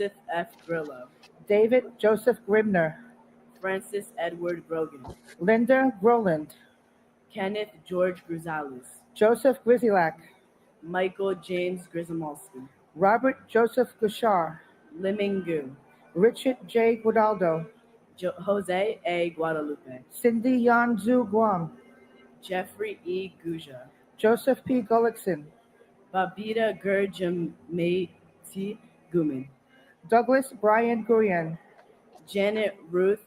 Joseph F. Grillo, David Joseph Grimner, Francis Edward Grogan, Linda Groland, Kenneth George Grisales, Joseph Grizilak, Michael James Grisomolsky, Robert Joseph Gushar, Liming Gu, Richard J. Guadaldo, Jose A. Guadalupe, Cindy Yan Zhu Guang, Jeffrey E. Guja, Joseph P. Gullickson, Babita Gurjamati Gumin, Douglas Brian Gurian, Janet Ruth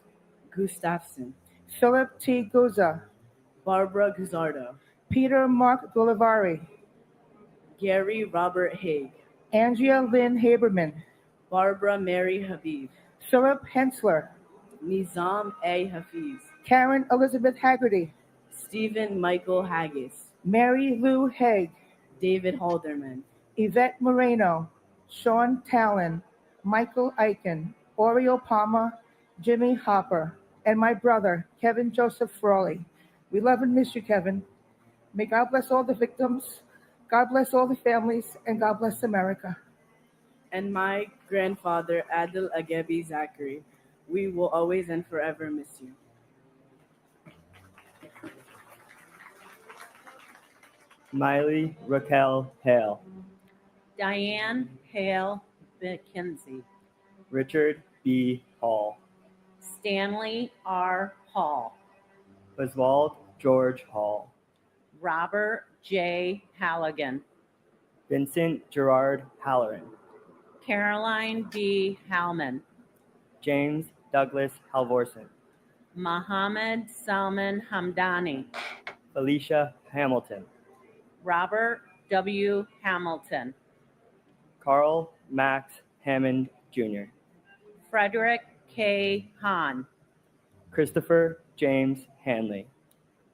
Gustafson, Philip T. Guza, Barbara Guzzardo, Peter Mark Gulivari, Gary Robert Haig, Andrea Lynn Haberman, Barbara Mary Habib, Philip Hensler, Nizam A. Hafiz, Karen Elizabeth Haggerty, Stephen Michael Haggis, Mary Lou Haig, David Halderman, Yvette Moreno, Sean Talon, Michael Eichen, Oriel Palmer, Jimmy Hopper, and my brother, Kevin Joseph Frawley. We love and miss you, Kevin. May God bless all the victims, God bless all the families, and God bless America. and my grandfather, Adil Agebi Zachary. We will always and forever miss you. Miley Raquel Hale, Diane Hale McKenzie, Richard B. Hall, Stanley R. Hall, Oswald George Hall, Robert J. Halligan, Vincent Gerard Halloran, Caroline B. Hallman, James Douglas Halvorsen, Mohammed Salman Hamdani, Felicia Hamilton, Robert W. Hamilton, Carl Max Hammond Jr., Frederick K. Hahn, Christopher James Hanley,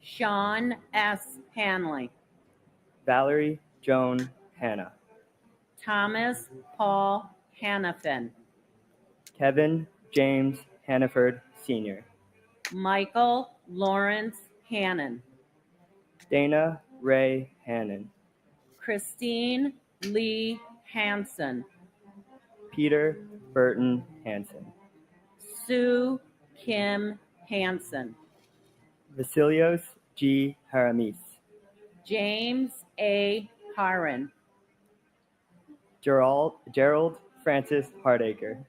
Sean S. Hanley, Valerie Joan Hanna, Thomas Paul Hannafin, Kevin James Hannaford Sr., Michael Lawrence Hannon, Dana Ray Hannon, Christine Lee Hansen, Peter Burton Hansen, Sue Kim Hansen, Vasilios G. Haramis, James A. Haran, Gerald Francis Hardacre,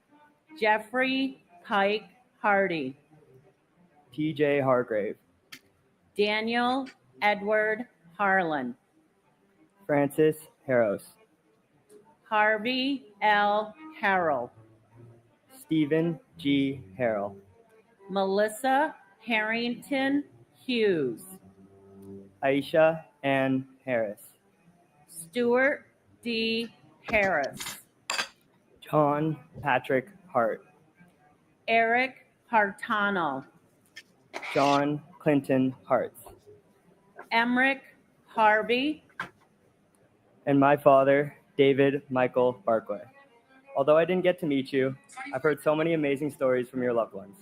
Jeffrey Pike Hardy, T.J. Hargrave, Daniel Edward Harlan, Francis Harros, Harvey L. Harrell, Stephen G. Harrell, Melissa Harrington Hughes, Aisha Ann Harris, Stuart D. Harris, John Patrick Hart, Eric Hartano, John Clinton Hartz, Emmerich Harvey, and my father, David Michael Barclay. Although I didn't get to meet you, I've heard so many amazing stories from your loved ones.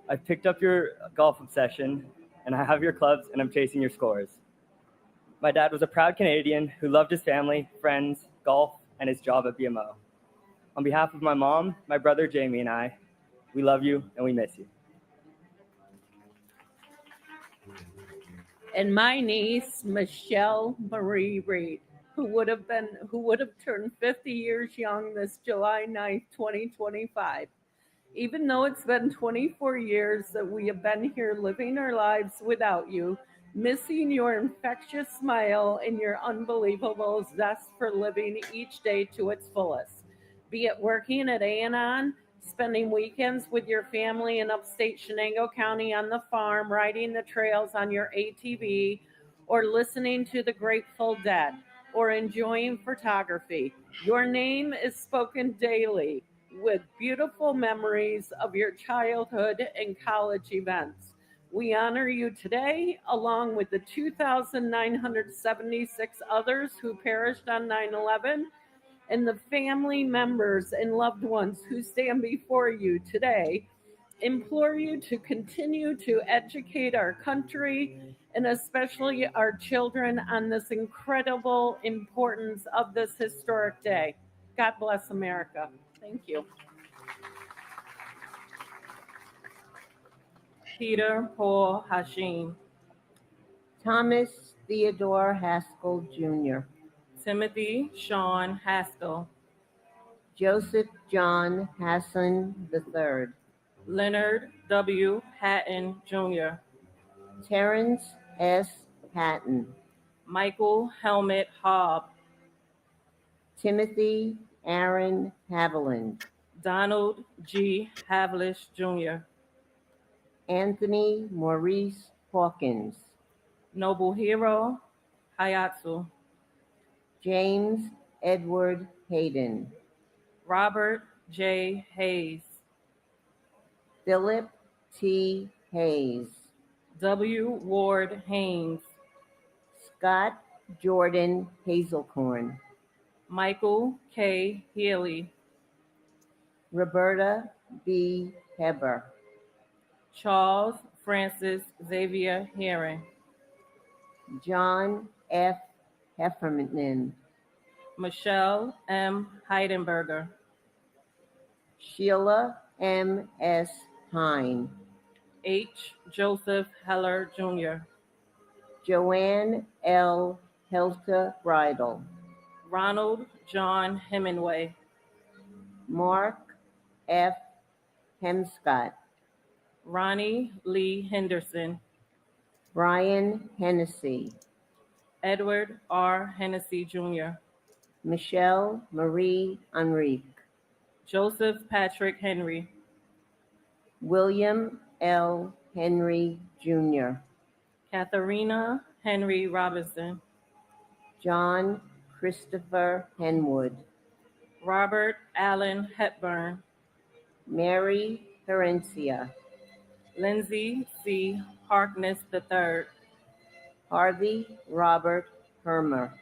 I've picked up your golf obsession, and I have your clubs, and I'm chasing your scores. My dad was a proud Canadian who loved his family, friends, golf, and his job at BMO. On behalf of my mom, my brother Jamie, and I, we love you and we miss you. and my niece Michelle Marie Reed, who would have turned 50 years young this July 9th, 2025. Even though it's been 24 years that we have been here living our lives without you, missing your infectious smile and your unbelievable zest for living each day to its fullest. Be it working at A&On, spending weekends with your family in upstate Shenango County on the farm, riding the trails on your ATV, or listening to the Grateful Dead, or enjoying photography. Your name is spoken daily with beautiful memories of your childhood and college events. We honor you today, along with the 2,976 others who perished on 9/11, and the family members and loved ones who stand before you today. Implore you to continue to educate our country and especially our children on this incredible importance of this historic day. God bless America. Thank you. Peter Paul Hashim, Thomas Theodore Haskell Jr., Timothy Sean Haskell, Joseph John Hassan III, Leonard W. Hatton Jr., Terrence S. Hatton, Michael Helmut Hobb, Timothy Aaron Haviland, Donald G. Havlish Jr., Anthony Maurice Hawkins, Nobuhiro Hayatsu, James Edward Hayden, Robert J. Hayes, Philip T. Hayes, W. Ward Haynes, Scott Jordan Hazelcorn, Michael K. Healy, Roberta B. Heber, Charles Francis Xavier Herring, John F. Heffernan, Michelle M. Heidenberger, Sheila M. S. Hine, H. Joseph Heller Jr., Joanne L. Helter Bridle, Ronald John Hemingway, Mark F. Hemscott, Ronnie Lee Henderson, Brian Hennessy, Edward R. Hennessy Jr., Michelle Marie Enrique, Joseph Patrick Henry, William L. Henry Jr., Katharina Henry Robinson, John Christopher Henwood, Robert Allen Hepburn, Mary Herencia, Lindsay C. Harkness III, Harvey Robert Hermer,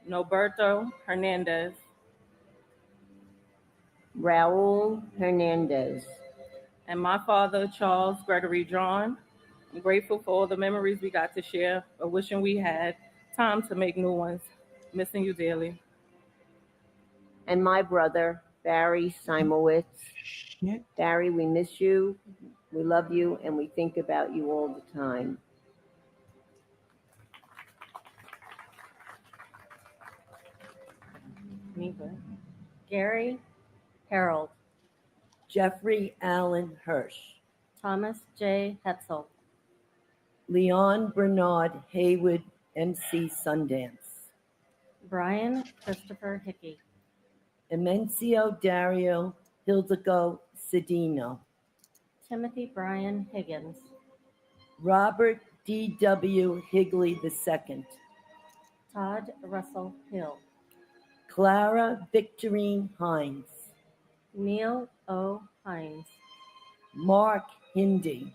Noberto Hernandez, Raul Hernandez, and my father, Charles Gregory John. I'm grateful for all the memories we got to share, but wishing we had time to make new ones. Missing you dearly. and my brother, Barry Simowitz. Shit. Barry, we miss you, we love you, and we think about you all the time. Neither. Gary Harold, Jeffrey Allen Hirsch, Thomas J. Hetzel, Leon Bernard Haywood, MC Sundance, Brian Christopher Hickey, Emencio Dario Hildego Cedino, Timothy Brian Higgins, Robert D.W. Higley II, Todd Russell Hill, Clara Victorine Hines, Neil O. Hines, Mark Hindi,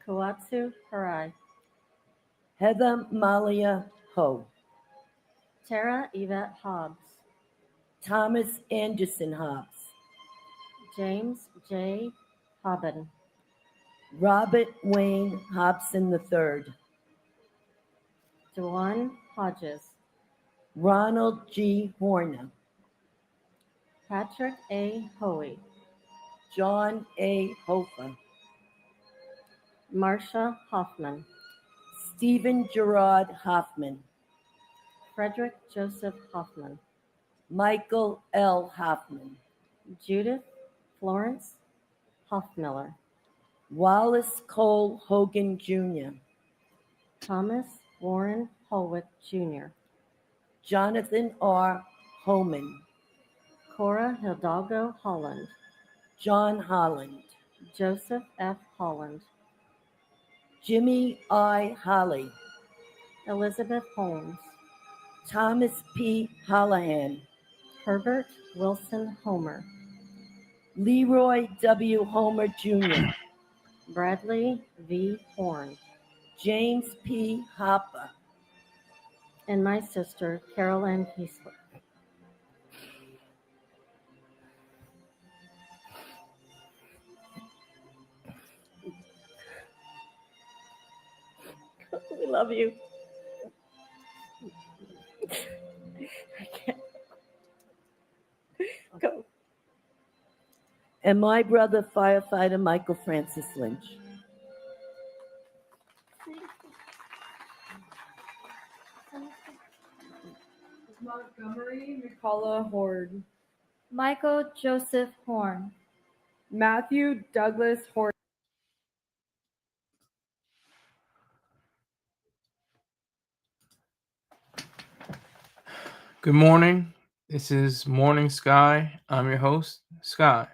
Kuatsu Harai, Heather Malia Ho, Tara Yvette Hobbs, Thomas Anderson Hobbs, James J. Hobbin, Robert Wayne Hobson III, Dewan Hodges, Ronald G. Horner, Patrick A. Hoey, John A. Hofer, Marcia Hoffman, Stephen Gerard Hoffman, Frederick Joseph Hoffman, Michael L. Hoffman, Judith Florence Hoffmiller, Wallace Cole Hogan Jr., Thomas Warren Holwick Jr., Jonathan R. Homan, Cora Hidalgo Holland, John Holland, Joseph F. Holland, Jimmy I. Holly, Elizabeth Holmes, Thomas P. Hollahan, Herbert Wilson Homer, Leroy W. Homer Jr., Bradley V. Horn, James P. Hopper, and my sister, Carol Ann Kiesler. We love you. I can't. Go. and my brother, firefighter Michael Francis Lynch. Montgomery McCullough Horde. Michael Joseph Horn. Matthew Douglas Horde. Good morning. This is Morning Sky. I'm your host, Sky.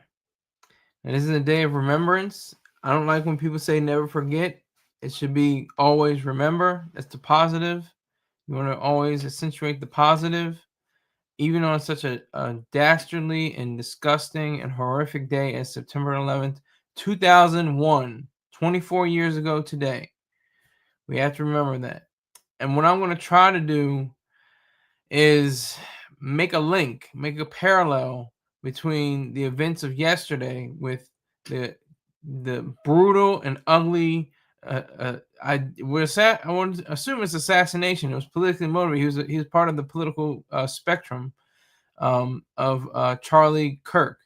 And this is a day of remembrance. I don't like when people say never forget. It should be always remember. That's the positive. You want to always accentuate the positive. Even on such a dastardly and disgusting and horrific day as September 11th, 2001, 24 years ago today. We have to remember that. And what I'm going to try to do is make a link, make a parallel between the events of yesterday with the brutal and ugly. I want to assume it's assassination. It was politically motivated. He was part of the political spectrum of Charlie Kirk.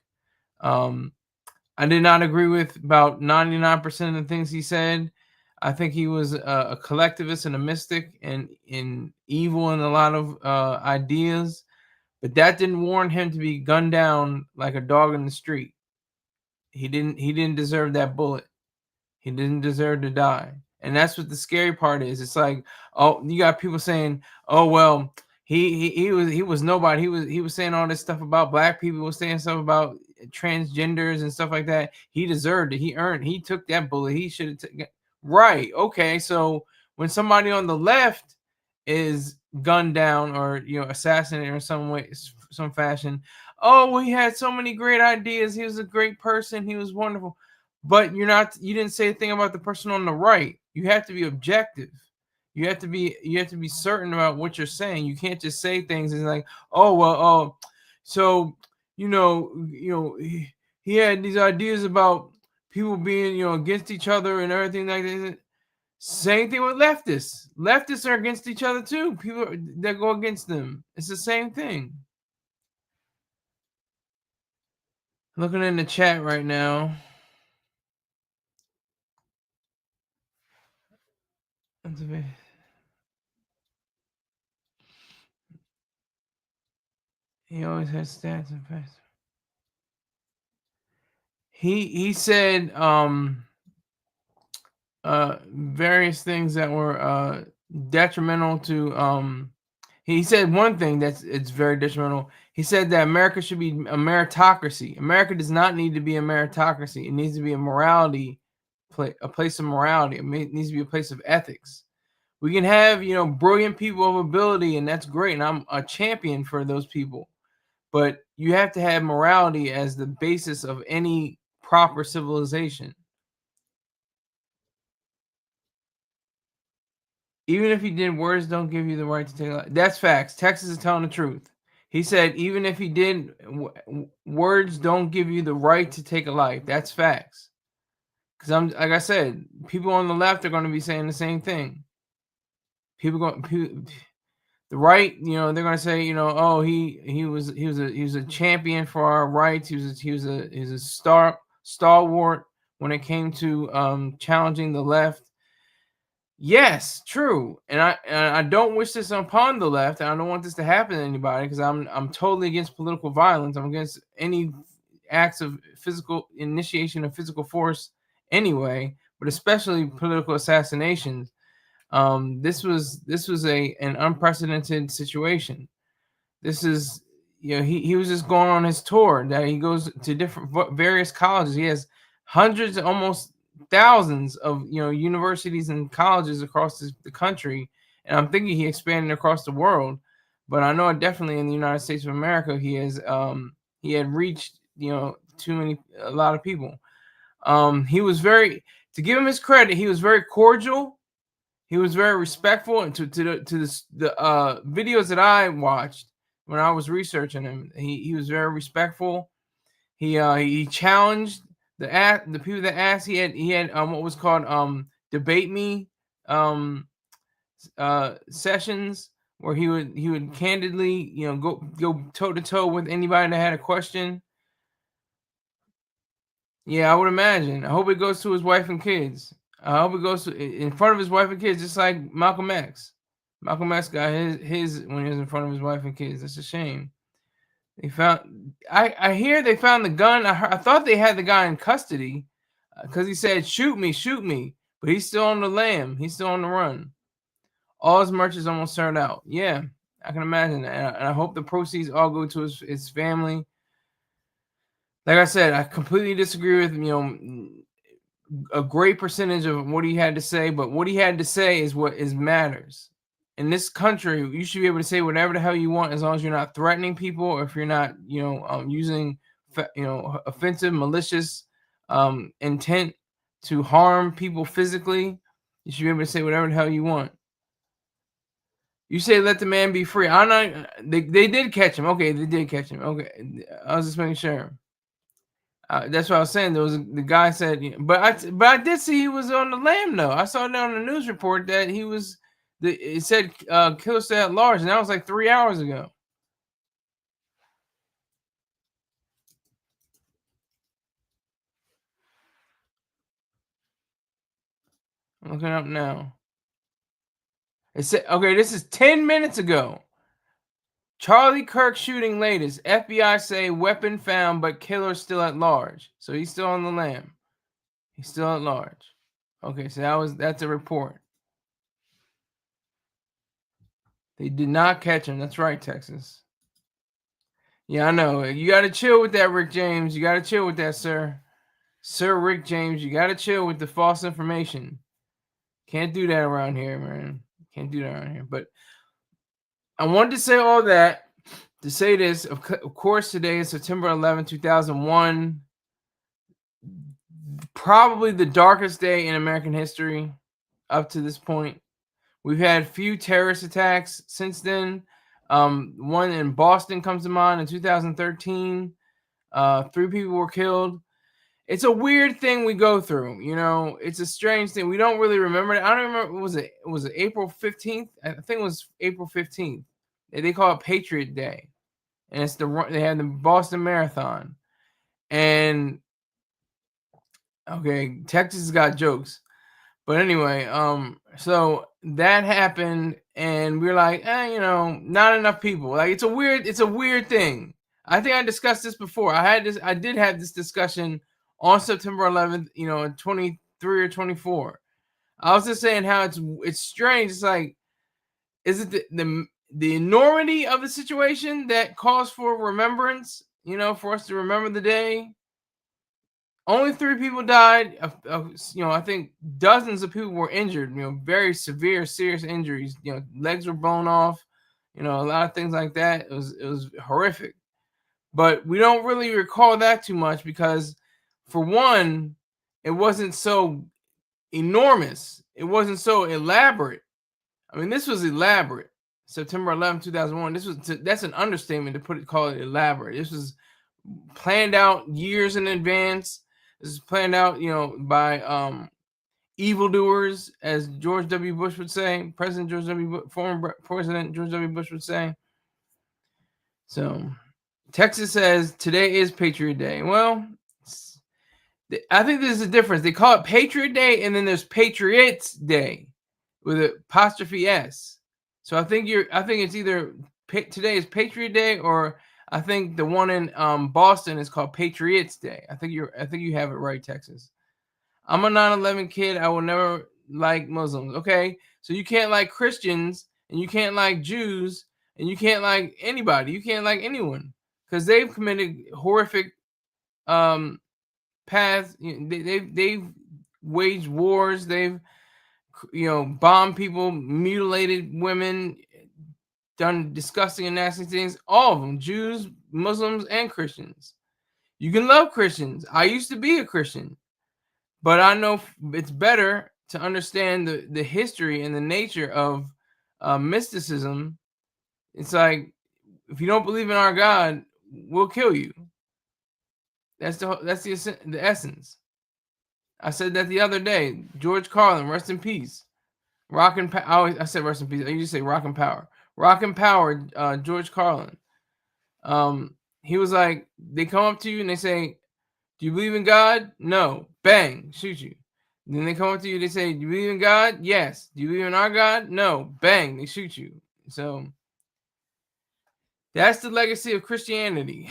I did not agree with about 99% of the things he said. I think he was a collectivist and a mystic and evil in a lot of ideas, but that didn't warrant him to be gunned down like a dog in the street. He didn't deserve that bullet. He didn't deserve to die. And that's what the scary part is. It's like, oh, you got people saying, oh well, he was nobody. He was saying all this stuff about black people, was saying stuff about transgenders and stuff like that. He deserved it. He took that bullet. He should have taken. Right. Okay. So when somebody on the left is gunned down or assassinated in some way, some fashion, oh, well, he had so many great ideas. He was a great person. He was wonderful. But you didn't say a thing about the person on the right. You have to be objective. You have to be certain about what you're saying. You can't just say things and like, oh well, so he had these ideas about people being against each other and everything like that. Same thing with leftists. Leftists are against each other too. People that go against them. It's the same thing. Looking in the chat right now. He always has stats and facts. He said various things that were detrimental to he said one thing it's very detrimental. He said that America should be a meritocracy. America does not need to be a meritocracy. It needs to be a place of morality. It needs to be a place of ethics. We can have brilliant people of ability, and that's great, and I'm a champion for those people. But you have to have morality as the basis of any proper civilization. Even if he did, words don't give you the right to take life. That's facts. Texas is telling the truth. He said, even if he did, words don't give you the right to take a life. That's facts. Because like I said, people on the left are going to be saying the same thing. The right, they're going to say, oh, he was a champion for our rights. He was a stalwart when it came to challenging the left. Yes, true, and I don't wish this upon the left. And I don't want this to happen to anybody because I'm totally against political violence. I'm against any acts of initiation of physical force anyway, but especially political assassinations. This was an unprecedented situation. This is he was just going on his tour that he goes to various colleges. He has hundreds, almost thousands of universities and colleges across the country, and I'm thinking he expanded across the world. But I know definitely in the United States of America he had reached a lot of people. He was to give him his credit, he was very cordial. He was very respectful, and to the videos that I watched when I was researching him, he was very respectful. He challenged the people that asked. He had what was called debate me sessions where he would candidly go toe to toe with anybody that had a question. Yeah, I would imagine. I hope it goes to his wife and kids. I hope it goes in front of his wife and kids, just like Malcolm X. Malcolm X got his when he was in front of his wife and kids. That's a shame. They found. I hear they found the gun. I thought they had the guy in custody because he said, "Shoot me, shoot me," but he's still on the lam. He's still on the run. All his merch is almost turned out. Yeah, I can imagine that, and I hope the proceeds all go to his family. Like I said, I completely disagree with a great percentage of what he had to say, but what he had to say is what matters. In this country, you should be able to say whatever the hell you want as long as you're not threatening people, or if you're not, using, offensive, malicious intent to harm people physically. You should be able to say whatever the hell you want. You say let the man be free. I'm not. They did catch him. Okay, they did catch him. Okay, I was just making sure. That's what I was saying. There was the guy said, but I did see he was on the lam though. I saw that on the news report that he was. It said killer stay at large, and that was like 3 hours ago. I'm looking up now. It said, okay, this is 10 minutes ago. Charlie Kirk shooting latest. FBI say weapon found, but killer still at large. So he's still on the lam. He's still at large. Okay, so that's a report. They did not catch him. That's right, Texas. Yeah, I know. You got to chill with that, Rick James. You got to chill with that, sir. Sir Rick James, you got to chill with the false information. Can't do that around here, man. Can't do that around here. But I wanted to say all that to say this. Of course, today is September 11, 2001. Probably the darkest day in American history up to this point. We've had few terrorist attacks since then. One in Boston comes to mind in 2013. 3 people were killed. It's a weird thing we go through. It's a strange thing. We don't really remember it. I don't remember. Was it April 15th? I think it was April 15th. They call it Patriot Day. And it's they had the Boston Marathon. And okay, Texas got jokes. But anyway, so that happened, and we were like, not enough people. Like it's a weird thing. I think I discussed this before. I did have this discussion on September 11th, in 23 or 24. I was just saying how it's strange. It's like, is it the enormity of the situation that calls for remembrance? For us to remember the day. Only 3 people died. I think dozens of people were injured. Very severe, serious injuries. Legs were blown off. A lot of things like that. It was horrific. But we don't really recall that too much because, for one, it wasn't so enormous. It wasn't so elaborate. I mean, this was elaborate. September 11, 2001. That's an understatement to call it elaborate. This was planned out years in advance. This is planned out, by evildoers, as George W. Bush would say. Former President George W. Bush would say. So, Texas says today is Patriot Day. Well, I think there's a difference. They call it Patriot Day, and then there's Patriots Day with an apostrophe S. So I think it's either today is Patriot Day, or I think the one in Boston is called Patriots Day. I think you have it right, Texas. I'm a 9/11 kid. I will never like Muslims. Okay, so you can't like Christians, and you can't like Jews, and you can't like anybody. You can't like anyone because they've committed horrific paths. They've waged wars. They've bombed people, mutilated women, done disgusting and nasty things. All of them, Jews, Muslims, and Christians. You can love Christians. I used to be a Christian, but I know it's better to understand the history and the nature of mysticism. It's like, if you don't believe in our God, we'll kill you. That's the essence. I said that the other day. George Carlin, rest in peace. Rock and Power. I said rest in peace. I used to say Rock and Power. Rock and Power. George Carlin. He was like, they come up to you and they say, Do you believe in God? No. Bang, shoot you. Then they come up to you, they say, do you believe in God? Yes. Do you believe in our God? No. Bang, they shoot you. So that's the legacy of Christianity,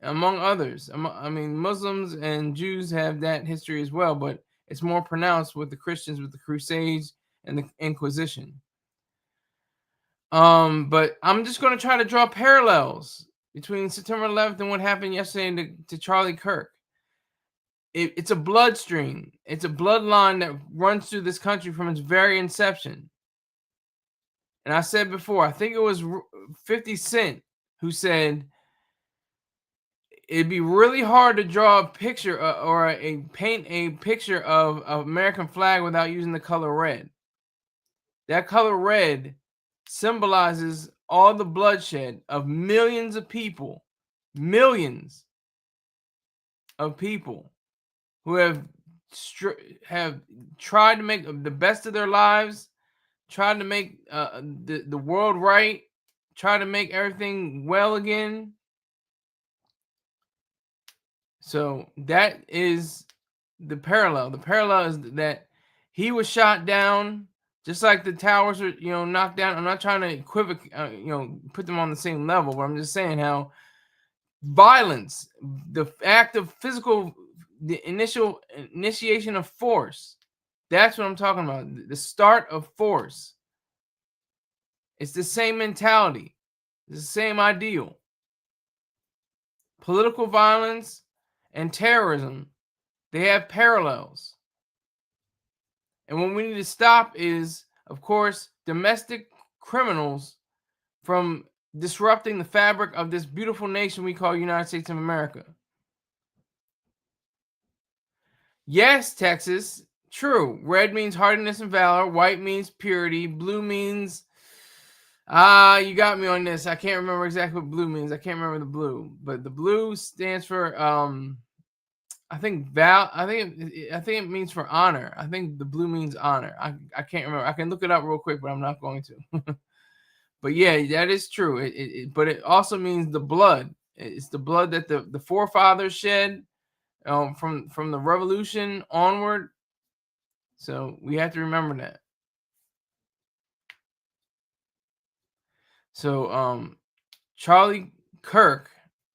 among others. I mean, Muslims and Jews have that history as well, but it's more pronounced with the Christians, with the Crusades and the Inquisition. But I'm just going to try to draw parallels between September 11th and what happened yesterday to Charlie Kirk. It's a bloodstream. It's a bloodline that runs through this country from its very inception. And I said before, I think it was 50 Cent who said it'd be really hard to draw a picture or paint a picture of an American flag without using the color red. That color red symbolizes all the bloodshed of millions of people who have tried to make the best of their lives, tried to make the world right, try to make everything well again. So that is the parallel. The parallel is that he was shot down, just like the towers were, knocked down. I'm not trying to equivocate, put them on the same level, but I'm just saying how violence, the act of physical, the initiation of force, that's what I'm talking about. The start of force. It's the same mentality. It's the same ideal. Political violence and terrorism, they have parallels. And what we need to stop is, of course, domestic criminals from disrupting the fabric of this beautiful nation we call United States of America. Yes, Texas, true. Red means hardiness and valor. White means purity. Blue means, you got me on this. I can't remember exactly what blue means. I can't remember the blue. But the blue stands for, I think it means for honor. I think the blue means honor. I can't remember. I can look it up real quick, but I'm not going to. But yeah, that is true. But it also means the blood. It's the blood that the forefathers shed from the revolution onward. So we have to remember that. So Charlie Kirk,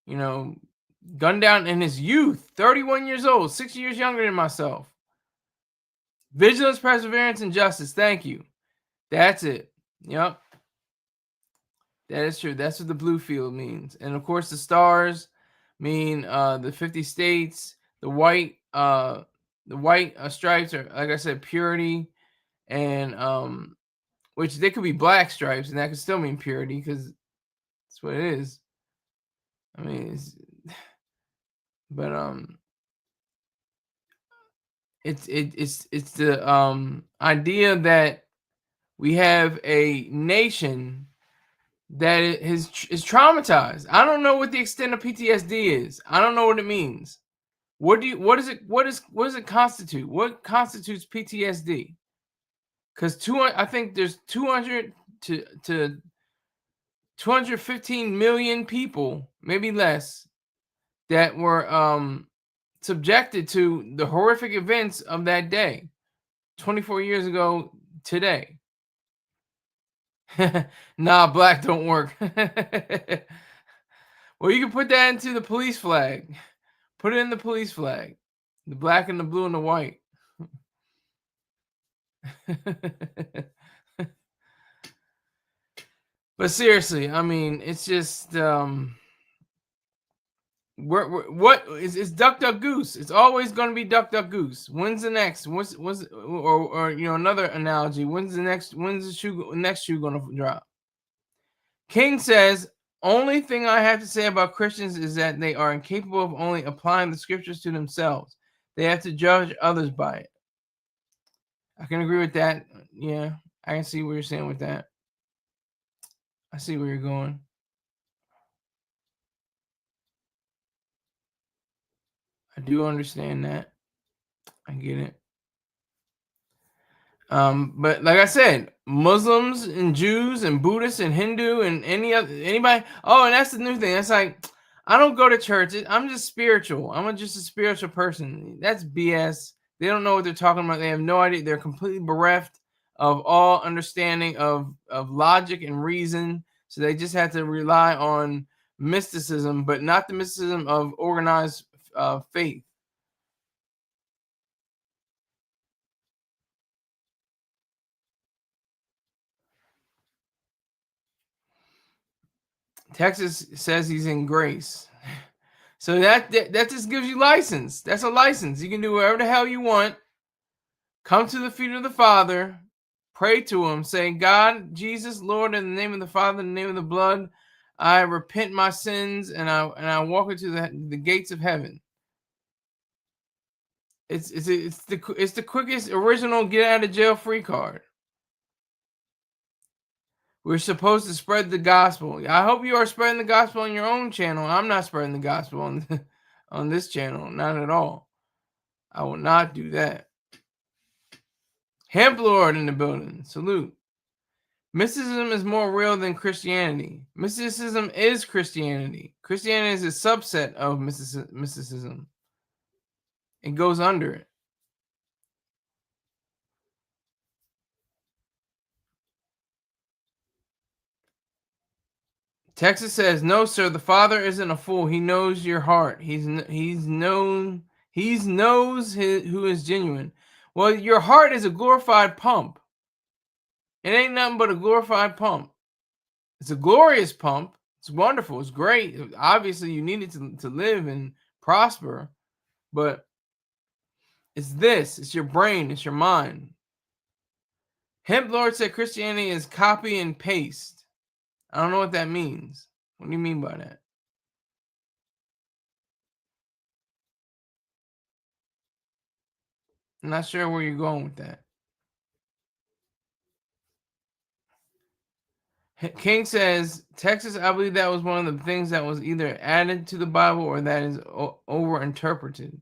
gunned down in his youth, 31 years old, 6 years younger than myself. Vigilance, perseverance, and justice. Thank you. That's it. Yep. That is true. That's what the blue field means. And of course, the stars mean the 50 states. The white stripes are, like I said, purity, and which they could be black stripes, and that could still mean purity because that's what it is. I mean, it's the idea that we have a nation that is traumatized. I don't know what the extent of PTSD is. I don't know what it means. What does it constitute? What constitutes PTSD? Because I think there's 200 to 215 million people, maybe less, that were subjected to the horrific events of that day, 24 years ago today. Nah, black don't work. Well, you can put that into the police flag. Put it in the police flag. The black and the blue and the white. But seriously, I mean, it's just it's duck duck goose. It's always going to be duck duck goose. When's the next? Or another analogy? When's the next shoe going to drop? King says, only thing I have to say about Christians is that they are incapable of only applying the scriptures to themselves. They have to judge others by it. I can agree with that. Yeah, I can see what you're saying with that. I see where you're going. I do understand that. I get it. But like I said, Muslims and Jews and Buddhists and Hindu and anybody. Oh, and that's the new thing. That's like, I don't go to church. I'm just spiritual. I'm just a spiritual person. That's BS. They don't know what they're talking about. They have no idea. They're completely bereft of all understanding of logic and reason. So they just have to rely on mysticism, but not the mysticism of organized faith. Texas says he's in grace. So that just gives you license. That's a license. You can do whatever the hell you want. Come to the feet of the Father, pray to him, saying, God, Jesus, Lord, in the name of the Father, in the name of the blood, I repent my sins and I walk into the gates of heaven. It's the quickest original get out of jail free card. We're supposed to spread the gospel. I hope you are spreading the gospel on your own channel. I'm not spreading the gospel on this channel, not at all. I will not do that. Hemp Lord in the building. Salute. Mysticism is more real than Christianity. Mysticism is Christianity. Christianity is a subset of mysticism. It goes under it. Texas says, no, sir, the Father isn't a fool. He knows your heart. He knows who is genuine. Well, your heart is a glorified pump. It ain't nothing but a glorified pump. It's a glorious pump. It's wonderful. It's great. Obviously, you need it to live and prosper. But it's this. It's your brain. It's your mind. Hemp Lord said Christianity is copy and paste. I don't know what that means. What do you mean by that? I'm not sure where you're going with that. King says, Texas, I believe that was one of the things that was either added to the Bible or that is over-interpreted.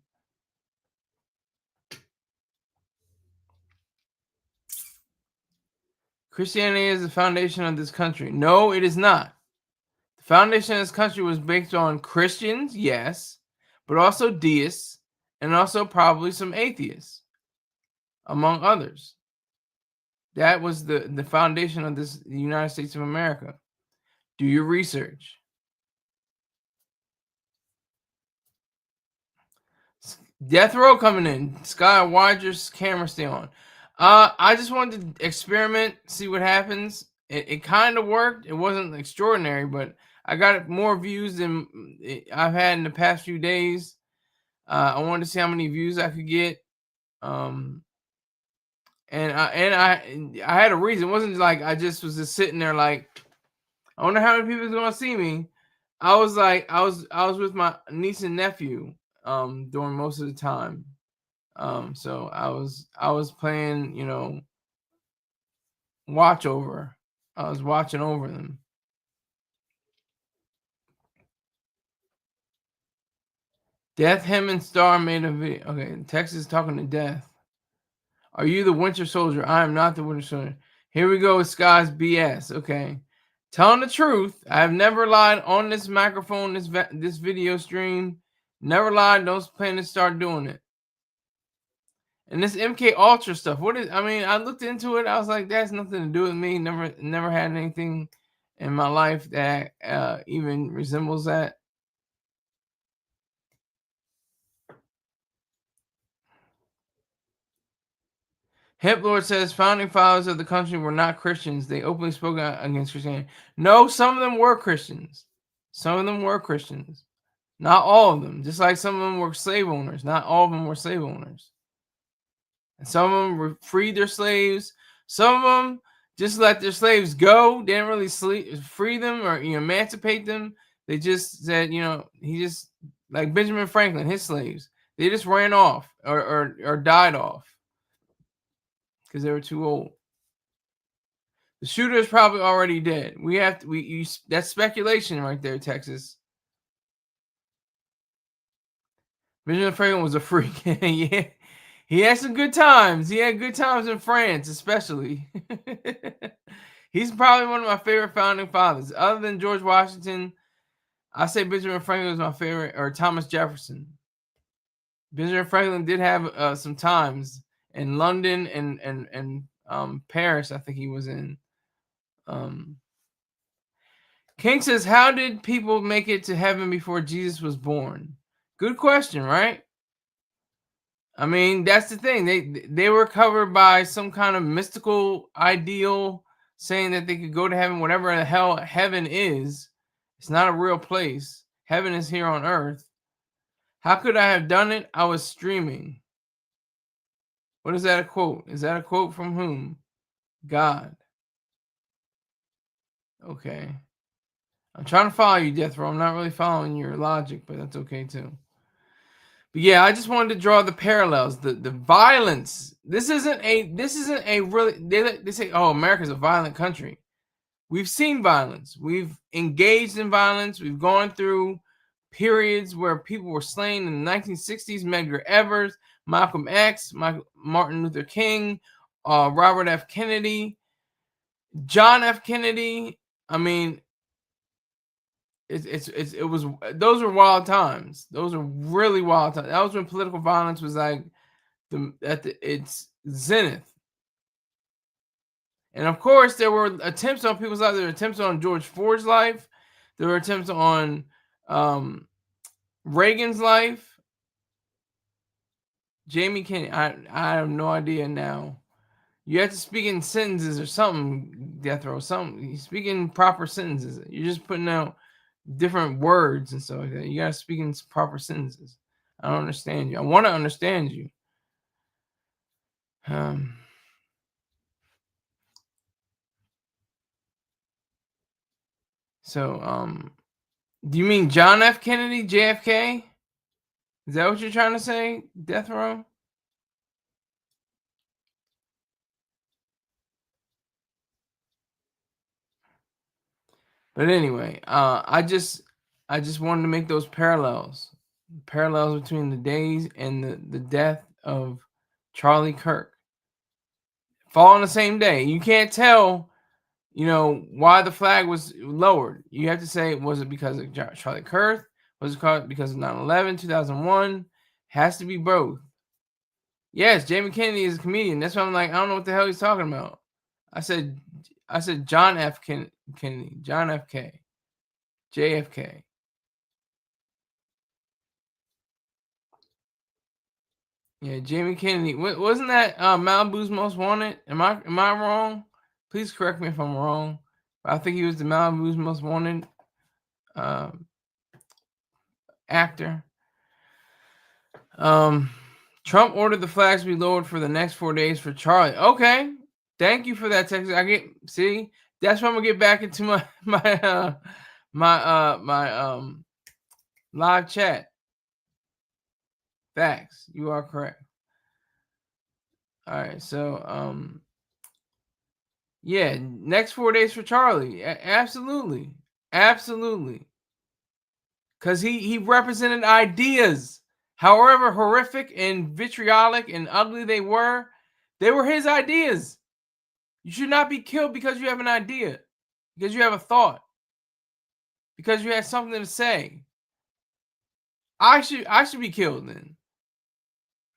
Christianity is the foundation of this country. No, it is not. The foundation of this country was based on Christians, yes, but also deists, and also probably some atheists, among others. That was the foundation of the United States of America. Do your research. Death Row coming in. Sky, why'd your camera stay on? I just wanted to experiment, see what happens. It kind of worked. It wasn't extraordinary, but I got more views than I've had in the past few days. I wanted to see how many views I could get. And I had a reason. It wasn't like I just was just sitting there like, I wonder how many people is gonna see me. I was with my niece and nephew during most of the time. So I was playing, watch over. I was watching over them. Death, him, and Star made a video. Okay, Texas is talking to Death. Are you the Winter Soldier? I am not the Winter Soldier. Here we go with Sky's BS. Okay. Telling the truth. I have never lied on this microphone, this video stream. Never lied. Don't plan to start doing it. And this MK Ultra stuff. I looked into it. I was like, that's nothing to do with me. Never had anything in my life that even resembles that. Hemp Lord says founding fathers of the country were not Christians. They openly spoke out against Christianity. No, some of them were Christians. Some of them were Christians. Not all of them. Just like some of them were slave owners. Not all of them were slave owners. And some of them freed their slaves. Some of them just let their slaves go. They didn't really free them or emancipate them. They just said, he just, like Benjamin Franklin, his slaves, they just ran off or died off because they were too old. The shooter is probably already dead. That's speculation right there, Texas. Benjamin Franklin was a freak. Yeah. He had some good times. He had good times in France, especially. He's probably one of my favorite founding fathers. Other than George Washington, I say Benjamin Franklin was my favorite, or Thomas Jefferson. Benjamin Franklin did have some times in London and Paris. I think he was in. King says, how did people make it to heaven before Jesus was born? Good question, right? I mean, that's the thing. They were covered by some kind of mystical ideal saying that they could go to heaven, whatever the hell heaven is. It's not a real place. Heaven is here on earth. How could I have done it? I was streaming. What is that a quote? Is that a quote from whom? God. Okay. I'm trying to follow you, Death Row. I'm not really following your logic, but that's okay too. But yeah, I just wanted to draw the parallels, the violence. This isn't a really. They say, oh, America's a violent country. We've seen violence. We've engaged in violence. We've gone through periods where people were slain in the 1960s. Medgar Evers, Malcolm X, Martin Luther King, Robert F. Kennedy, John F. Kennedy. I mean, it was, those were wild times. Those are really wild times. That was when political violence was like its zenith. And of course, there were attempts on people's lives. There were attempts on George Ford's life. There were attempts on Reagan's life. Jamie Kennedy, I have no idea now. You have to speak in sentences or something, Death Row. Something. You speak in proper sentences. You're just putting out different words and stuff like that. You gotta speak in proper sentences. I don't understand you. I want to understand you. Do you mean John F. Kennedy, JFK? Is that what you're trying to say, Death Row? But anyway, I just wanted to make those parallels between the days and the death of Charlie Kirk. Fall on the same day. You can't tell, why the flag was lowered. You have to say, was it because of Charlie Kirk? Was it because of 9/11, 2001? Has to be both. Yes, Jamie Kennedy is a comedian. That's why I'm like, I don't know what the hell he's talking about. I said John F. Kennedy, John F. K, JFK. Yeah, Jamie Kennedy. Wasn't that Malibu's Most Wanted? Am I wrong? Please correct me if I'm wrong. But I think he was the Malibu's Most Wanted actor. Trump ordered the flags to be lowered for the next 4 days for Charlie. Okay, thank you for that text. See, that's why I'm gonna get back into my live chat. Facts. You are correct. All right, so yeah, next 4 days for Charlie. Absolutely. Because he represented ideas. However horrific and vitriolic and ugly they were his ideas. You should not be killed because you have an idea, because you have a thought, because you had something to say. I should be killed then.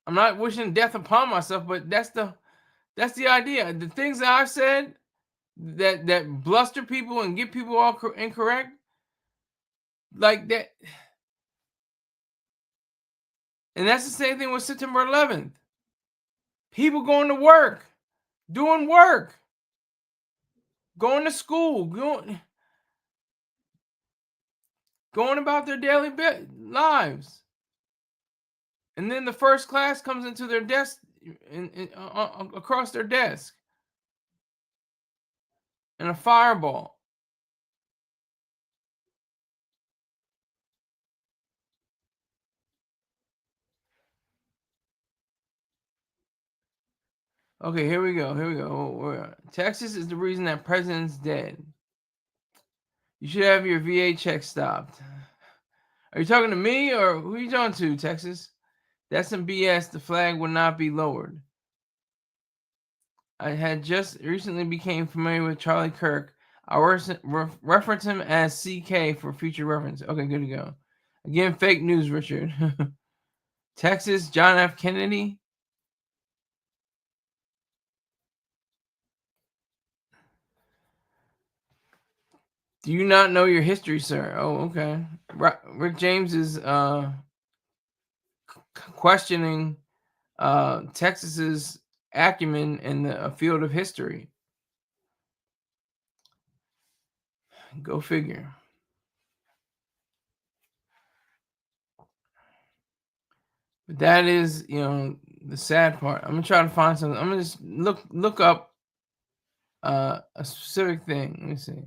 I'm not wishing death upon myself, but that's the idea. The things that I've said that bluster people and get people all incorrect, like that. And that's the same thing with September 11th. People going to work, doing work, going to school, going about their daily lives. And then the first class comes into their desk, across their desk, and a fireball. Okay, here we go. Texas is the reason that president's dead. You should have your VA check stopped. Are you talking to me or who are you talking to, Texas? That's some BS. The flag will not be lowered. I had just recently became familiar with Charlie Kirk. I'll reference him as CK for future reference. Okay, good to go. Again, fake news, Richard. Texas, John F. Kennedy. Do you not know your history, sir? Oh, okay. Rick James is questioning Texas's acumen in the field of history. Go figure. But that is, the sad part. I'm gonna try to find something. I'm gonna just look up a specific thing. Let me see.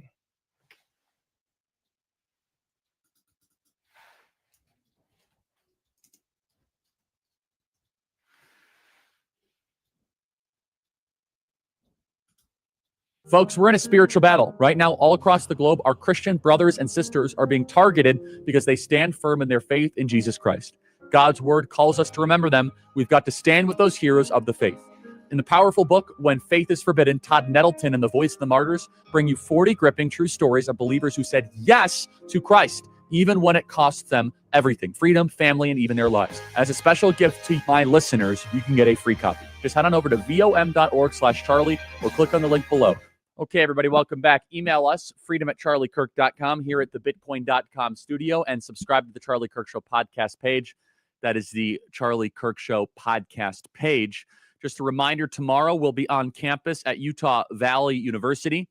Folks, we're in a spiritual battle. Right now, all across the globe, our Christian brothers and sisters are being targeted because they stand firm in their faith in Jesus Christ. God's word calls us to remember them. We've got to stand with those heroes of the faith. In the powerful book, When Faith is Forbidden, Todd Nettleton and the Voice of the Martyrs bring you 40 gripping true stories of believers who said yes to Christ, even when it costs them everything, freedom, family, and even their lives. As a special gift to my listeners, you can get a free copy. Just head on over to vom.org/Charlie or click on the link below. Okay, everybody, welcome back. Email us, freedom@charliekirk.com, here at the bitcoin.com studio, and subscribe to the Charlie Kirk Show podcast page. That is the Charlie Kirk Show podcast page. Just a reminder, tomorrow we'll be on campus at Utah Valley University.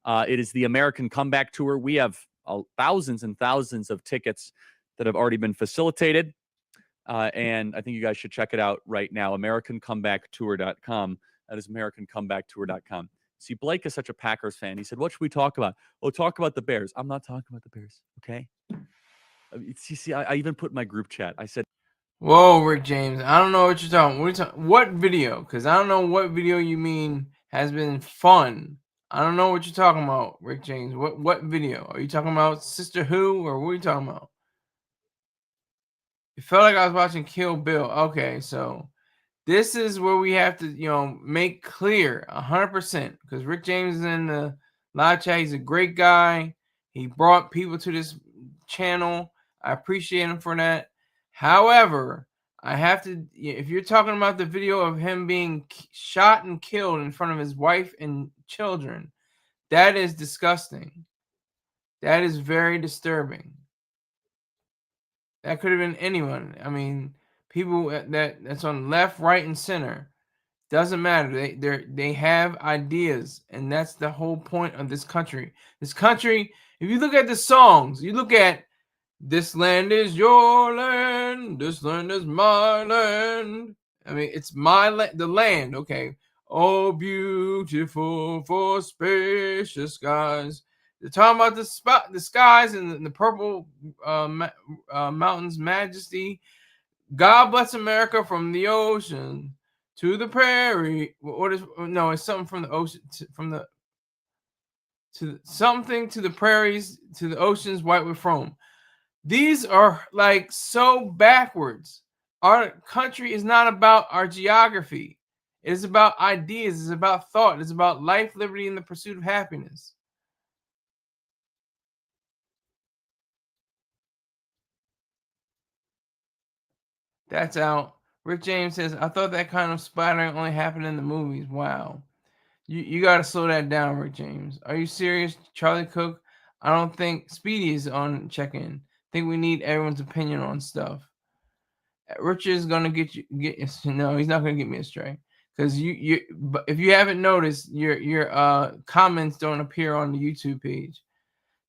It is the American Comeback Tour. We have thousands and thousands of tickets that have already been facilitated, and I think you guys should check it out right now, AmericanComebackTour.com. That is AmericanComebackTour.com. See, Blake is such a Packers fan. He said, what should we talk about? Oh, talk about the Bears. I'm not talking about the Bears, okay? See, I even put in my group chat. I said, Whoa, Rick James. I don't know what you're talking. What video? Because I don't know what video you mean has been fun. I don't know what you're talking about, Rick James. What video? Are you talking about Sister Who, or what are you talking about? It felt like I was watching Kill Bill. Okay, so this is where we have to, make clear 100%, because Rick James is in the live chat. He's a great guy. He brought people to this channel. I appreciate him for that. However, I have to, if you're talking about the video of him being shot and killed in front of his wife and children, that is disgusting. That is very disturbing. That could have been anyone. I mean, people that's on left, right, and center. Doesn't matter. They have ideas, and that's the whole point of this country. This country, if you look at the songs, you look at "This land is your land, this land is my land." I mean, it's my land, the land. Okay. Oh, beautiful for spacious skies. They're talking about the skies and the purple mountains, majesty. God bless America from the ocean to the prairie. It's something from the ocean to the prairies, to the oceans white with foam. These are like so backwards. Our country is not about our geography. It is about ideas. It's about thought. It's about life, liberty, and the pursuit of happiness. That's out. Rick James says, I thought that kind of splattering only happened in the movies. Wow. You got to slow that down, Rick James. Are you serious? Charlie Cook? I don't think Speedy is on check-in. I think we need everyone's opinion on stuff. Richard is going to no, he's not going to get me astray. Because if you haven't noticed, your comments don't appear on the YouTube page.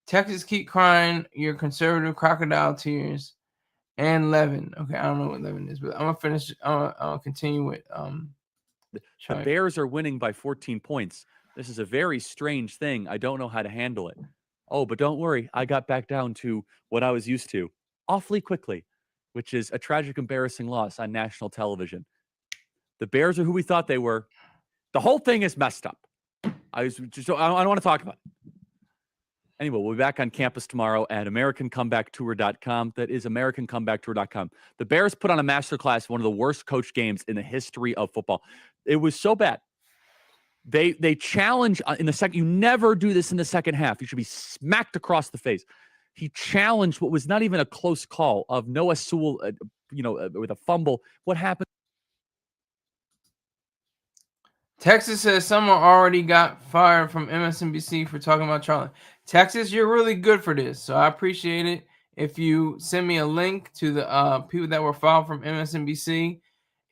Texas keep crying your conservative crocodile tears. And Levin. Okay, I don't know what Levin is, but I'm gonna finish. I'll continue with the Bears are winning by 14 points. This is a very strange thing. I don't know how to handle it. Oh, but don't worry. I got back down to what I was used to awfully quickly, which is a tragic, embarrassing loss on national television. The Bears are who we thought they were. The whole thing is messed up. I don't want to talk about it. Anyway, we'll be back on campus tomorrow at AmericanComebackTour.com. That is AmericanComebackTour.com. The Bears put on a masterclass, one of the worst coach games in the history of football. It was so bad They challenge in the second. You never do this in the second half. You should be smacked across the face. He challenged what was not even a close call of Noah Sewell, with a fumble. What happened? Texas says someone already got fired from MSNBC for talking about Charlie. Texas, you're really good for this, so I appreciate it. If you send me a link to the people that were fired from MSNBC,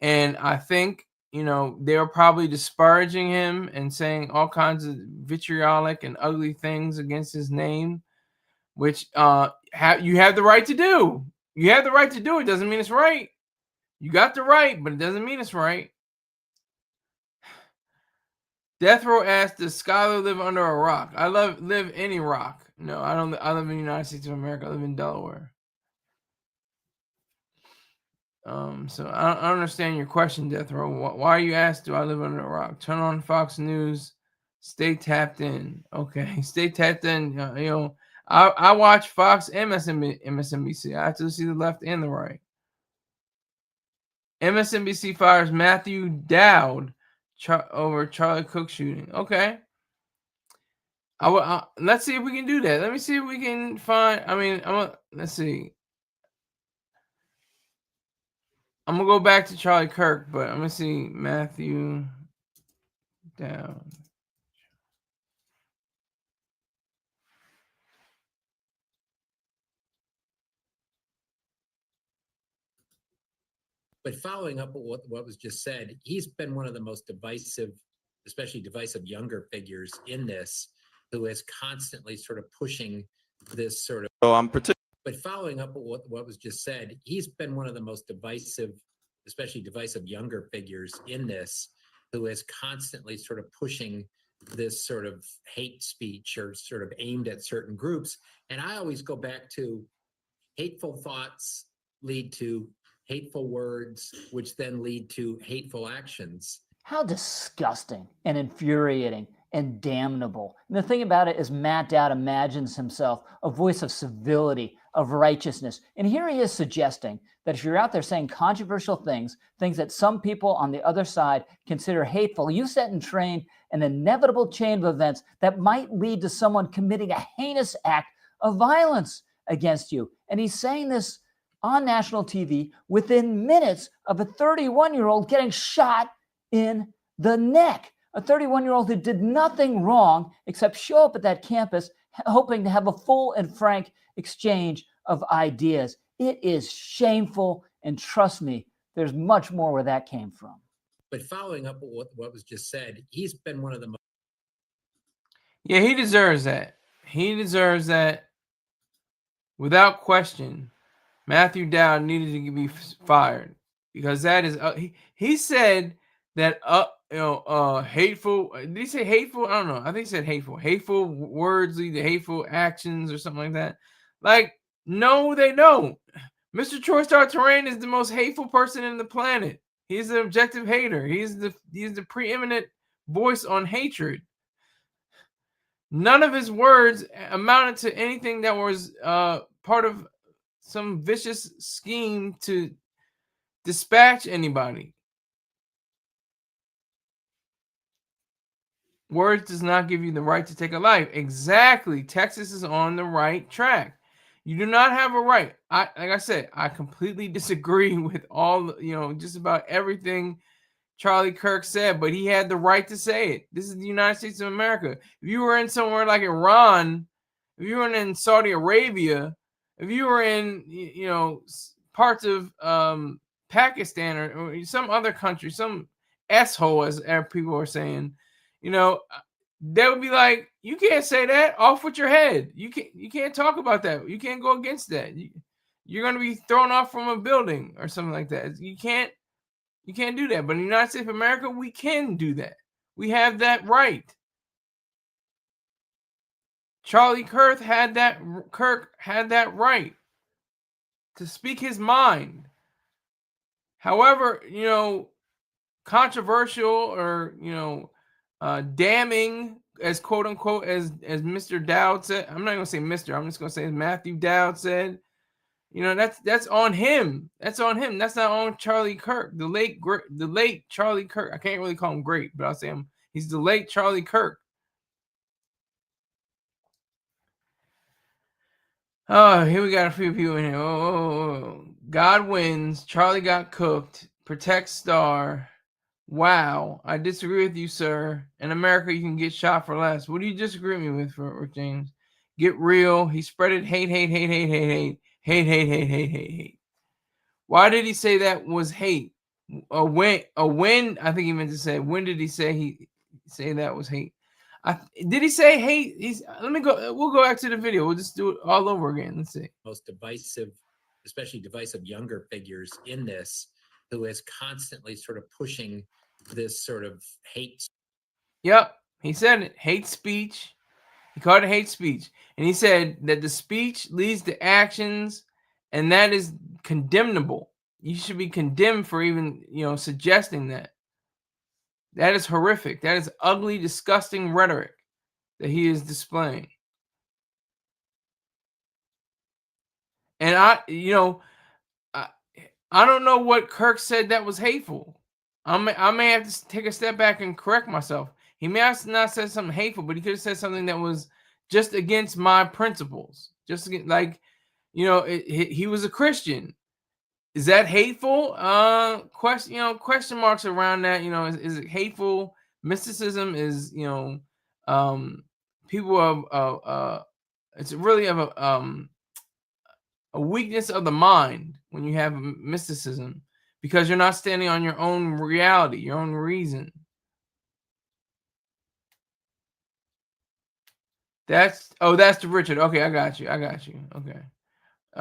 and I think they were probably disparaging him and saying all kinds of vitriolic and ugly things against his name, which you have the right to do. You have the right to do it. Doesn't mean it's right. You got the right, but it doesn't mean it's right. Death Row asked, does Skylar live under a rock? I live any rock. No, I don't. I live in the United States of America. I live in Delaware. So I don't understand your question, Death Row. Why are you asked, do I live under a rock? Turn on Fox News. Stay tapped in. Okay, stay tapped in. I watch Fox and MSNBC. I have to see the left and the right. MSNBC fires Matthew Dowd over Charlie Kirk shooting. Okay. Let's see if we can do that. Let me see if we can find. Let's see. I'm gonna go back to Charlie Kirk, but I'm gonna see Matthew Dowd. But following up with what was just said, he's been one of the most divisive, especially divisive younger figures in this, who is constantly sort of pushing this sort of. But following up with what was just said, he's been one of the most divisive, especially divisive younger figures in this, who is constantly sort of pushing this sort of hate speech or sort of aimed at certain groups. And I always go back to hateful thoughts lead to hateful words, which then lead to hateful actions. How disgusting and infuriating and damnable. And the thing about it is Matt Dowd imagines himself a voice of civility, of righteousness. And here he is suggesting that if you're out there saying controversial things, things that some people on the other side consider hateful, you set and train an inevitable chain of events that might lead to someone committing a heinous act of violence against you. And he's saying this on national TV within minutes of a 31-year-old getting shot in the neck. A 31-year-old who did nothing wrong except show up at that campus hoping to have a full and frank exchange of ideas. It is shameful, and trust me, there's much more where that came from. But following up with what was just said, he's been one of the most. Yeah, he deserves that. He deserves that without question. Matthew Dowd needed to be fired because that is he said that hateful. Did he say hateful? I don't know. I think he said hateful. Hateful words lead to hateful actions or something like that. Like, no, they don't. Mr. Troy Star Terrain is the most hateful person in the planet. He's an objective hater. He's the preeminent voice on hatred. None of his words amounted to anything that was part of some vicious scheme to dispatch anybody. Words does not give you the right to take a life. Exactly. Texas is on the right track. You do not have a right. Like I said, I completely disagree with all, just about everything Charlie Kirk said, but he had the right to say it. This is the United States of America. If you were in somewhere like Iran, if you were in Saudi Arabia, if you were in, parts of Pakistan or some other country, some asshole, as people are saying, they would be like, you can't say that. Off with your head. You can't talk about that. You can't go against that. You're going to be thrown off from a building or something like that. You can't do that. But in the United States of America, we can do that. We have that right. Charlie Kirk had that right to speak his mind. However, controversial or damning, as quote unquote, as Mr. Dowd said. I'm not gonna say Mr. I'm just gonna say as Matthew Dowd said. That's on him. That's on him. That's not on Charlie Kirk, the late Charlie Kirk. I can't really call him great, but I'll say He's the late Charlie Kirk. Oh, here we got a few people in here. Oh. God wins. Charlie got cooked. Protect Star. Wow. I disagree with you, sir. In America, you can get shot for less. What do you disagree with me with, Rick James? Get real. He spreaded hate. Why did he say that was hate? When? I think he meant to say. When did he say that was hate? Did he say hate? Let me go. We'll go back to the video. We'll just do it all over again. Let's see. Most divisive, especially divisive younger figures in this, who is constantly sort of pushing this sort of hate. Yep, he said it. Hate speech. He called it hate speech, and he said that the speech leads to actions, and that is condemnable. You should be condemned for even, suggesting that. That is horrific. That is ugly, disgusting rhetoric that he is displaying. And I don't know what Kirk said that was hateful. I may have to take a step back and correct myself. He may have not said something hateful, but he could have said something that was just against my principles. Just against, he was a Christian. Is that hateful? Question marks around that. Is it hateful? Mysticism is, people of it's really of a weakness of the mind when you have mysticism, because you're not standing on your own reality, your own reason. That's the Richard. Okay, I got you. Okay.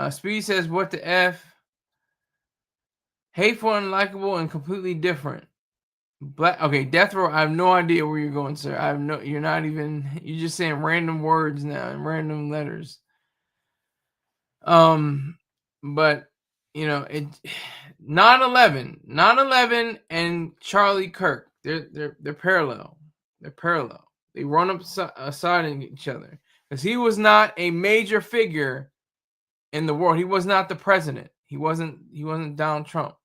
Speedy says, what the F? Hateful, unlikable, and completely different. Okay, Death Row, I have no idea where you're going, sir. You're just saying random words now and random letters. But 9/11 and Charlie Kirk, they're parallel. They're parallel. They run up aside each other, because he was not a major figure in the world. He was not the president. He wasn't Donald Trump.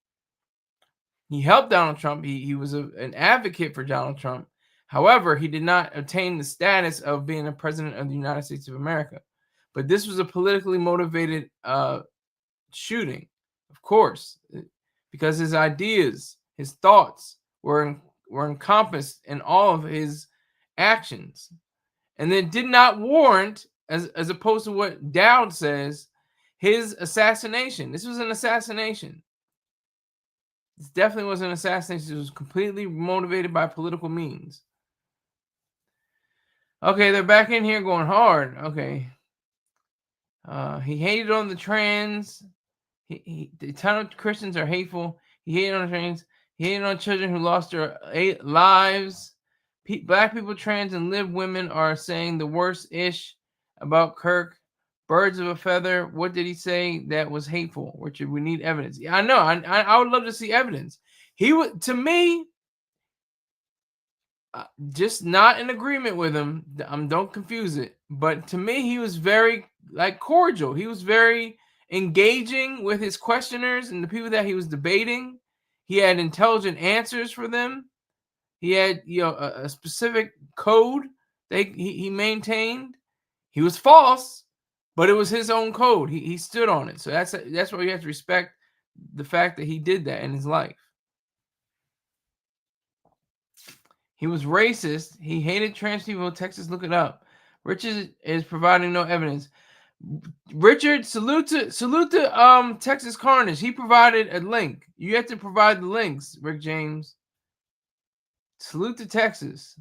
He helped Donald Trump. He was an advocate for Donald Trump. However, he did not obtain the status of being a president of the United States of America. But this was a politically motivated shooting, of course, because his ideas, his thoughts were encompassed in all of his actions, and it did not warrant, as opposed to what Dowd says, his assassination. This was an assassination. This definitely was an assassination. It was completely motivated by political means. Okay, they're back in here going hard. Okay. He hated on the trans. The ton of Christians are hateful. He hated on the trans. He hated on children who lost their lives. Black people, trans, and live women are saying the worst ish about Kirk. Birds of a feather. What did he say that was hateful? Richard, we need evidence. Yeah, I know. I would love to see evidence. He would, to me, just not in agreement with him. Don't confuse it. But to me, he was very cordial. He was very engaging with his questioners and the people that he was debating. He had intelligent answers for them. He had a specific code that he maintained. He was false, but it was his own code. He stood on it. So that's why you have to respect the fact that he did that in his life. He was racist. He hated trans people. Texas, look it up. Richard is providing no evidence. Richard, salute to Texas Carnage. He provided a link. You have to provide the links, Rick James. Salute to Texas.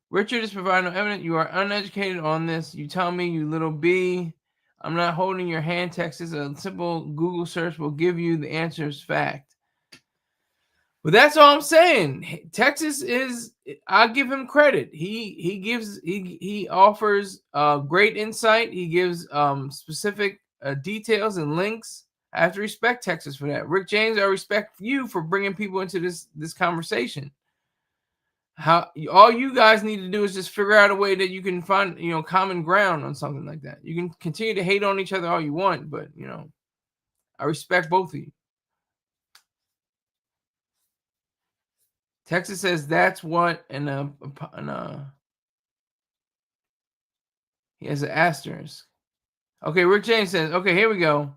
Richard is providing no evidence. You are uneducated on this. You tell me, you little B. I'm not holding your hand, Texas. A simple Google search will give you the answers fact. But that's all I'm saying. Texas is, I'll give him credit. He offers great insight. He gives specific details and links. I have to respect Texas for that. Rick James, I respect you for bringing people into this conversation. All you guys need to do is just figure out a way that you can find, common ground on something like that. You can continue to hate on each other all you want, but I respect both of you. Texas says that's what, and he has an asterisk. Okay, Rick James says, okay, here we go.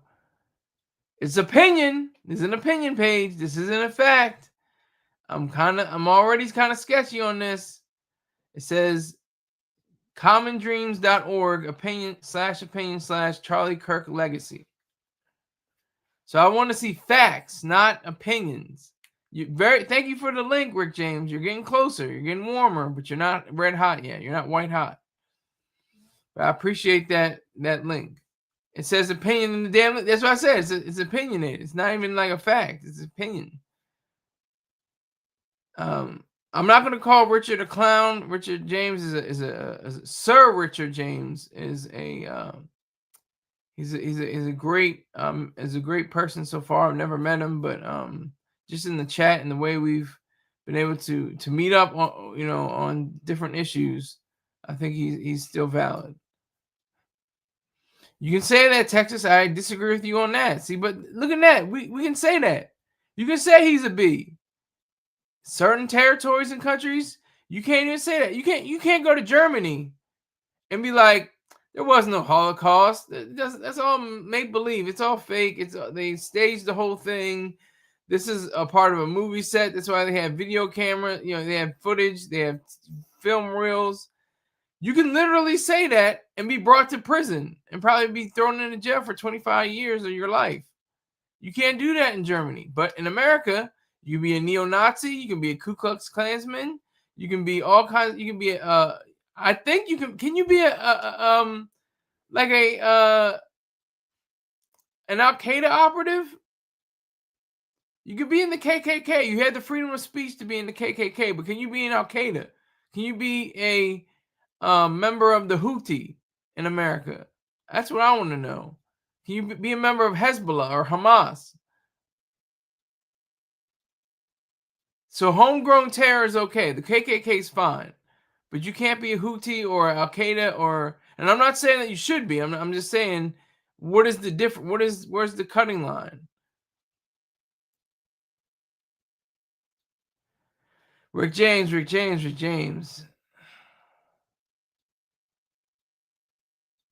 It's opinion. This is an opinion page. This isn't a fact. I'm already kind of sketchy on this. It says commondreams.org opinion / Charlie Kirk legacy. So I want to see facts, not opinions. Thank you for the link, Rick James. You're getting closer. You're getting warmer, but you're not red hot yet. You're not white hot. But I appreciate that link. It says opinion in the damn. That's what I said. It's opinionated. It's not even like a fact. It's opinion. I'm not going to call Richard a clown. Richard James is a Sir Richard James is a he's a great person so far. I've never met him, but just in the chat and the way we've been able to meet up on, on different issues, I think he's still valid. You can say that, Texas. I disagree with you on that. See, but look at that. We can say that. You can say he's a B. Certain territories and countries, you can't even say that. You can't go to Germany and be like, there was no Holocaust. That's all make believe. It's all fake. They staged the whole thing. This is a part of a movie set. That's why they have video camera. They have footage. They have film reels. You can literally say that and be brought to prison and probably be thrown into jail for 25 years of your life. You can't do that in Germany. But in America, you can be a neo-Nazi. You can be a Ku Klux Klansman. You can be all kinds. You can be I think you can. Can you be an Al-Qaeda operative? You could be in the KKK. You had the freedom of speech to be in the KKK, but can you be in Al-Qaeda? Can you be a member of the Houthi in America? That's what I want to know. Can you be a member of Hezbollah or Hamas? So homegrown terror is okay. The KKK is fine. But you can't be a Houthi or Al-Qaeda and I'm not saying that you should be. I'm just saying, what is the difference? Where's the cutting line? Rick James.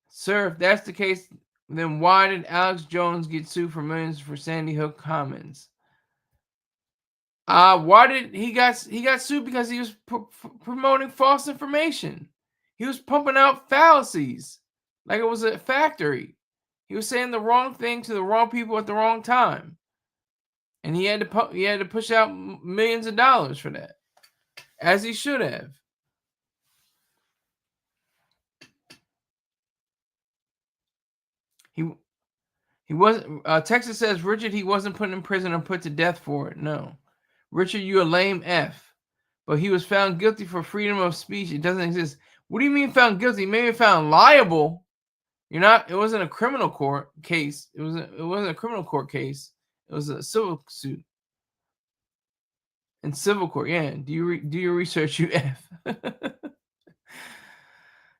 Sir, if that's the case, then why did Alex Jones get sued for millions for Sandy Hook comments? Why did he got sued? Because he was promoting false information. He was pumping out fallacies like it was a factory. He was saying the wrong thing to the wrong people at the wrong time, and he had to push out millions of dollars for that, as he should have. He wasn't. Texas says, Richard, he wasn't put in prison or put to death for it. No. Richard, you a lame F. But he was found guilty for freedom of speech. It doesn't exist. What do you mean found guilty? Maybe found liable. You're not. It wasn't a criminal court case. It wasn't a criminal court case. It was a civil suit. In civil court, yeah. Do your research, you F.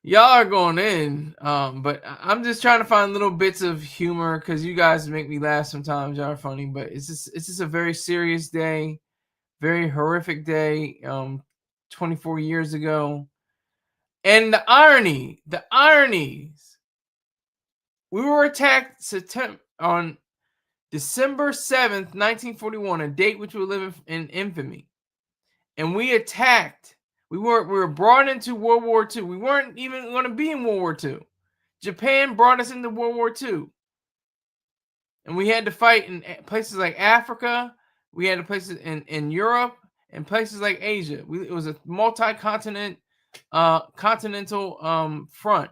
Y'all are going in, but I'm just trying to find little bits of humor because you guys make me laugh sometimes. Y'all are funny, but it's just a very serious day, very horrific day. 24 years ago, and the ironies. We were attacked on December 7th, 1941, a date which will live in infamy, and we attacked. We were brought into World War II. We weren't even going to be in World War II. Japan brought us into World War II. And we had to fight in places like Africa. We had places in Europe and places like Asia. It was a multi-continental front.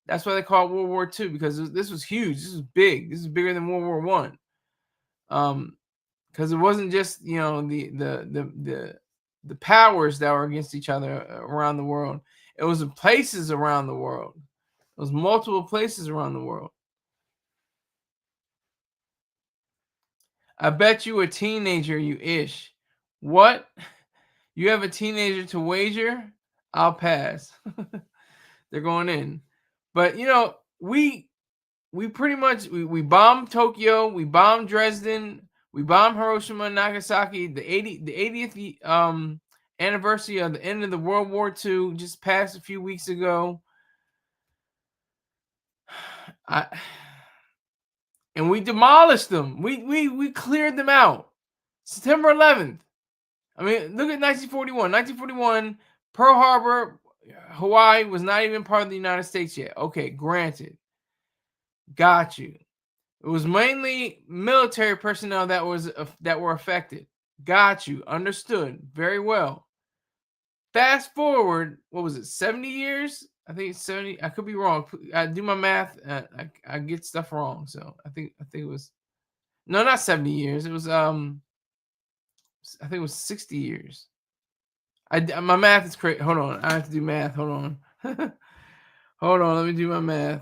That's why they call it World War II, because this was huge. This was big. This is bigger than World War I. Because it wasn't just, the powers that were against each other around the world. It was places around the world. It was multiple places around the world. I bet you a teenager, you ish. What? You have a teenager to wager? I'll pass. They're going in. But, we pretty much, we bombed Tokyo. We bombed Dresden. We bombed Hiroshima and Nagasaki. The 80th anniversary of the end of the World War II just passed a few weeks ago. And we demolished them. We cleared them out. September 11th. I mean, look at 1941. 1941, Pearl Harbor, Hawaii was not even part of the United States yet. Okay, granted. Got you. It was mainly military personnel that were affected. Got you. Understood. Very well. Fast forward, what was it? 70 years? I think it's 70. I could be wrong. I do my math. I get stuff wrong. So I think it was not 70 years. It was I think it was 60 years. My math is crazy. Hold on. I have to do math. Hold on. Hold on. Let me do my math.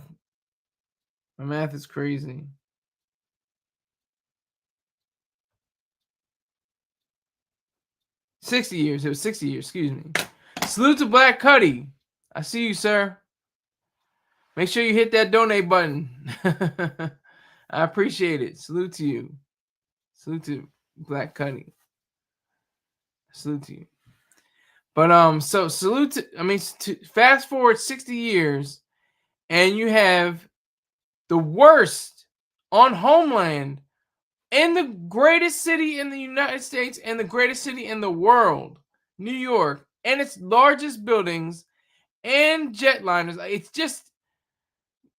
My math is crazy. $60 years. It was 60 years. Excuse me. Salute to Black Cuddy. I see you, sir. Make sure you hit that donate button. I appreciate it. Salute to you. Salute to Black Cuddy. Salute to you. But so salute to fast forward 60 years, and you have the worst on homeland in the greatest city in the United States and the greatest city in the world, New York, and its largest buildings and jetliners. It's just,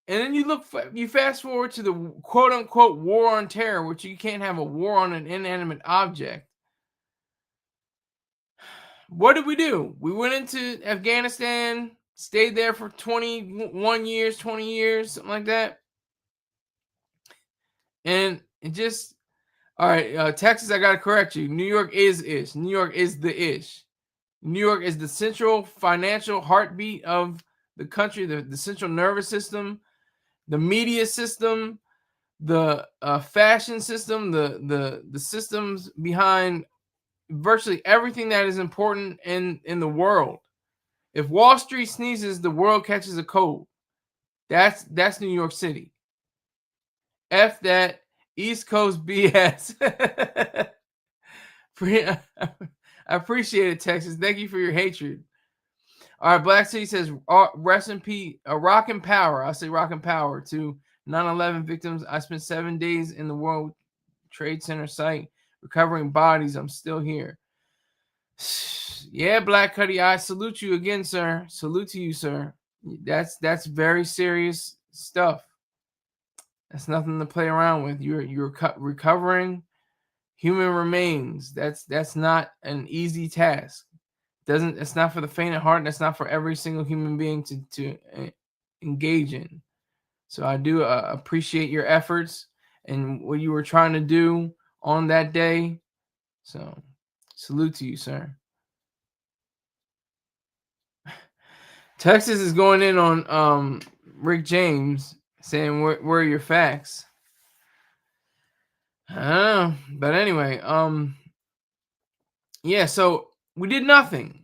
and then you fast forward to the quote unquote war on terror, which you can't have a war on an inanimate object. What did we do? We went into Afghanistan, stayed there for 21 years, 20 years, something like that. And it just, all right, Texas, I got to correct you. New York is ish. New York is the ish. New York is the central financial heartbeat of the country, the central nervous system, the media system, the fashion system, the systems behind virtually everything that is important in the world. If Wall Street sneezes, the world catches a cold. That's New York City. F that East Coast BS. I appreciate it, Texas. Thank you for your hatred. All right, Black City says, rest in peace, rock and power. I'll say rock and power to 9/11 victims. I spent 7 days in the World Trade Center site recovering bodies. I'm still here. Yeah, Black Cuddy, I salute you again, sir. Salute to you, sir. That's very serious stuff. That's nothing to play around with. You're recovering human remains. That's not an easy task. It's not for the faint of heart. And that's not for every single human being to engage in. So I do appreciate your efforts and what you were trying to do on that day. So salute to you, sir. Texas is going in on Rick James, saying where are your facts? I don't know. But anyway, yeah, so we did nothing.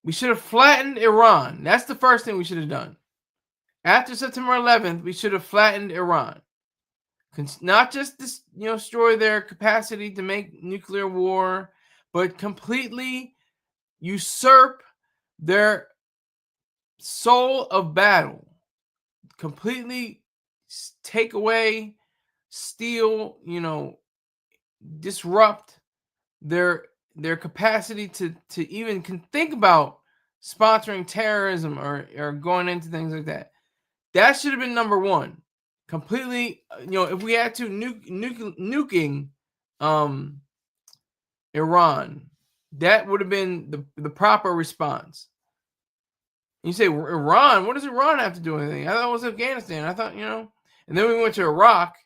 We should have flattened Iran. That's the first thing we should have done. After September 11th, we should have flattened Iran. Not just destroy their capacity to make nuclear war, but completely usurp their soul of battle. Completely take away, steal, disrupt their capacity to even think about sponsoring terrorism or going into things like that. That should have been number one. Completely, if we had to nuking Iran, that would have been the proper response. You say Iran, what does Iran have to do with anything? I thought it was Afghanistan. I thought, and then we went to Iraq.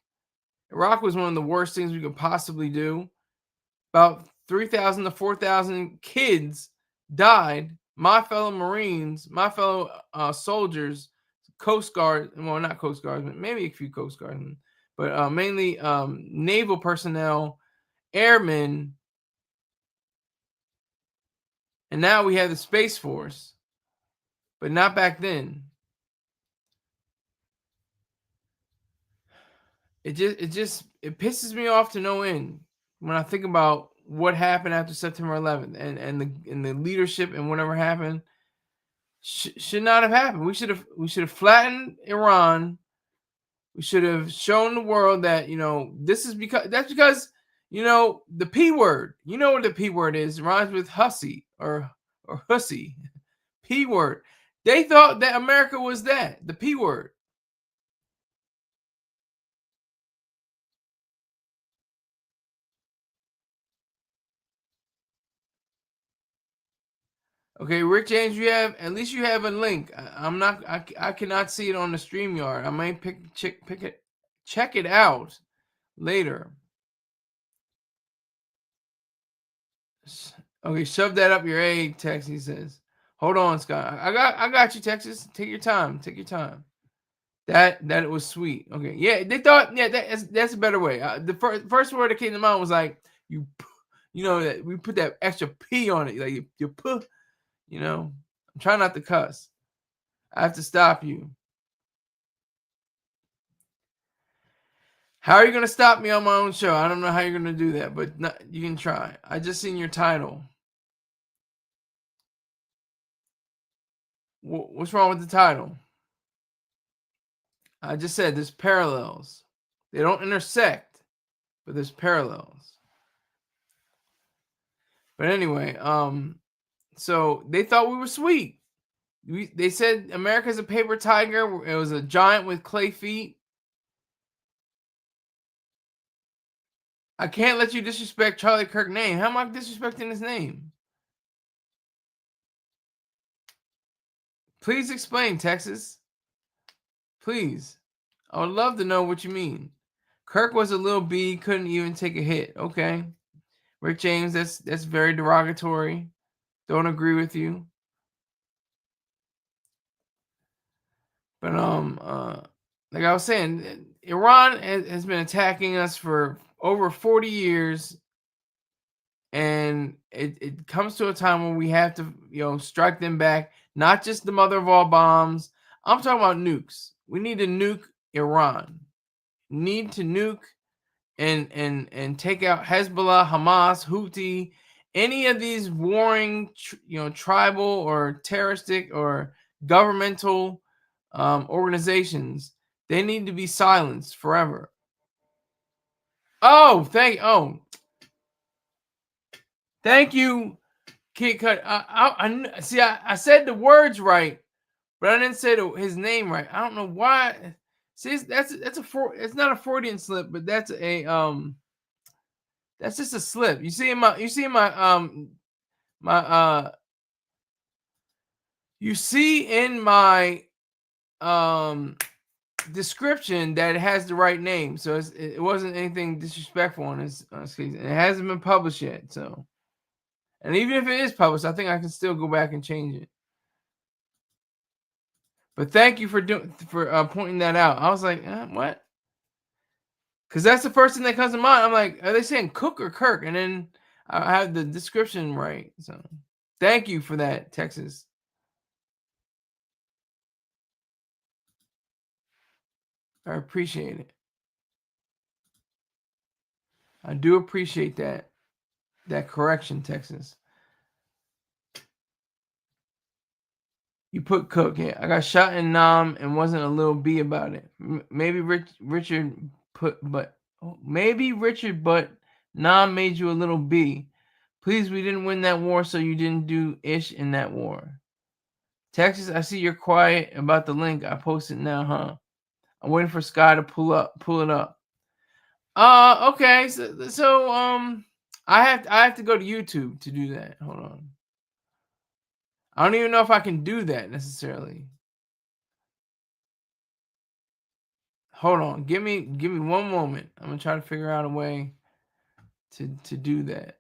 Iraq was one of the worst things we could possibly do. About 3,000 to 4,000 kids died. My fellow Marines, my fellow soldiers, Coast Guard, well, not Coast Guard, but maybe a few Coast Guardsmen, but mainly naval personnel, airmen, and now we have the Space Force, but not back then. It pisses me off to no end when I think about what happened after September 11th and the leadership and whatever happened should not have happened. We should have flattened Iran. We should have shown the world that that's because the P word. You know what the P word is? It rhymes with hussy or hussy. P word. They thought that America was that, the P word. Okay, Rick James, at least you have a link. I cannot see it on the StreamYard. I might check it out later. Okay, shove that up your egg, Tex. He says, "Hold on, Scott. I got you, Texas. Take your time. Take your time." That it was sweet. Okay, yeah, they thought that's a better way. The first word that came to mind was like that we put that extra P on it, like you put. I'm trying not to cuss. I have to stop you. How are you going to stop me on my own show? I don't know how you're going to do that, but you can try. I just seen your title. What's wrong with the title? I just said there's parallels. They don't intersect, but there's parallels. But anyway, so they thought we were sweet. They said America's a paper tiger. It was a giant with clay feet. I can't let you disrespect Charlie Kirk's name. How am I disrespecting his name? Please explain, Texas. Please. I would love to know what you mean. Kirk was a little B, couldn't even take a hit. Okay. Rick James, that's very derogatory. Don't agree with you. But like I was saying, Iran has been attacking us for over 40 years. And it comes to a time when we have to, strike them back. Not just the mother of all bombs. I'm talking about nukes. We need to nuke Iran. Need to nuke and take out Hezbollah, Hamas, Houthi, any of these warring, tribal or terroristic or governmental organizations. They need to be silenced forever. Thank you, Kid Cut. I see. I said the words right, but I didn't say his name right. I don't know why. See, it's not a Freudian slip, but that's just a slip. You see in my description that it has the right name, so it wasn't anything disrespectful on his case. And it hasn't been published yet, so. And even if it is published, I think I can still go back and change it. But thank you for pointing that out. I was like, what? Because that's the first thing that comes to mind. I'm like, are they saying Cook or Kirk? And then I have the description right. So thank you for that, Texas. I appreciate it. I do appreciate that correction, Texas. You put Cook. Yeah, I got shot in Nam and wasn't a little B about it. Maybe Richard but Nam made you a little B. Please, we didn't win that war, so you didn't do ish in that war. Texas, I see you're quiet about the link. I posted now, huh? I'm waiting for Sky to pull it up. Okay. So I have to go to YouTube to do that. Hold on. I don't even know if I can do that necessarily. Hold on. Give me one moment. I'm gonna try to figure out a way to do that.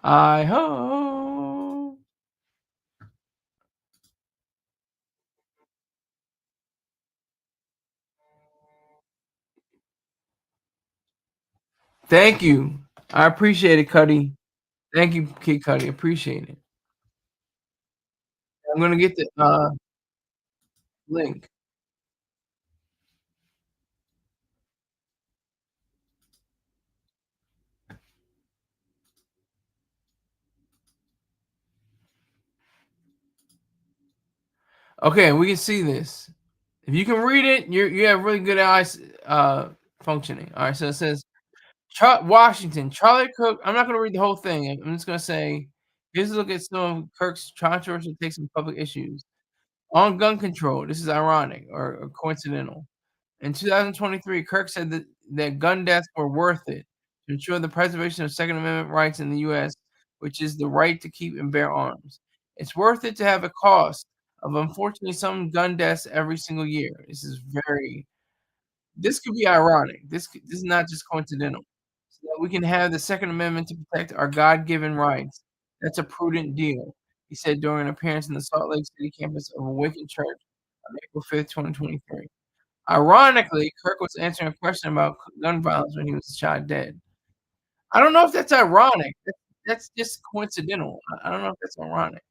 I hope. Thank you. I appreciate it, Cuddy. Thank you, Kid Cuddy. Appreciate it. I'm gonna get the link. Okay, we can see this. If you can read it, you have really good eyes functioning. All right, so it says Washington, Charlie Kirk. I'm not going to read the whole thing. I'm just going to say, here's a look at some of Kirk's controversial takes on public issues. On gun control, this is ironic or coincidental. In 2023, Kirk said that gun deaths were worth it to ensure the preservation of Second Amendment rights in the U.S., which is the right to keep and bear arms. It's worth it to have a cost of, unfortunately, some gun deaths every single year. This could be ironic. This is not just coincidental. So that we can have the Second Amendment to protect our God-given rights. That's a prudent deal, he said during an appearance in the Salt Lake City campus of Awakened Church on April 5th, 2023. Ironically, Kirk was answering a question about gun violence when he was shot dead. I don't know if that's ironic. That's just coincidental. I don't know if that's ironic.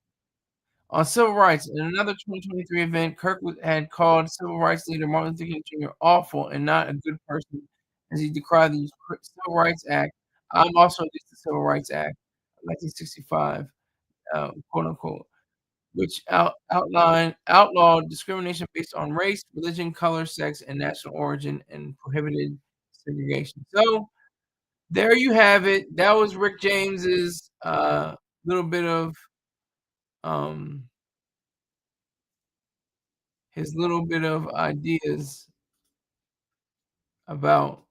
On civil rights, in another 2023 event, Kirk had called civil rights leader Martin Luther King Jr. awful and not a good person as he decried the Civil Rights Act. I'm also against the Civil Rights Act of 1965, quote unquote, which outlawed discrimination based on race, religion, color, sex, and national origin, and prohibited segregation. So there you have it. That was Rick James's little bit of his little bit of ideas about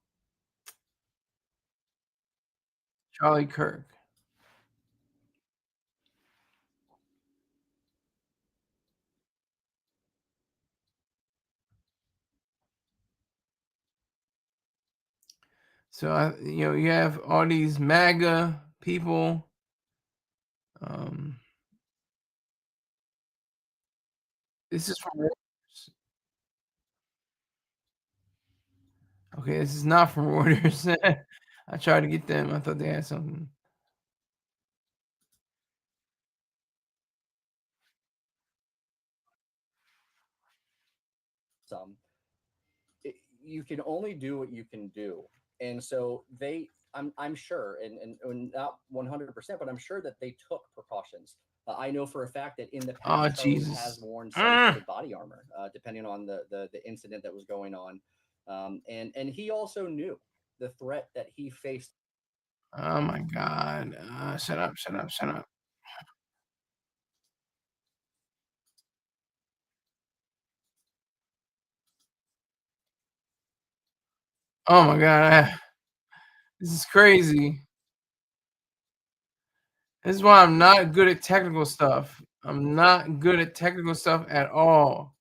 Charlie Kirk. So you have all these MAGA people. This is from Reuters. Okay, this is not from Reuters. I tried to get them. I thought they had something. You can only do what you can do, and so I'm sure, and not 100%, but I'm sure that they took precautions. I know for a fact that in the past, Charlie has worn some sort of body armor, depending on the incident that was going on, and he also knew the threat that he faced. Oh my God! Shut up! Oh my God! This is crazy. This is why I'm not good at technical stuff. I'm not good at technical stuff at all.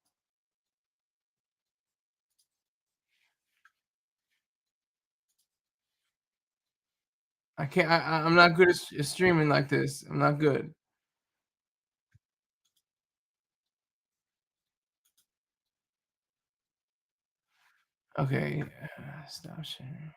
I can't. I'm not good at streaming like this. I'm not good. Okay, stop sharing.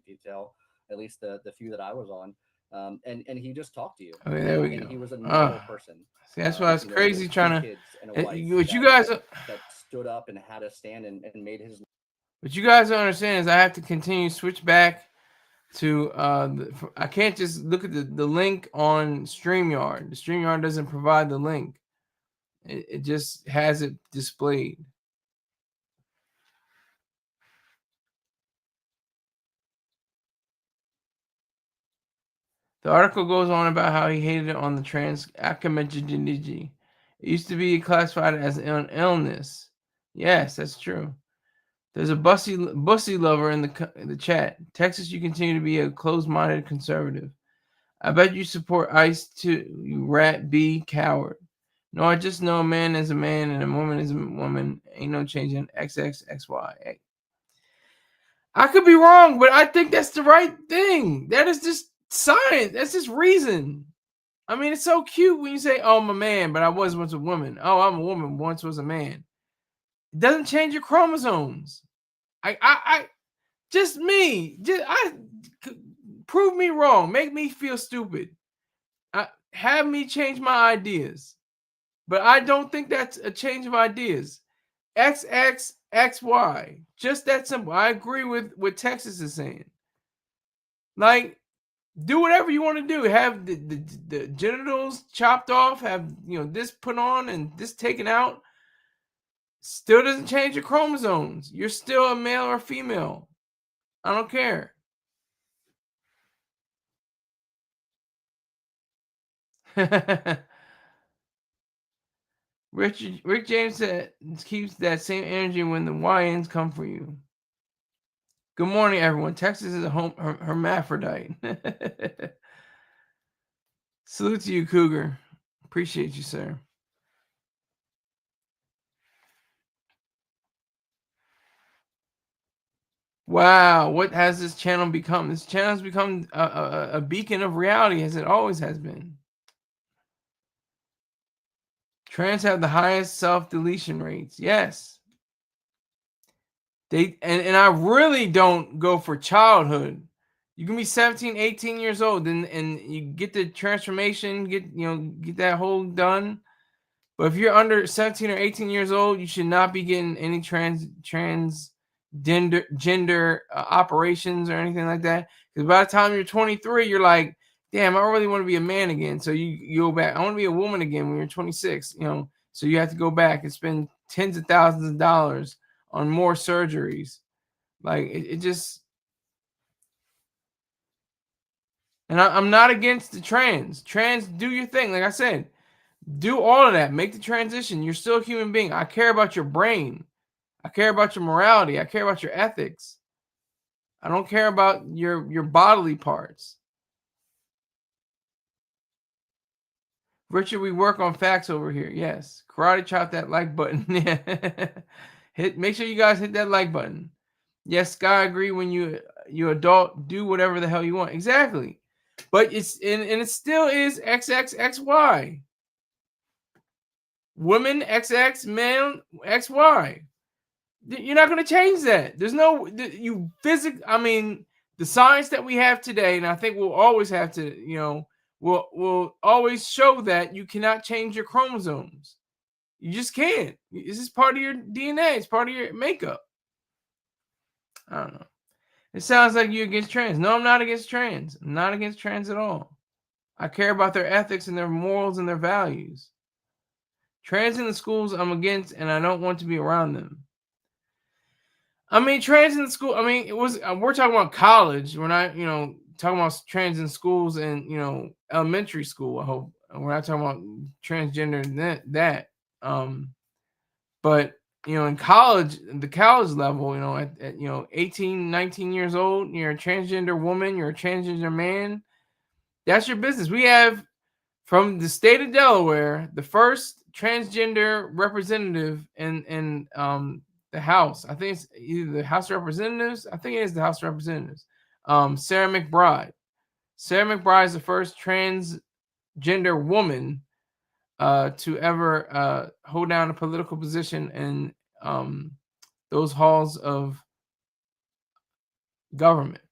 Detail, at least the few that I was on, and he just talked to you. Okay, there we and go. He was a normal person. See, that's why it's crazy trying to. Kids and a wife What you guys that stood up and had a stand and made his. What you guys don't understand is I have to continue switch back to I can't just look at the link on StreamYard. The StreamYard doesn't provide the link. It just has it displayed. The article goes on about how he hated it on the trans academicity. It used to be classified as an illness. Yes, that's true. There's a bussy lover in the chat. Texas, you continue to be a closed-minded conservative. I bet you support ICE too, you rat B coward. No, I just know a man is a man and a woman is a woman. Ain't no changing XXXY. I could be wrong, but I think that's the right thing. That is just science. That's just reason. I mean, it's so cute when you say, "Oh, I'm a man, but I was once a woman." Oh, I'm a woman, once was a man. It doesn't change your chromosomes. I just me. prove me wrong. Make me feel stupid. Have me change my ideas. But I don't think that's a change of ideas. XX, XY. Just that simple. I agree with what Texas is saying. Like, do whatever you want to do. Have the genitals chopped off. Have, this put on and this taken out. Still doesn't change your chromosomes. You're still a male or female. I don't care. Rick James said keeps that same energy when the YNs come for you. Good morning, everyone. Texas is a hermaphrodite. Salute to you, Cougar. Appreciate you, sir. Wow, what has this channel become? This channel has become a beacon of reality, as it always has been. Trans have the highest self-deletion rates. Yes. And I really don't go for childhood. You can be 17, 18 years old and you get the transformation, get that whole done. But if you're under 17 or 18 years old, you should not be getting any gender operations or anything like that. Because by the time you're 23, you're like, damn, I really want to be a man again. So you go back. I want to be a woman again when you're 26. So you have to go back and spend tens of thousands of dollars on more surgeries. Like it just. And I'm not against the trans. Trans, do your thing. Like I said, do all of that. Make the transition. You're still a human being. I care about your brain. I care about your morality. I care about your ethics. I don't care about your bodily parts. Richard, we work on facts over here. Yes. Karate chop that like button. Make sure you guys hit that like button. Yes, Sky, I agree. When you adult, do whatever the hell you want. Exactly. But it's and it still is XXXY. Women XX, men XY. You're not going to change that. There's no the science that we have today, and I think we'll always have to, will always show that you cannot change your chromosomes. You just can't. This is part of your DNA. It's part of your makeup. I don't know. It sounds like you're against trans. No, I'm not against trans. I'm not against trans at all. I care about their ethics and their morals and their values. Trans in the schools, I'm against, and I don't want to be around them. Trans in the school. We're talking about college. We're not, talking about trans in schools and, elementary school. I hope we're not talking about transgender and that. But in college, the college level, at 18, 19 years old, you're a transgender woman, you're a transgender man. That's your business. We have, from the state of Delaware, the first transgender representative in the House. I think it's either the House of Representatives. I think it is the House of Representatives. Sarah McBride. Sarah McBride is the first transgender woman to ever hold down a political position in those halls of government.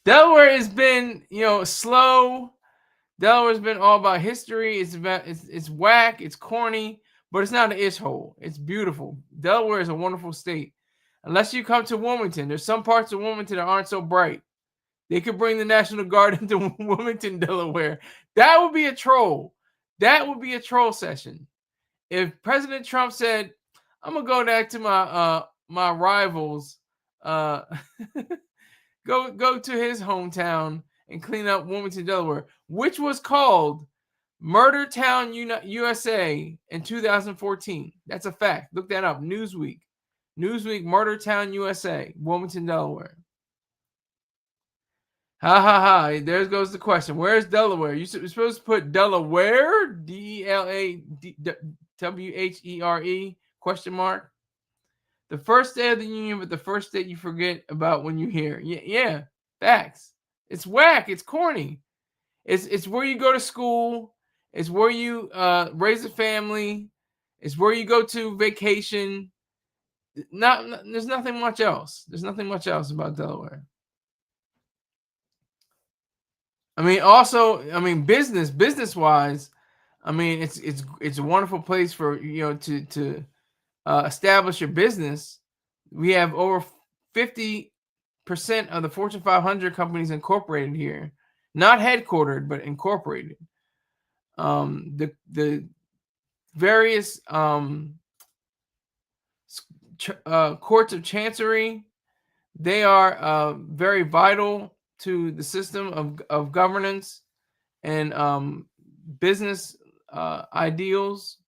Delaware has been, slow. Delaware's been all about history. It's whack. It's corny, but it's not an ish hole. It's beautiful. Delaware is a wonderful state. Unless you come to Wilmington, there's some parts of Wilmington that aren't so bright. They could bring the National Guard into Wilmington, Delaware. That would be a troll. That would be a troll session. If President Trump said, "I'm gonna go back to my rivals, go to his hometown and clean up Wilmington, Delaware," which was called Murder Town, USA in 2014. That's a fact. Look that up. Newsweek, Murder Town, USA, Wilmington, Delaware. Ha ha ha. There goes the question. Where's Delaware? You're supposed to put Delaware, DELAWHERE, question mark. The first day of the union, but the first day you forget about when you hear. Yeah, facts. It's whack. It's corny. It's where you go to school. It's where you raise a family. It's where you go to vacation. there's nothing much else. There's nothing much else about Delaware. I mean, also, I mean, business wise, I mean, it's a wonderful place for to establish your business. We have over 50% of the Fortune 500 companies incorporated here, not headquartered but incorporated. The various courts of chancery, they are very vital to the system of governance and business ideals.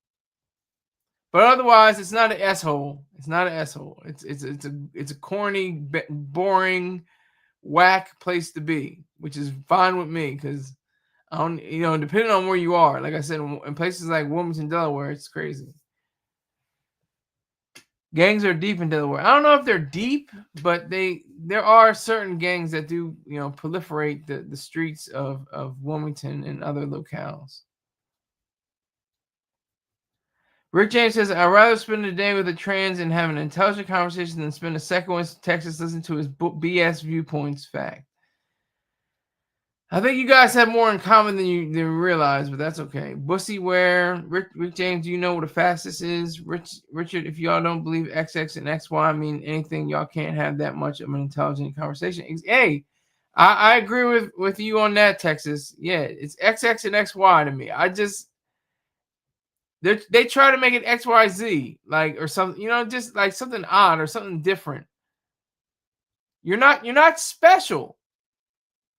But otherwise, it's not an S-hole. It's not an S-hole. It's a corny, boring, whack place to be, which is fine with me because I don't, depending on where you are. Like I said, in places like Wilmington, Delaware, it's crazy. Gangs are deep in Delaware. I don't know if they're deep, but there are certain gangs that do proliferate the streets of Wilmington and other locales. Rick James says, I'd rather spend a day with a trans and have an intelligent conversation than spend a second in Texas listening to his BS viewpoints. Fact. I think you guys have more in common than you realize, but that's okay. Bussyware, Rick James, do you know what a fastest is? Richard, if y'all don't believe XX and XY mean anything, y'all can't have that much of an intelligent conversation. Hey, I agree with you on that, Texas. Yeah, it's XX and XY to me. They try to make it XYZ, like, or something, just like something odd or something different. You're not special.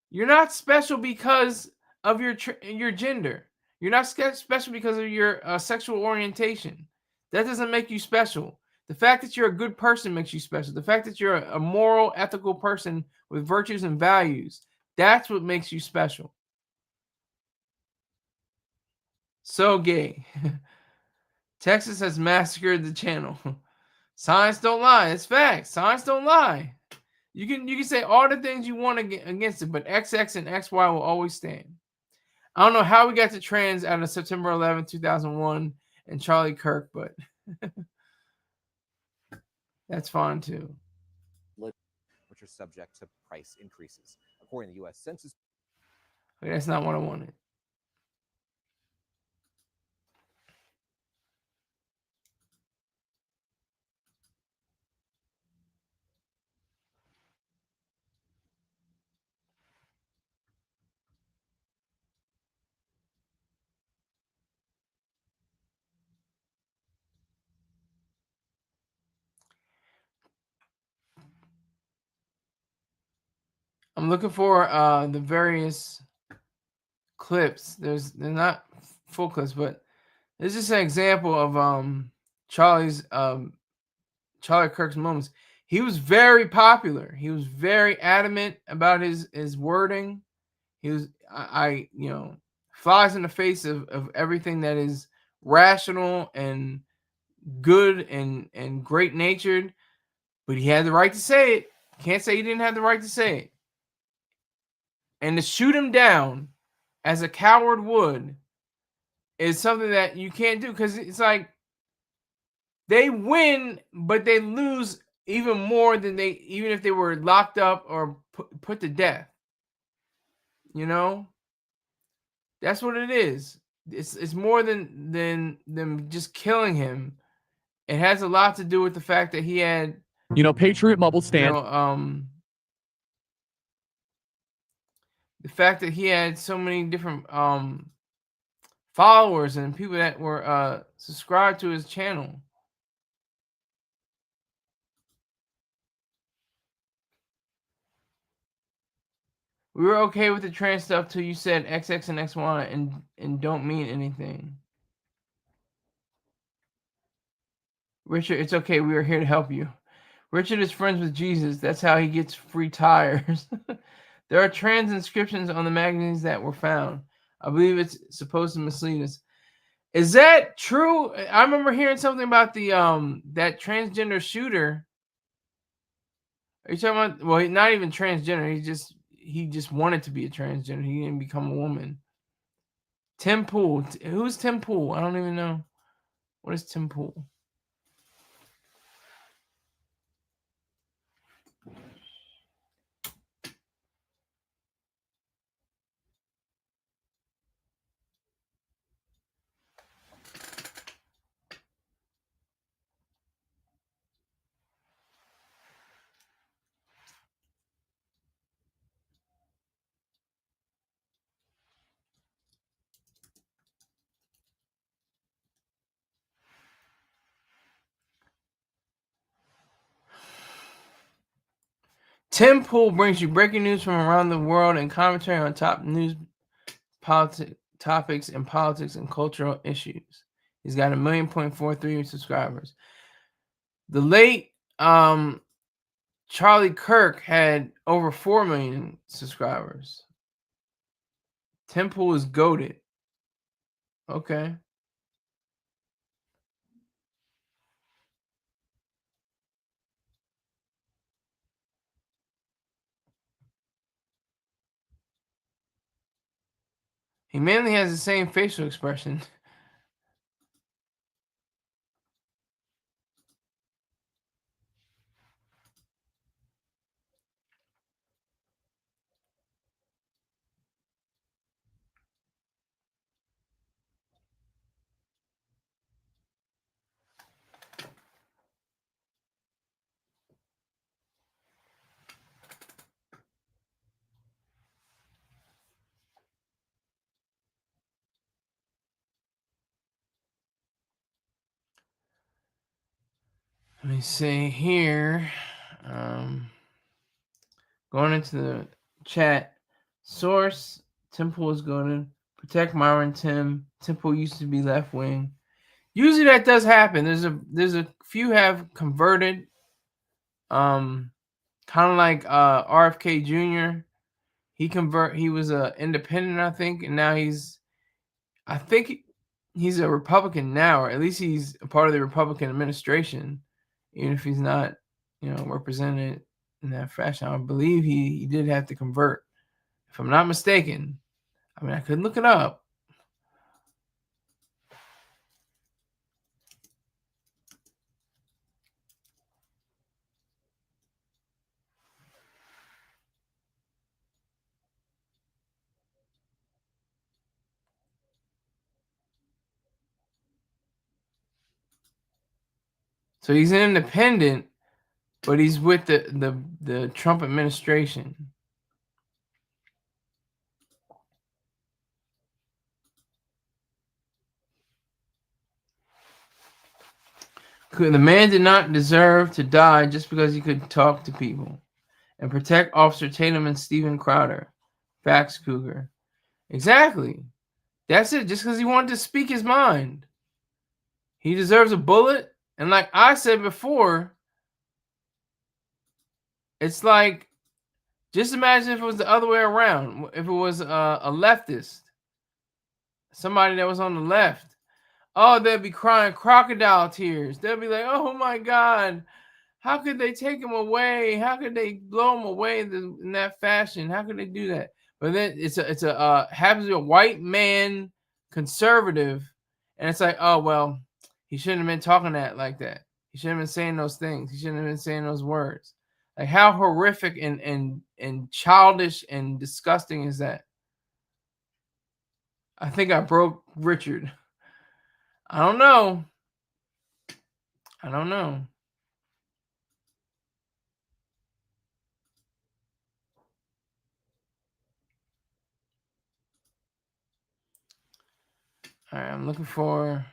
You're not special because of your gender. You're not special because of your sexual orientation. That doesn't make you special. The fact that you're a good person makes you special. The fact that you're a moral, ethical person with virtues and values, that's what makes you special. So gay. Texas has massacred the channel. Science don't lie. It's facts. Science don't lie. You can say all the things you want against it, but XX and XY will always stand. I don't know how we got to trans out of September 11, 2001 and Charlie Kirk, but that's fine too. Which are subject to price increases. According to the U.S. Census. Okay, that's not what I wanted. I'm looking for the various clips. They're not full clips, but this is an example of Charlie Kirk's moments. He was very popular. He was very adamant about his wording. He was flies in the face of everything that is rational and good and great natured, but he had the right to say it. Can't say he didn't have the right to say it. And to shoot him down as a coward would is something that you can't do, because it's like they win, but they lose even more than even if they were locked up or put to death. That's what it is. It's more than them just killing him. It has a lot to do with the fact that he had, Patriot Mobile stand. The fact that he had so many different followers and people that were subscribed to his channel. We were okay with the trans stuff till you said XX and XY and don't mean anything. Richard, it's okay. We are here to help you. Richard is friends with Jesus. That's how he gets free tires. There are trans inscriptions on the magazines that were found. I believe it's supposed to mislead us. Is that true? I remember hearing something about the that transgender shooter. Are you talking about? Well, not even transgender. He just wanted to be a transgender. He didn't become a woman. Tim Pool. Who's Tim Pool? I don't even know. What is Tim Pool? Tim Pool brings you breaking news from around the world and commentary on top news, topics and politics and cultural issues. He's got 1,000,043 subscribers. The late Charlie Kirk had over 4 million subscribers. Tim Pool is goated. Okay. He mainly has the same facial expression. Let me see here. Going into the chat. Source, Temple is going to protect Myron Tim. Temple used to be left wing. Usually that does happen. There's a few have converted. Kind of like RFK Jr. He was a independent, I think, and now he's a Republican now, or at least he's a part of the Republican administration, even if he's not, represented in that fashion. I believe he did have to convert, if I'm not mistaken. I mean, I could look it up. So he's an independent, but he's with the Trump administration. The man did not deserve to die just because he could talk to people and protect Officer Tatum and Steven Crowder. Facts, Cougar. Exactly. That's it. Just because he wanted to speak his mind. He deserves a bullet. And like I said before, it's like, just imagine if it was the other way around. If it was a leftist, somebody that was on the left. Oh, they'll be crying crocodile tears. They'll be like, oh my God, how could they take him away? How could they blow him away in that fashion? How could they do that? But then happens to be a white man conservative, and it's like, oh well, he shouldn't have been talking like that. He shouldn't have been saying those things. He shouldn't have been saying those words. Like, how horrific and childish and disgusting is that? I think I broke Richard. I don't know. All right, I'm looking for.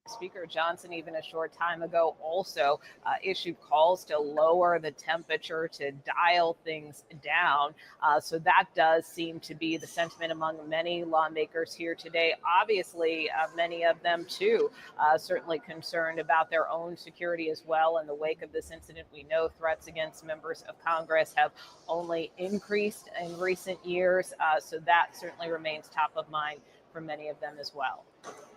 Speaker Johnson, even a short time ago, also issued calls to lower the temperature, to dial things down. So that does seem to be the sentiment among many lawmakers here today. Obviously, many of them, too, certainly concerned about their own security as well. In the wake of this incident, we know threats against members of Congress have only increased in recent years. So that certainly remains top of mind for many of them as well.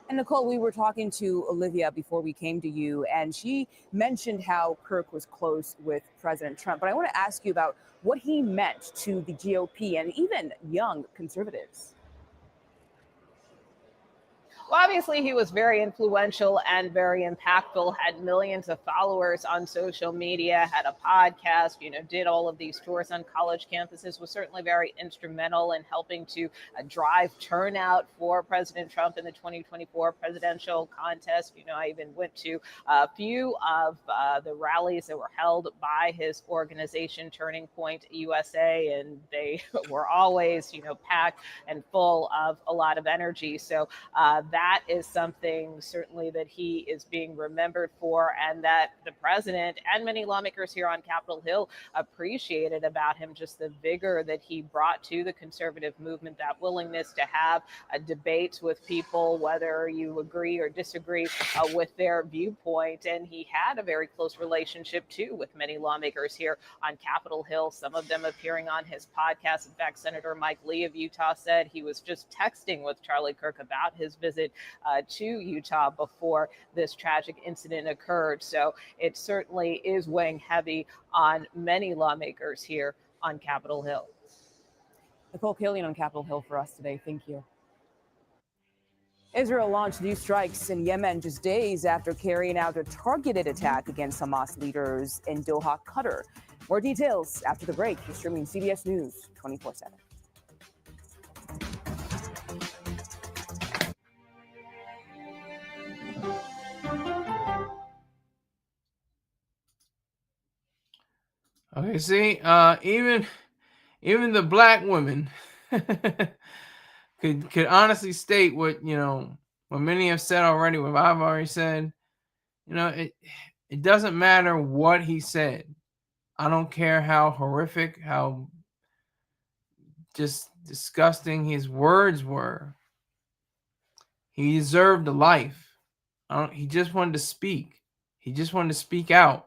And Nicole, we were talking to Olivia before we came to you, and she mentioned how Kirk was close with President Trump. But I want to ask you about what he meant to the GOP and even young conservatives. Well, obviously, he was very influential and very impactful, had millions of followers on social media, had a podcast, did all of these tours on college campuses, was certainly very instrumental in helping to drive turnout for President Trump in the 2024 presidential contest. I even went to a few of the rallies that were held by his organization, Turning Point USA, and they were always, packed and full of a lot of energy. So that is something certainly that he is being remembered for, and that the president and many lawmakers here on Capitol Hill appreciated about him, just the vigor that he brought to the conservative movement, that willingness to have debates with people, whether you agree or disagree with their viewpoint. And he had a very close relationship, too, with many lawmakers here on Capitol Hill, some of them appearing on his podcast. In fact, Senator Mike Lee of Utah said he was just texting with Charlie Kirk about his visit to Utah before this tragic incident occurred. So it certainly is weighing heavy on many lawmakers here on Capitol Hill. Nicole Killian on Capitol Hill for us today. Thank you. Israel launched new strikes in Yemen just days after carrying out a targeted attack against Hamas leaders in Doha, Qatar. More details after the break. You're streaming CBS News 24/7. Okay, see, even the black women could honestly state what many have said already, what I've already said. It doesn't matter what he said. I don't care how horrific, how just disgusting his words were. He deserved a life. He just wanted to speak. He just wanted to speak out.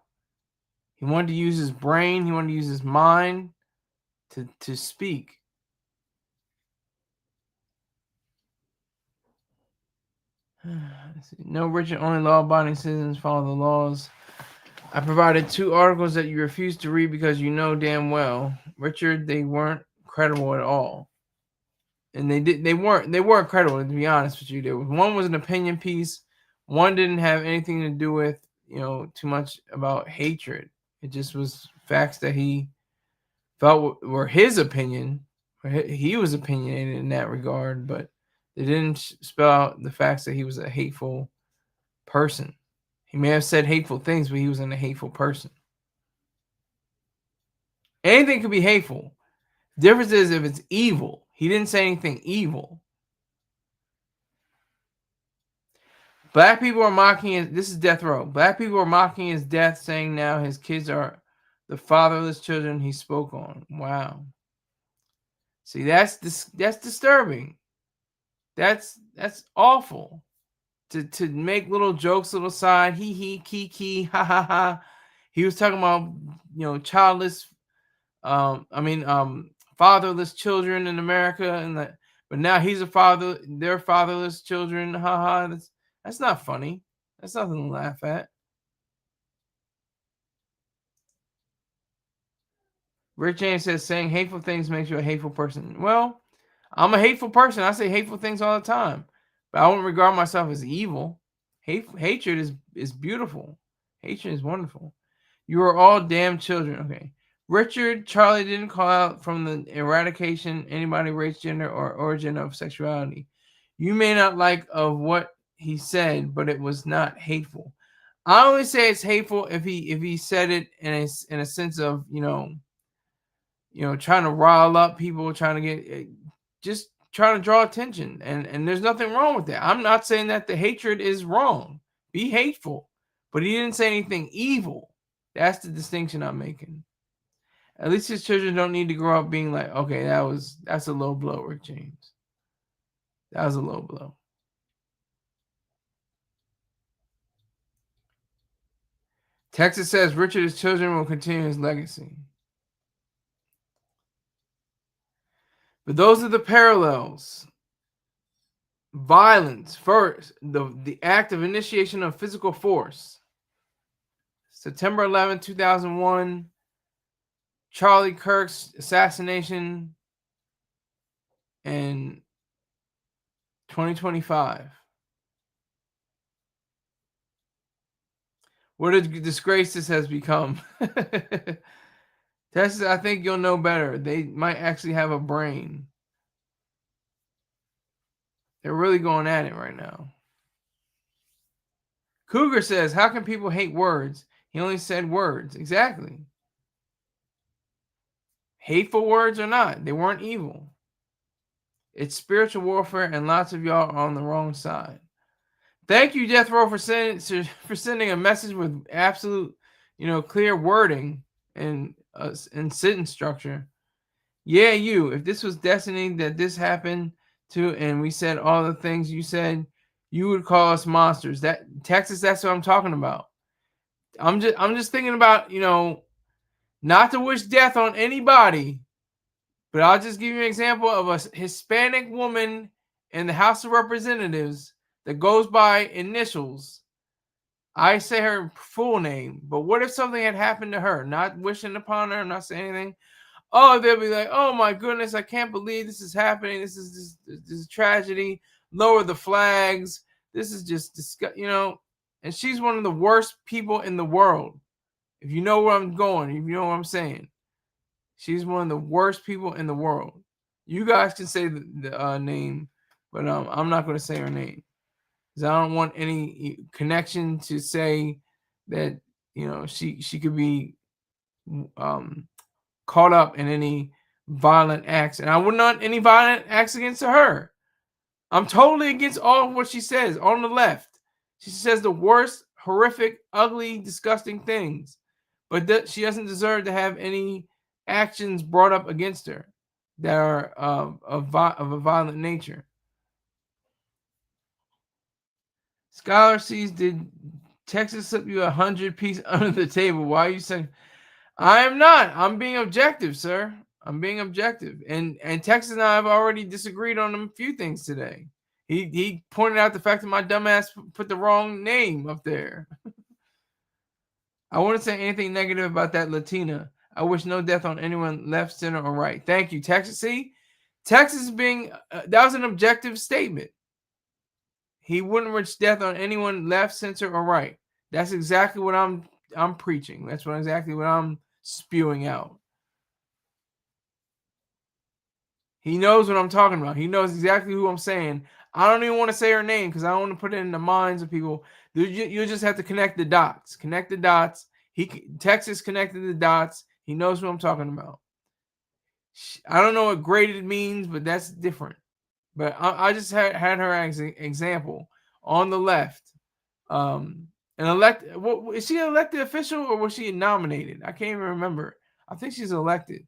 He wanted to use his brain. He wanted to use his mind to speak. No, Richard, only law-abiding citizens follow the laws. I provided 2 articles that you refused to read because you know damn well, Richard, they weren't credible at all. And they weren't credible, to be honest with you. One was an opinion piece. One didn't have anything to do with, too much about hatred. It just was facts that he felt were his opinion. He was opinionated in that regard, but they didn't spell out the facts that he was a hateful person. He may have said hateful things, but he wasn't a hateful person. Anything could be hateful. The difference is if it's evil. He didn't say anything evil. Black people are mocking his, this is death row. Black people are mocking his death, saying now his kids are the fatherless children he spoke on. Wow. See, that's disturbing. That's awful. To make little jokes, little side, he, kiki, ha ha ha. He was talking about childless, fatherless children in America, but now he's a father. They're fatherless children, ha ha. That's not funny. That's nothing to laugh at. Rick James says saying hateful things makes you a hateful person. Well, I'm a hateful person. I say hateful things all the time, but I wouldn't regard myself as evil. Hatred is beautiful. Hatred is wonderful. You are all damn children. Okay. Richard, Charlie didn't call out from the eradication anybody, race, gender, or origin of sexuality. You may not like of what he said, but it was not hateful. I only say it's hateful if he said it in a sense of trying to rile up people, trying to get just trying to draw attention, and there's nothing wrong with that. I'm not saying that the hatred is wrong. Be hateful, but he didn't say anything evil. That's the distinction I'm making. At least his children don't need to grow up being like, okay, that's a low blow, Rick James. That was a low blow. Texas says Richard's children will continue his legacy. But those are the parallels. Violence first, the act of initiation of physical force. September 11, 2001, Charlie Kirk's assassination, and 2025. What a disgrace this has become. Texas, I think you'll know better. They might actually have a brain. They're really going at it right now. Cougar says, how can people hate words? He only said words. Exactly. Hateful words or not, they weren't evil. It's spiritual warfare, and lots of y'all are on the wrong side. Thank you, Death Row, for sending a message with absolute, clear wording and sentence structure. Yeah, you. If this was destiny that this happened to, and we said all the things you said, you would call us monsters. That Texas, that's what I'm talking about. I'm just thinking about, not to wish death on anybody, but I'll just give you an example of a Hispanic woman in the House of Representatives that goes by initials. I say her full name, but what if something had happened to her? Not wishing upon her, not saying anything. Oh, they'll be like, oh my goodness, I can't believe this is happening. This is tragedy. Lower the flags. This is just disgusting, And she's one of the worst people in the world. If you know where I'm going, if you know what I'm saying. She's one of the worst people in the world. You guys can say the name, but I'm not going to say her name. Because I don't want any connection to say that, she could be caught up in any violent acts. And I wouldn't want any violent acts against her. I'm totally against all of what she says on the left. She says the worst, horrific, ugly, disgusting things. But she doesn't deserve to have any actions brought up against her that are of a violent nature. Scholar sees, did Texas slip you 100-piece under the table? Why are you saying? I am not. I'm being objective, sir. I'm being objective. And Texas and I have already disagreed on a few things today. He pointed out the fact that my dumbass put the wrong name up there. I wouldn't say anything negative about that Latina. I wish no death on anyone left, center, or right. Thank you, Texas. See, Texas being that was an objective statement. He wouldn't wish death on anyone left, center, or right. That's exactly what I'm preaching. That's exactly what I'm spewing out. He knows what I'm talking about. He knows exactly who I'm saying. I don't even want to say her name because I don't want to put it in the minds of people. You just have to connect the dots. Connect the dots. Texas connected the dots. He knows what I'm talking about. I don't know what graded means, but that's different. But I just had her as an example on the left. An is she an elected official or was she nominated? I can't even remember. I think she's elected.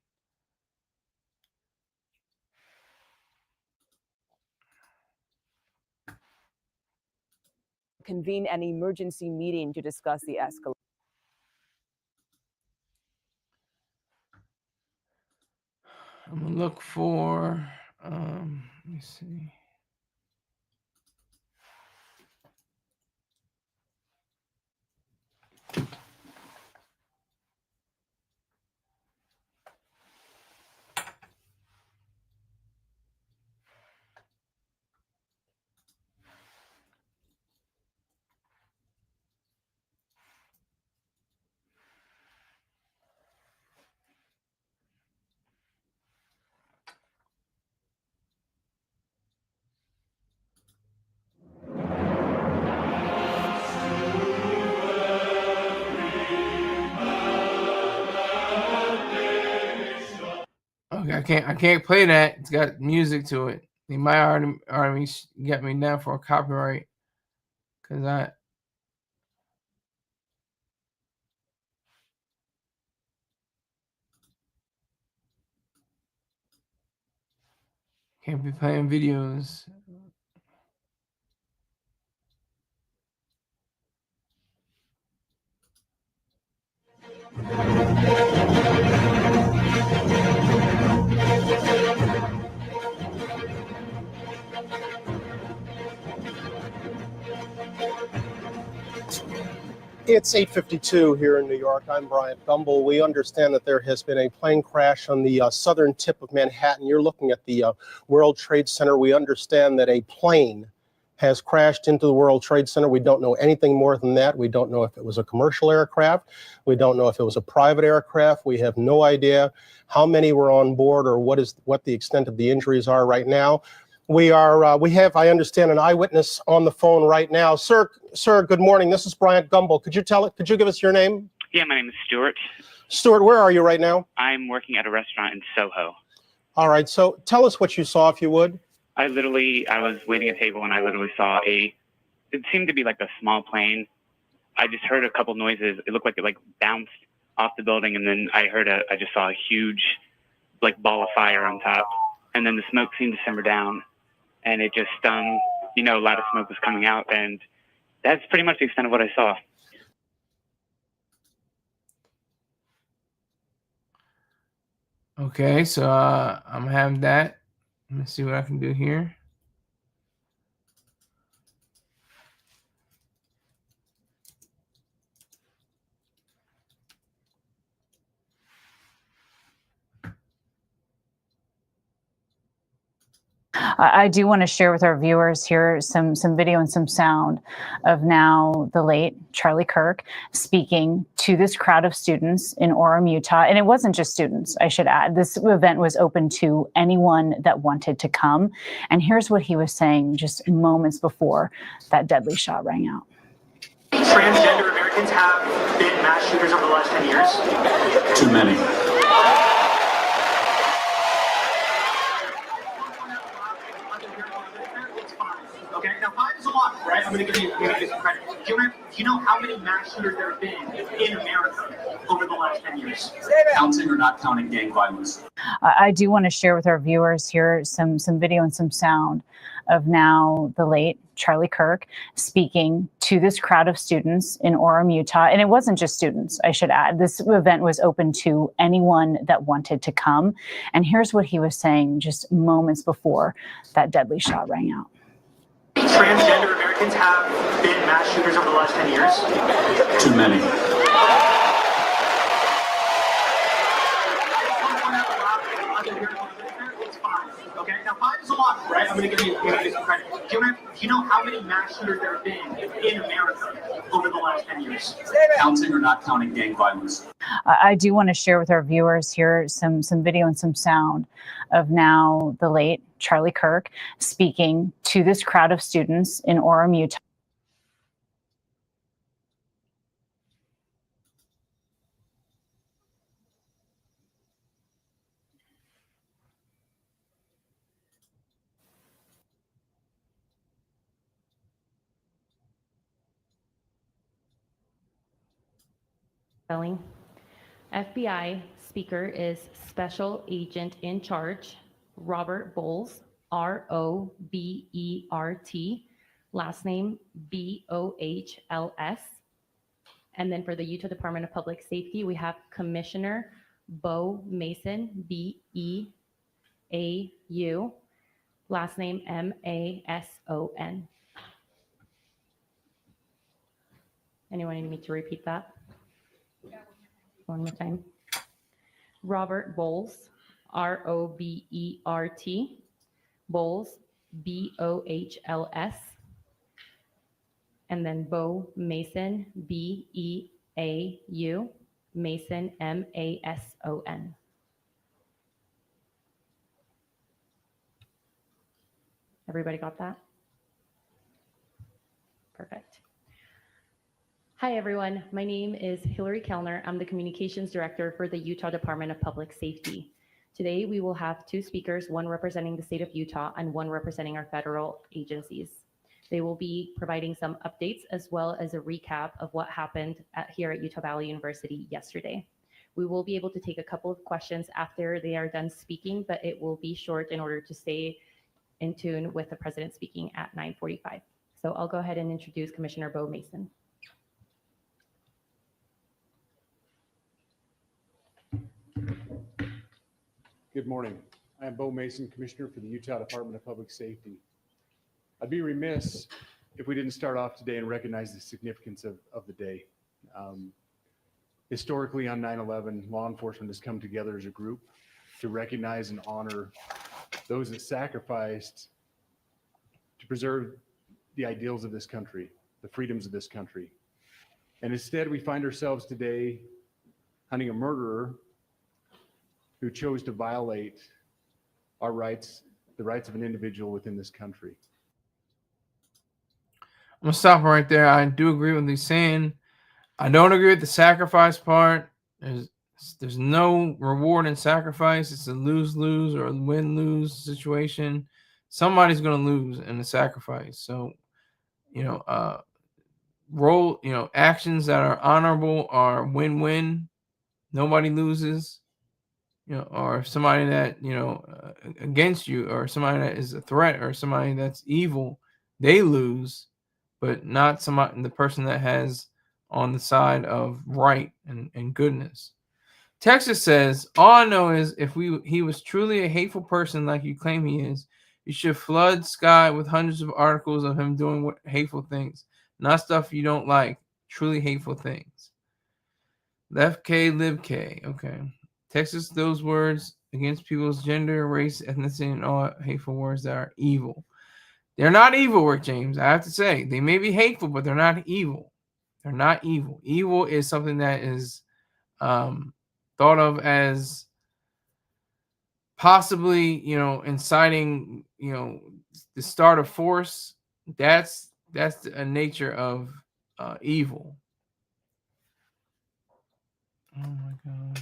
Convene an emergency meeting to discuss the escalation. I'm gonna look for. Let me see. Okay, I can't play that. It's got music to it. They might already get me down for a copyright because I. Can't be playing videos. It's 8:52 here in New York. I'm Bryant Gumbel. We understand that there has been a plane crash on the southern tip of Manhattan. You're looking at the World Trade Center. We understand that a plane has crashed into the World Trade Center. We don't know anything more than that. We don't know if it was a commercial aircraft. We don't know if it was a private aircraft. We have no idea how many were on board or what the extent of the injuries are right now. We have, I understand, an eyewitness on the phone right now. Sir, good morning. This is Bryant Gumbel. Could you give us your name? Yeah, my name is Stuart. Stuart, where are you right now? I'm working at a restaurant in Soho. All right, so tell us what you saw, if you would. I was waiting at a table and I literally saw it seemed to be like a small plane. I just heard a couple noises. It looked like it bounced off the building, and then I just saw a huge ball of fire on top. And then the smoke seemed to simmer down, and it just a lot of smoke was coming out, and that's pretty much the extent of what I saw. Okay, so I'm gonna have that. Let me see what I can do here. I do want to share with our viewers here some video and some sound of now the late Charlie Kirk speaking to this crowd of students in Orem, Utah. And it wasn't just students, I should add. This event was open to anyone that wanted to come. And here's what he was saying just moments before that deadly shot rang out. Transgender Americans have been mass shooters over the last 10 years? Too many. Okay, now 5 is a lot, right? I'm going to give you some credit. Do you know how many mass shooters there have been in America over the last 10 years? Counting or not counting gang violence? I do want to share with our viewers here some video and some sound of now the late Charlie Kirk speaking to this crowd of students in Orem, Utah. And it wasn't just students, I should add. This event was open to anyone that wanted to come. And here's what he was saying just moments before that deadly shot rang out. Transgender Americans have been mass shooters over the last 10 years? Too many. Okay, now 5 is a lot, right? I'm going to give you some credit. Do you know how many mass shooters there have been in America over the last 10 years? Counting or not counting gang violence? I do want to share with our viewers here some video and some sound of now the late Charlie Kirk speaking to this crowd of students in Orem, Utah. FBI speaker is Special Agent in Charge Robert Bowles, R-O-B-E-R-T, last name B-O-H-L-S. And then for the Utah Department of Public Safety, we have Commissioner Bo Mason, B-E-A-U, last name M-A-S-O-N. Anyone need me to repeat that? One more time. Robert Bowles, R-O-B-E-R-T, Bowles, B-O-H-L-S, and then Bo Mason, B-E-A-U, Mason, M-A-S-O-N. Everybody got that? Perfect. Hi, everyone. My name is Hillary Kellner. I'm the Communications Director for the Utah Department of Public Safety. Today, we will have 2 speakers, one representing the state of Utah and one representing our federal agencies. They will be providing some updates as well as a recap of what happened here at Utah Valley University yesterday. We will be able to take a couple of questions after they are done speaking, but it will be short in order to stay in tune with the president speaking at 9:45. So I'll go ahead and introduce Commissioner Bo Mason. Good morning. I am Bo Mason, Commissioner for the Utah Department of Public Safety. I'd be remiss if we didn't start off today and recognize the significance of the day. Historically, on 9/11, law enforcement has come together as a group to recognize and honor those that sacrificed to preserve the ideals of this country, the freedoms of this country. And instead, we find ourselves today hunting a murderer who chose to violate our rights, the rights of an individual within this country. I'm gonna stop right there. I do agree with what he's saying. I don't agree with the sacrifice part. There's no reward in sacrifice. It's a lose-lose or win-lose situation. Somebody's gonna lose in the sacrifice. So, actions that are honorable are win-win. Nobody loses. Or somebody that against you, or somebody that is a threat, or somebody that's evil, they lose, but not the person that has on the side of right and goodness. Texas says, all I know is if he was truly a hateful person like you claim he is, you should flood Sky with hundreds of articles of him doing hateful things, not stuff you don't like, truly hateful things. Left K, lib K. Okay. Texas, those words against people's gender, race, ethnicity, and all hateful words that are evil. They're not evil, Rick James. I have to say, they may be hateful, but they're not evil. They're not evil. Evil is something that is thought of as possibly, inciting, the start of force. That's a nature of evil. Oh my God.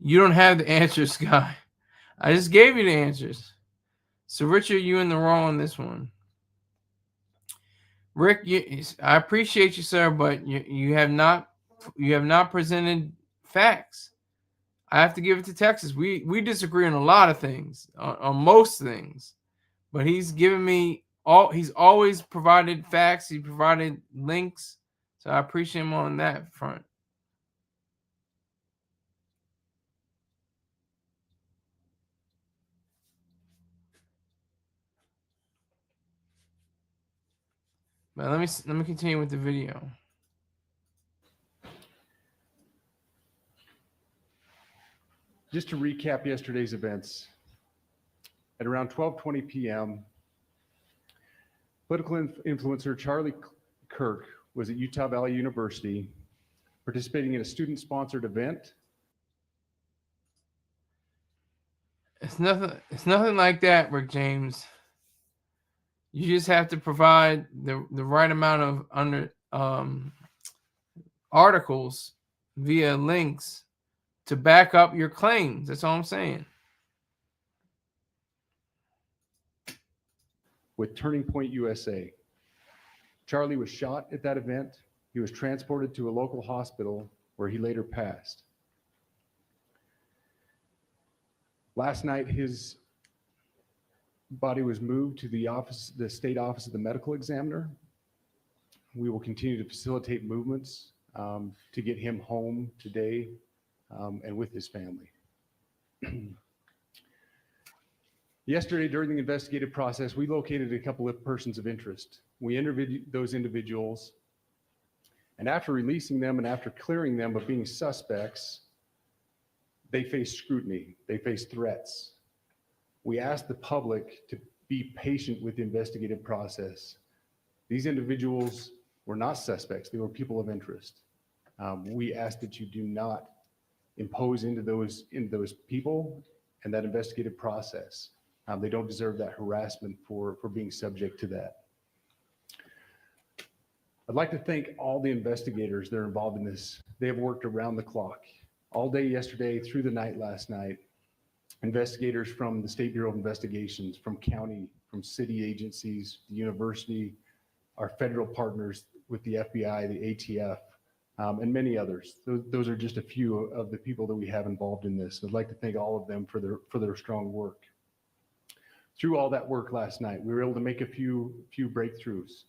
You don't have the answers, Sky. I just gave you the answers. So, Richard, you in the wrong on this one. Rick, I appreciate you, sir, but you have not presented facts. I have to give it to Texas. We disagree on a lot of things, on most things, but he's given me he's always provided facts. He provided links, so I appreciate him on that front. But let me continue with the video. Just to recap yesterday's events, at around 12:20 p.m., political influencer Charlie Kirk was at Utah Valley University participating in a student-sponsored event. It's nothing like that, Rick James. You just have to provide the right amount of articles via links to back up your claims. That's all I'm saying. With Turning Point USA. Charlie was shot at that event. He was transported to a local hospital where he later passed. Last night, his body was moved to the state office of the medical examiner. We will continue to facilitate movements to get him home today and with his family. Yesterday, during the investigative process, we located a couple of persons of interest. We interviewed those individuals, and after releasing them and after clearing them of being suspects, they face scrutiny, they face threats. We asked the public to be patient with the investigative process. These individuals were not suspects, they were people of interest. We ask that you do not impose into those people and that investigative process. They don't deserve that harassment for being subject to that. I'd like to thank all the investigators that are involved in this. They have worked around the clock, all day yesterday, through the night last night. Investigators from the State Bureau of Investigations, from county, from city agencies, the university, our federal partners with the FBI, the ATF, and many others. Those are just a few of the people that we have involved in this. I'd like to thank all of them for their strong work. Through all that work last night, we were able to make a few breakthroughs.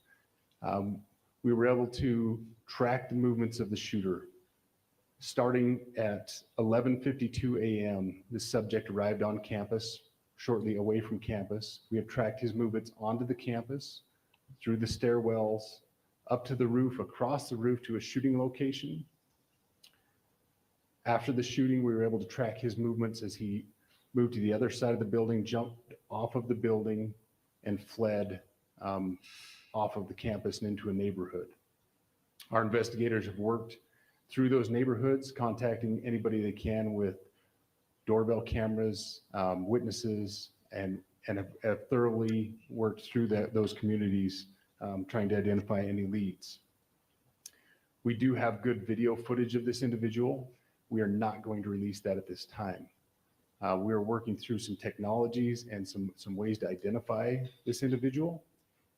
We were able to track the movements of the shooter. Starting at 11:52 a.m., the subject arrived on campus, shortly away from campus. We have tracked his movements onto the campus, through the stairwells, up to the roof, across the roof to a shooting location. After the shooting, we were able to track his movements as he moved to the other side of the building, jumped off of the building, and fled off of the campus and into a neighborhood. Our investigators have worked through those neighborhoods, contacting anybody they can with doorbell cameras, witnesses, and have thoroughly worked through those communities, trying to identify any leads. We do have good video footage of this individual. We are not going to release that at this time. We are working through some technologies and some ways to identify this individual.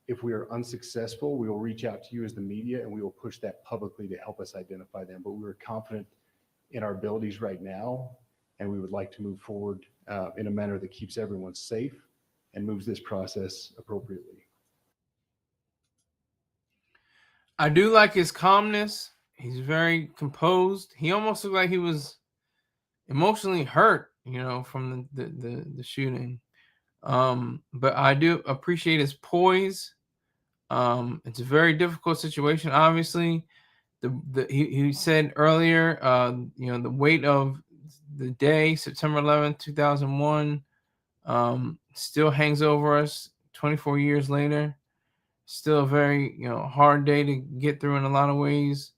If we are unsuccessful, we will reach out to you as the media and we will push that publicly to help us identify them. But we're confident in our abilities right now, and we would like to move forward in a manner that keeps everyone safe and moves this process appropriately. I do like his calmness. He's very composed. He almost looked like he was emotionally hurt, from the shooting. But I do appreciate his poise. It's a very difficult situation. Obviously, he said earlier, the weight of the day, September 11th, 2001, still hangs over us 24 years later. Still a very, hard day to get through in a lot of ways.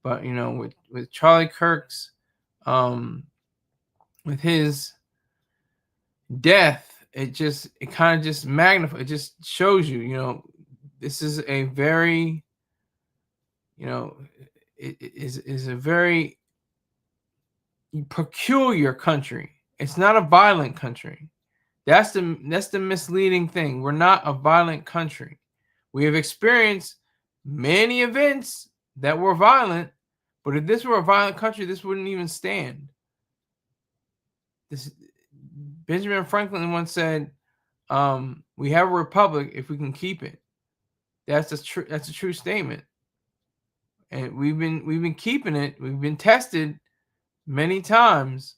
But, with Charlie Kirk's, with his death, it kind of just magnifies, it just shows you, this is a very, it is a very peculiar country. It's not a violent country. That's the misleading thing. We're not a violent country. We have experienced many events that were violent, but if this were a violent country, this wouldn't even stand. Benjamin Franklin once said, "We have a republic if we can keep it." That's a true statement, and we've been keeping it. We've been tested many times,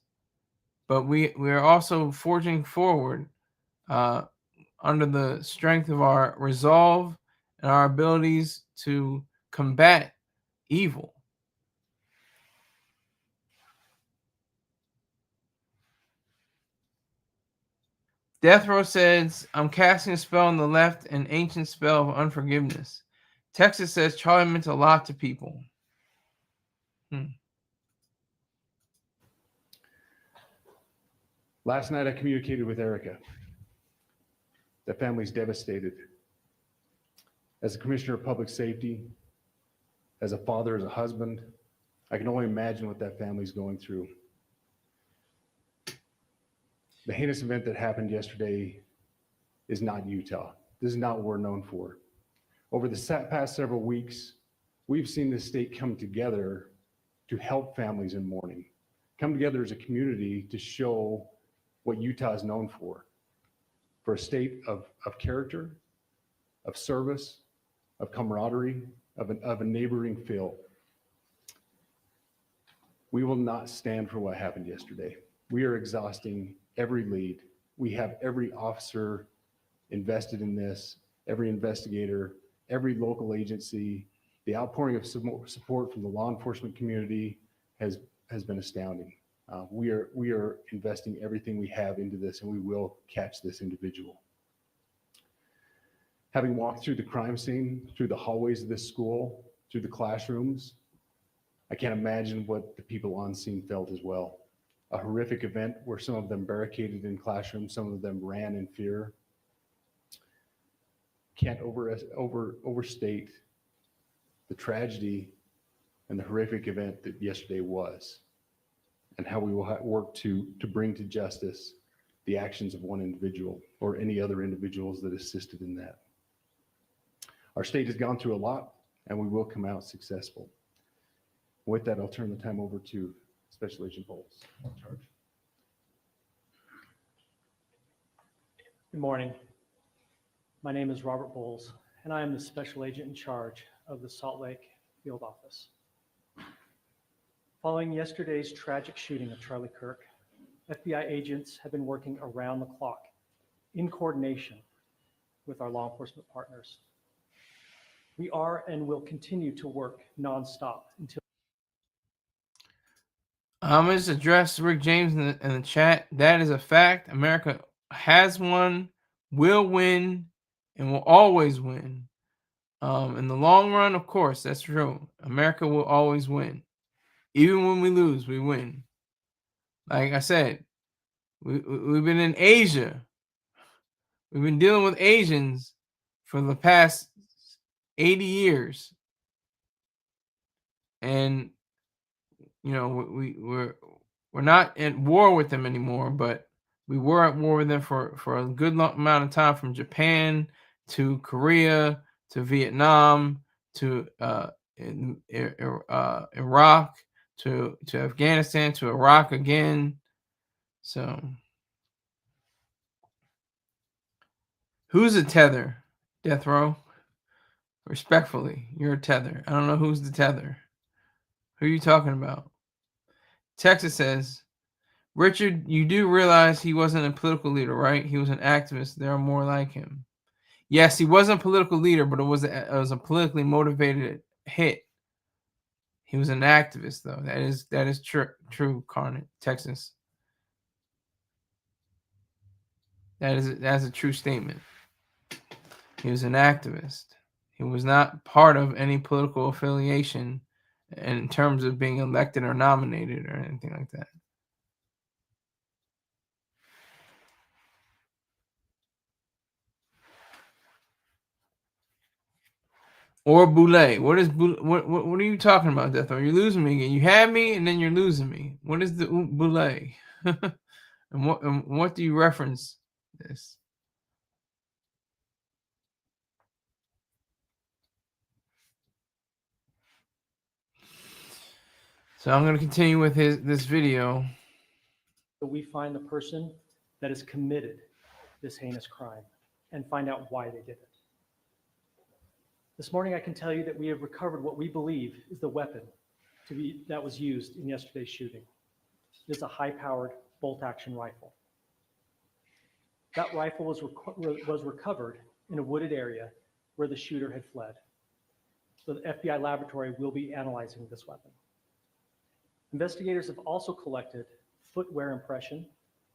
but we are also forging forward under the strength of our resolve and our abilities to combat evil. Death Row says, "I'm casting a spell on the left, an ancient spell of unforgiveness." Texas says, "Charlie meant a lot to people." Last night I communicated with Erica. The family's devastated. As a commissioner of public safety, as a father, as a husband, I can only imagine what that family's going through. The heinous event that happened yesterday is not Utah. This is not what we're known for. Over the past several weeks, we've seen this state come together to help families in mourning, come together as a community to show what Utah is known for a state of character, of service, of camaraderie, of a neighboring feel. We will not stand for what happened yesterday. We are exhausting every lead. We have every officer invested in this, every investigator, every local agency. The outpouring of support from the law enforcement community has been astounding. We are investing everything we have into this, and we will catch this individual. Having walked through the crime scene, through the hallways of this school, through the classrooms, I can't imagine what the people on scene felt as well. A horrific event where some of them barricaded in classrooms, some of them ran in fear. Can't overstate the tragedy and the horrific event that yesterday was, and how we will work to bring to justice the actions of one individual or any other individuals that assisted in that. Our state has gone through a lot, and we will come out successful. With that, I'll turn the time over to Special Agent Bowles. Good morning. My name is Robert Bowles, and I am the special agent in charge of the Salt Lake field office. Following yesterday's tragic shooting of Charlie Kirk, FBI agents have been working around the clock in coordination with our law enforcement partners. We are and will continue to work nonstop until. I'm going to address Rick James in the chat. That is a fact. America has won, will win, and will always win. In the long run, of course, that's true. America will always win. Even when we lose, we win. Like I said, we've been in Asia. We've been dealing with Asians for the past 80 years. And, you know, we're not at war with them anymore, but we were at war with them for a good amount of time, from Japan to Korea to Vietnam to Iraq to Afghanistan to Iraq again. So who's a tether? Death Row? Respectfully, you're a tether. I don't know who's the tether. Who are you talking about? Texas says, Richard, you do realize he wasn't a political leader, right? He was an activist. There are more like him. Yes, he wasn't a political leader, but it was a politically motivated hit. He was an activist, though. That is true, Carnett, Texas. That's a true statement. He was an activist. He was not part of any political affiliation in terms of being elected or nominated or anything like that. Or Boulay. What are you talking about, Death Row? You're losing me again. You had me and then you're losing me. What is the Boulay? and what do you reference this? So I'm going to continue with this video. We find the person that has committed this heinous crime and find out why they did it. This morning, I can tell you that we have recovered what we believe is the weapon that was used in yesterday's shooting. It is a high-powered bolt-action rifle. That rifle was recovered in a wooded area where the shooter had fled. So the FBI laboratory will be analyzing this weapon. Investigators have also collected footwear impression,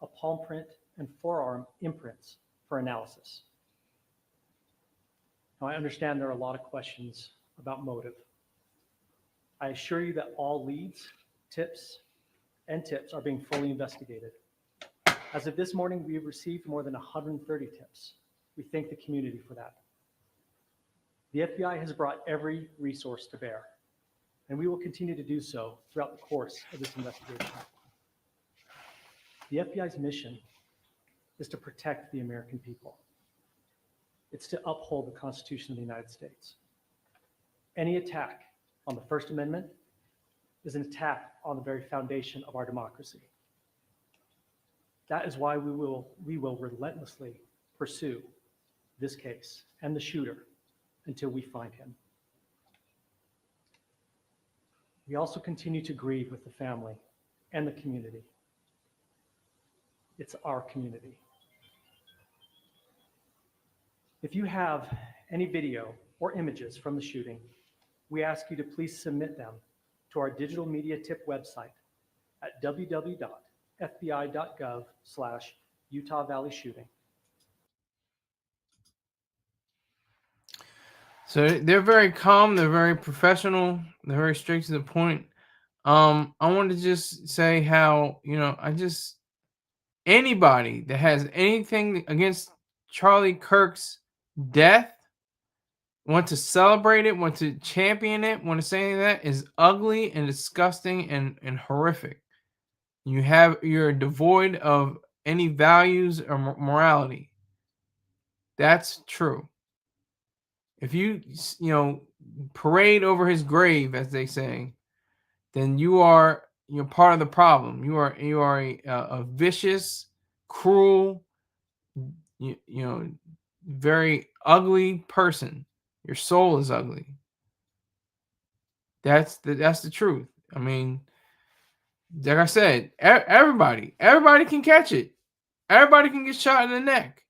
a palm print, and forearm imprints for analysis. Now, I understand there are a lot of questions about motive. I assure you that all leads, tips are being fully investigated. As of this morning, we have received more than 130 tips. We thank the community for that. The FBI has brought every resource to bear, and we will continue to do so throughout the course of this investigation. The FBI's mission is to protect the American people. It's to uphold the Constitution of the United States. Any attack on the First Amendment is an attack on the very foundation of our democracy. That is why we will relentlessly pursue this case and the shooter until we find him. We also continue to grieve with the family and the community. It's our community. If you have any video or images from the shooting, we ask you to please submit them to our digital media tip website at www.fbi.gov/Utah Valley Shooting. So they're very calm, they're very professional, they're very straight to the point. I wanted to just say how, anybody that has anything against Charlie Kirk's death, want to celebrate it, want to champion it, want to say anything that is ugly and disgusting and horrific. You're devoid of any values or morality. That's true. If you parade over his grave, as they say, then you're part of the problem. You are a vicious, cruel, very ugly person Your soul is ugly. That's the truth. I mean, like I said, everybody can catch it. Everybody can get shot in the neck.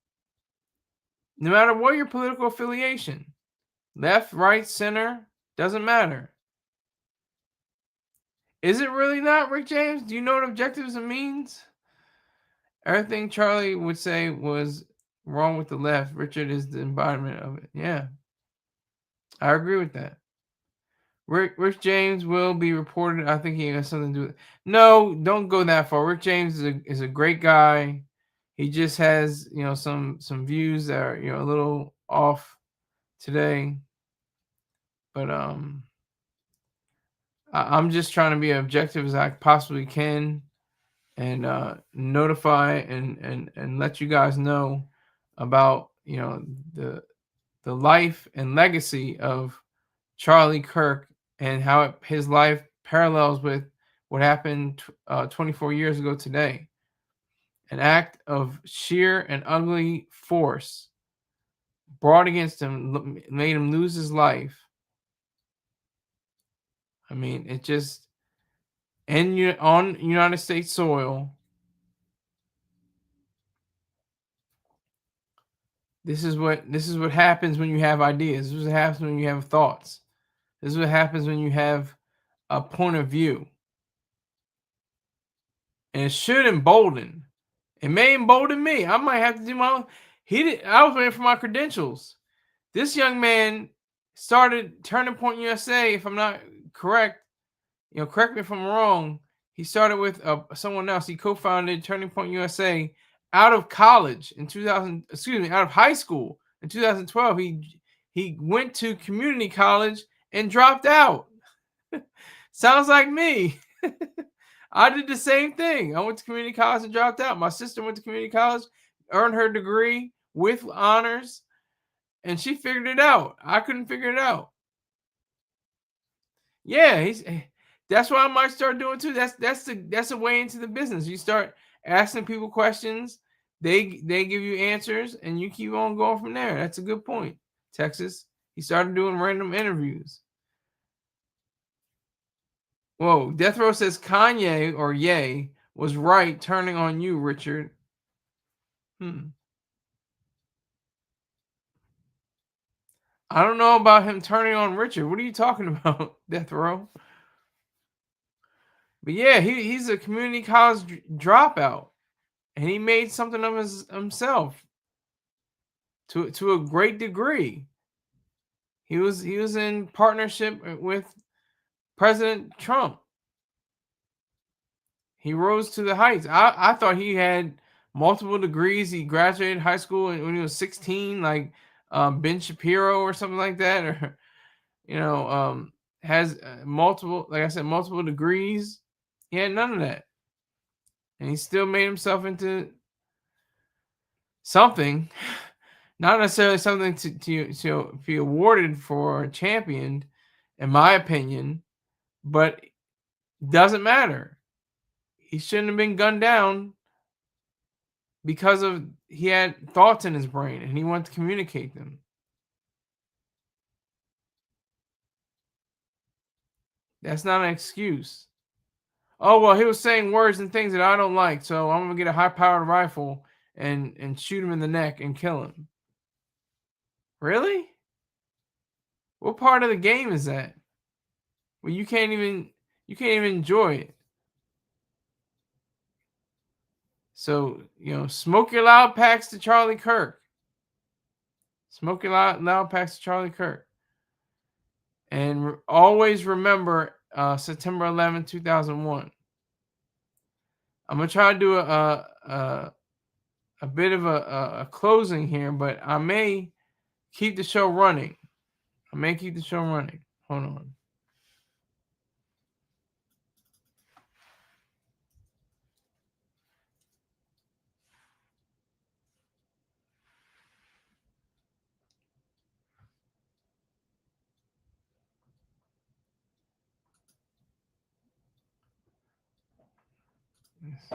No matter what your political affiliation. Left, right, center, doesn't matter. Is it really not, Rick James? Do you know what objectivism means? Everything Charlie would say was wrong with the left. Richard is the embodiment of it. Yeah. I agree with that. Rick James will be reported. I think he has something to do with it. No, don't go that far. Rick James is a great guy. He just has, some views that are, a little off today. But I'm just trying to be objective as I possibly can and notify and let you guys know about, the life and legacy of Charlie Kirk and how his life parallels with what happened 24 years ago today. An act of sheer and ugly force brought against him, made him lose his life. I mean, it just, on United States soil. This is what happens when you have ideas. This is what happens when you have thoughts. This is what happens when you have a point of view. And it should embolden. It may embolden me. I might have to do my own. I was waiting for my credentials. This young man started Turning Point USA, if I'm not correct. Correct me if I'm wrong. He started with someone else. He co-founded Turning Point USA out of college in out of high school in 2012. He went to community college and dropped out. Sounds like me. I did the same thing. I went to community college and dropped out. My sister went to community college, earned her degree with honors, and she figured it out. I couldn't figure it out. Yeah, that's what I might start doing too. That's a way into the business. You start asking people questions, they give you answers, and you keep on going from there. That's a good point, Texas. He started doing random interviews. Whoa, Death Row says Kanye or Ye was right turning on you, Richard. I don't know about him turning on Richard. What are you talking about, Death Row? But yeah, he's a community college dropout, and he made something of himself to a great degree. He was in partnership with President Trump. He rose to the heights. I thought he had multiple degrees. He graduated high school when he was 16, like Ben Shapiro or something like that, or has multiple, like I said, multiple degrees. He had none of that, and he still made himself into something. Not necessarily something to be awarded for or championed, in my opinion, but doesn't matter. He shouldn't have been gunned down because he had thoughts in his brain and he wanted to communicate them. That's not an excuse. Oh, well, he was saying words and things that I don't like, so I'm going to get a high-powered rifle and shoot him in the neck and kill him. Really? What part of the game is that? Well, you can't even enjoy it. So, smoke your loud packs to Charlie Kirk. Smoke your loud packs to Charlie Kirk. And always remember September 11, 2001. I'm going to try to do a bit of a closing here, but I may keep the show running. Hold on. Yes.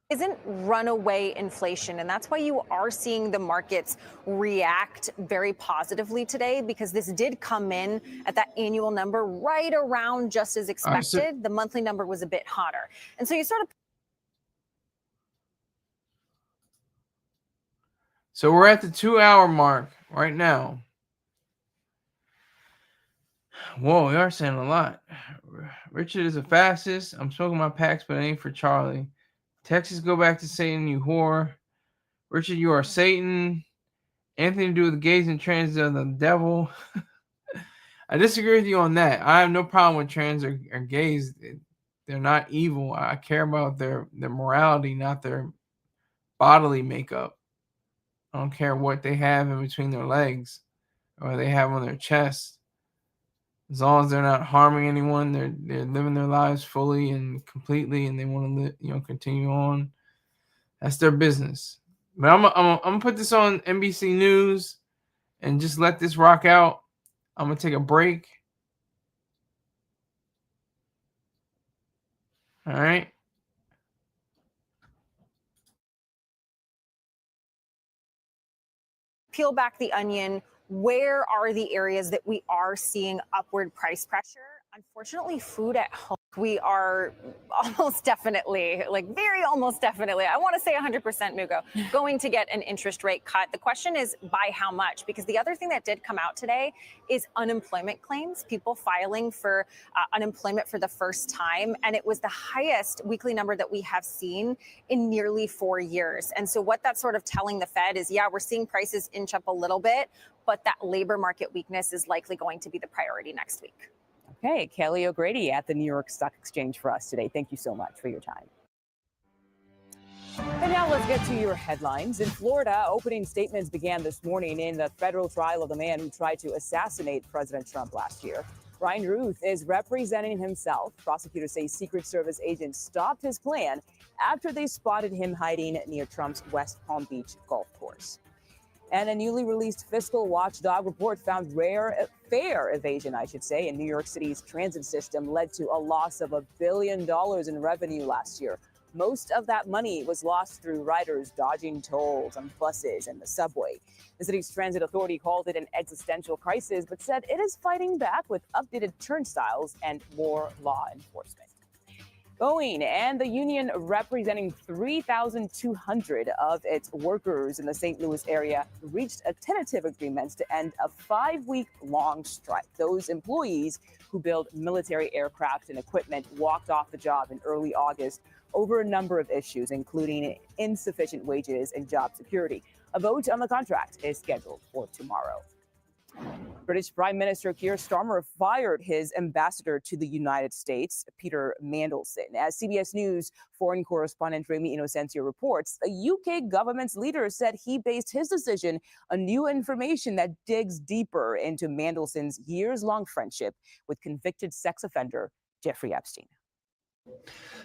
isn't runaway inflation. And that's why you are seeing the markets react very positively today, because this did come in at that annual number right around just as expected. The monthly number was a bit hotter. And so you sort of. So we're at the 2-hour mark right now. Whoa, we are saying a lot. Richard is the fastest. I'm smoking my packs, but it ain't for Charlie. Texas, go back to Satan, you whore. Richard, you are Satan. Anything to do with gays and trans are the devil. I disagree with you on that. I have no problem with trans or gays. They're not evil. I care about their morality, not their bodily makeup. I don't care what they have in between their legs or they have on their chest. As long as they're not harming anyone, they're living their lives fully and completely, and they want to continue on. That's their business. But I'm gonna put this on NBC News and just let this rock out. I'm gonna take a break. All right. Peel back the onion. Where are the areas that we are seeing upward price pressure? Unfortunately, food at home. We are almost definitely, very almost definitely, I want to say 100%, Mugo, going to get an interest rate cut. The question is by how much? Because the other thing that did come out today is unemployment claims, people filing for unemployment for the first time. And it was the highest weekly number that we have seen in nearly 4 years. And so what that's sort of telling the Fed is, yeah, we're seeing prices inch up a little bit, but that labor market weakness is likely going to be the priority next week. Okay, Kelly O'Grady at the New York Stock Exchange for us today. Thank you so much for your time. And now let's get to your headlines. In Florida, opening statements began this morning in the federal trial of the man who tried to assassinate President Trump last year. Ryan Ruth is representing himself. Prosecutors say Secret Service agents stopped his plan after they spotted him hiding near Trump's West Palm Beach golf course. And a newly released fiscal watchdog report found fare evasion, in New York City's transit system led to a loss of $1 billion in revenue last year. Most of that money was lost through riders dodging tolls on buses and the subway. The city's transit authority called it an existential crisis, but said it is fighting back with updated turnstiles and more law enforcement. Boeing and the union representing 3,200 of its workers in the St. Louis area reached a tentative agreement to end a 5-week-long strike. Those employees who build military aircraft and equipment walked off the job in early August over a number of issues, including insufficient wages and job security. A vote on the contract is scheduled for tomorrow. British Prime Minister Keir Starmer fired his ambassador to the United States, Peter Mandelson. As CBS News foreign correspondent Remy Inocencio reports, the UK government's leader said he based his decision on new information that digs deeper into Mandelson's years-long friendship with convicted sex offender Jeffrey Epstein.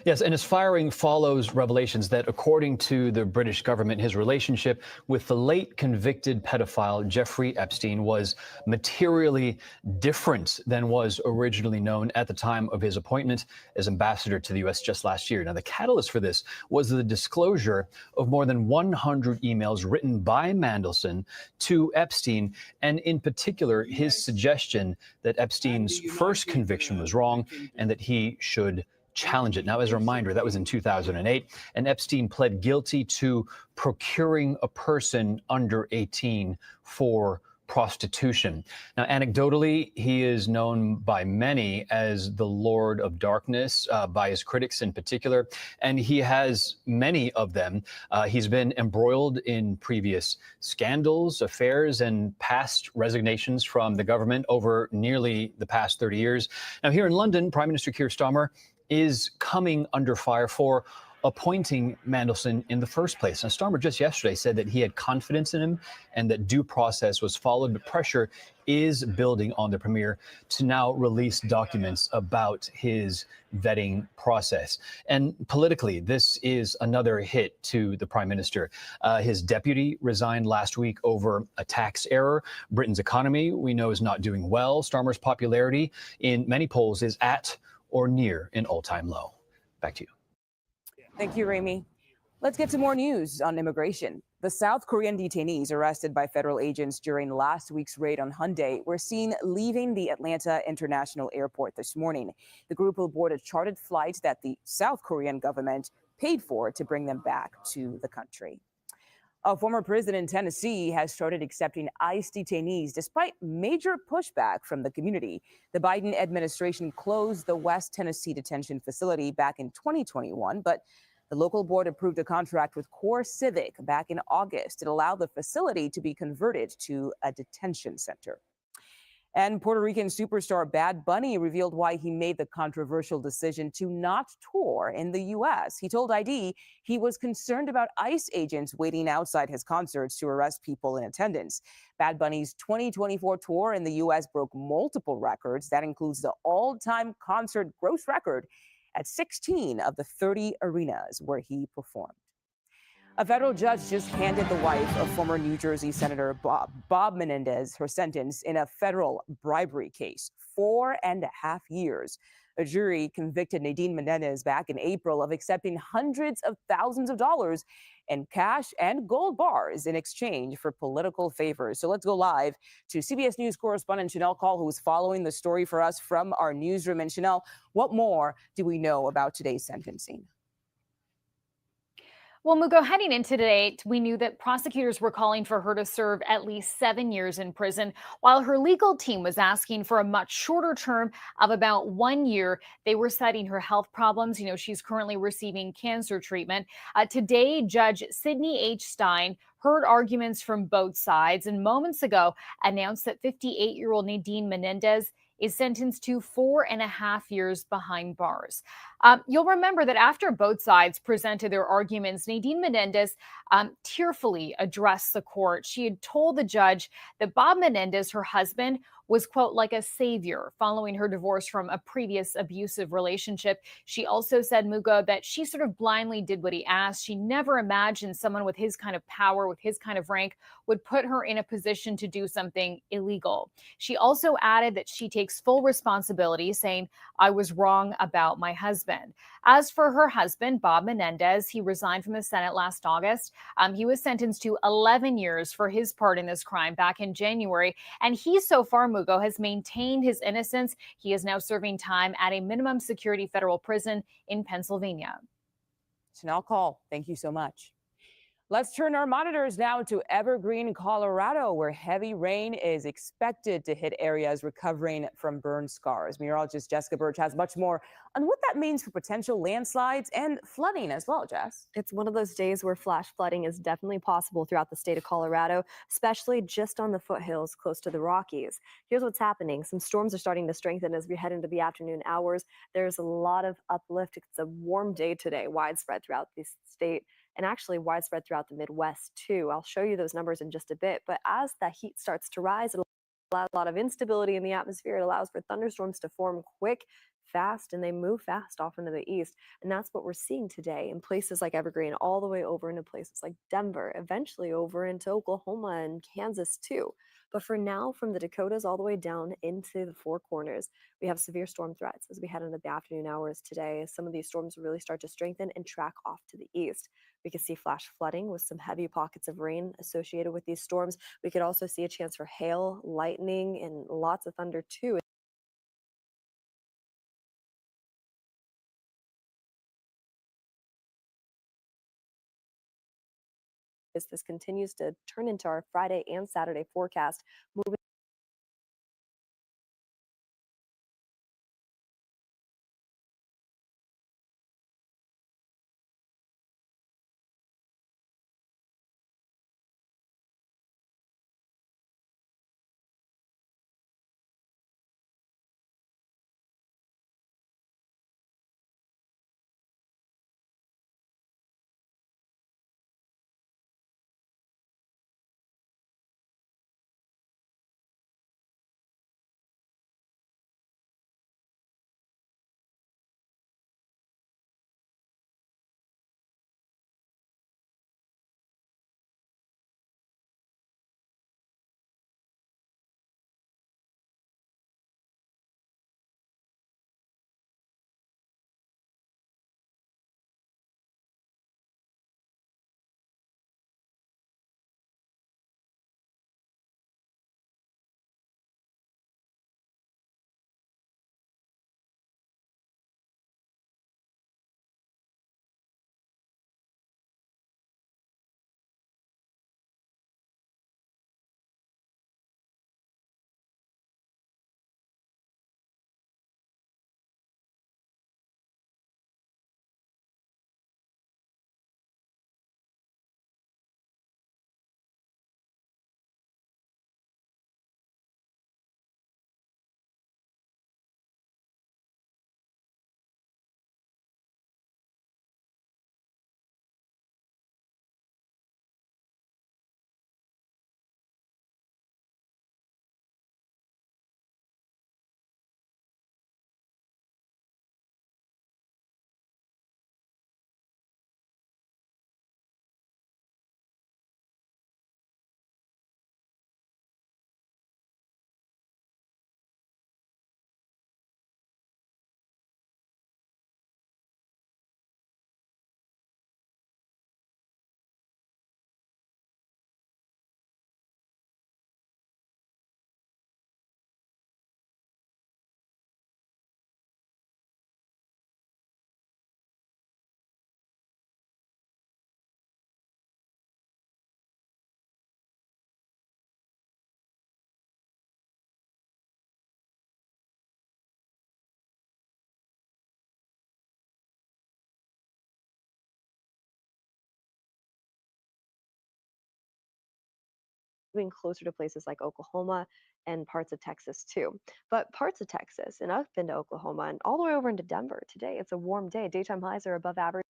Yes, and his firing follows revelations that, according to the British government, his relationship with the late convicted pedophile Jeffrey Epstein was materially different than was originally known at the time of his appointment as ambassador to the U.S. just last year. Now, the catalyst for this was the disclosure of more than 100 emails written by Mandelson to Epstein, and in particular, his suggestion that Epstein's first conviction was wrong and that he should challenge it. Now, as a reminder, that was in 2008, and Epstein pled guilty to procuring a person under 18 for prostitution. Now, anecdotally, he is known by many as the Lord of Darkness, by his critics in particular, and he has many of them. He's been embroiled in previous scandals, affairs, and past resignations from the government over nearly the past 30 years. Now, here in London, Prime Minister Keir Starmer is coming under fire for appointing Mandelson in the first place. Now, Starmer just yesterday said that he had confidence in him and that due process was followed, but pressure is building on the premier to now release documents about his vetting process. And politically, this is another hit to the prime minister. His deputy resigned last week over a tax error. Britain's economy, we know, is not doing well. Starmer's popularity in many polls is at or near an all-time low. Back to you. Thank you, Remy. Let's get to more news on immigration. The South Korean detainees arrested by federal agents during last week's raid on Hyundai were seen leaving the Atlanta International Airport this morning. The group will board a chartered flight that the South Korean government paid for to bring them back to the country. A former prison in Tennessee has started accepting ICE detainees despite major pushback from the community. The Biden administration closed the West Tennessee detention facility back in 2021, but the local board approved a contract with Core Civic back in August. It allowed the facility to be converted to a detention center. And Puerto Rican superstar Bad Bunny revealed why he made the controversial decision to not tour in the U.S. He told ID he was concerned about ICE agents waiting outside his concerts to arrest people in attendance. Bad Bunny's 2024 tour in the U.S. broke multiple records. That includes the all-time concert gross record at 16 of the 30 arenas where he performed. A federal judge just handed the wife of former New Jersey Senator Bob Menendez her sentence in a federal bribery case, 4.5 years. A jury convicted Nadine Menendez back in April of accepting hundreds of thousands of dollars in cash and gold bars in exchange for political favors. So let's go live to CBS News correspondent Chanel Call, who is following the story for us from our newsroom. And Chanel, what more do we know about today's sentencing? Well, Mugo, heading into today, we knew that prosecutors were calling for her to serve at least 7 years in prison, while her legal team was asking for a much shorter term of about 1 year. They were citing her health problems. You know, she's currently receiving cancer treatment. Today, Judge Sidney H. Stein heard arguments from both sides and moments ago announced that 58-year-old Nadine Menendez is sentenced to 4.5 years behind bars. You'll remember that after both sides presented their arguments, Nadine Menendez tearfully addressed the court. She had told the judge that Bob Menendez, her husband, was, quote, like a savior following her divorce from a previous abusive relationship. She also said, Mugo, that she sort of blindly did what he asked. She never imagined someone with his kind of power, with his kind of rank, would put her in a position to do something illegal. She also added that she takes full responsibility, saying, I was wrong about my husband. As for her husband, Bob Menendez, he resigned from the Senate last August. He was sentenced to 11 years for his part in this crime back in January. And he so far, Mugo, has maintained his innocence. He is now serving time at a minimum security federal prison in Pennsylvania. Chanel Call, thank you so much. Let's turn our monitors now to Evergreen, Colorado, where heavy rain is expected to hit areas recovering from burn scars. Meteorologist Jessica Birch has much more on what that means for potential landslides and flooding as well, Jess. It's one of those days where flash flooding is definitely possible throughout the state of Colorado, especially just on the foothills close to the Rockies. Here's what's happening. Some storms are starting to strengthen as we head into the afternoon hours. There's a lot of uplift. It's a warm day today, widespread throughout the state, and actually widespread throughout the Midwest too. I'll show you those numbers in just a bit, but as that heat starts to rise, it allows a lot of instability in the atmosphere. It allows for thunderstorms to form quick, fast, and they move fast off into the east. And that's what we're seeing today in places like Evergreen, all the way over into places like Denver, eventually over into Oklahoma and Kansas too. But for now, from the Dakotas all the way down into the Four Corners, we have severe storm threats as we head into the afternoon hours today. Some of these storms really start to strengthen and track off to the east. We could see flash flooding with some heavy pockets of rain associated with these storms. We could also see a chance for hail, lightning, and lots of thunder too. As this continues to turn into our Friday and Saturday forecast, moving moving closer to places like Oklahoma and parts of Texas too. But parts of Texas and up into Oklahoma and all the way over into Denver today, it's a warm day. Daytime highs are above average.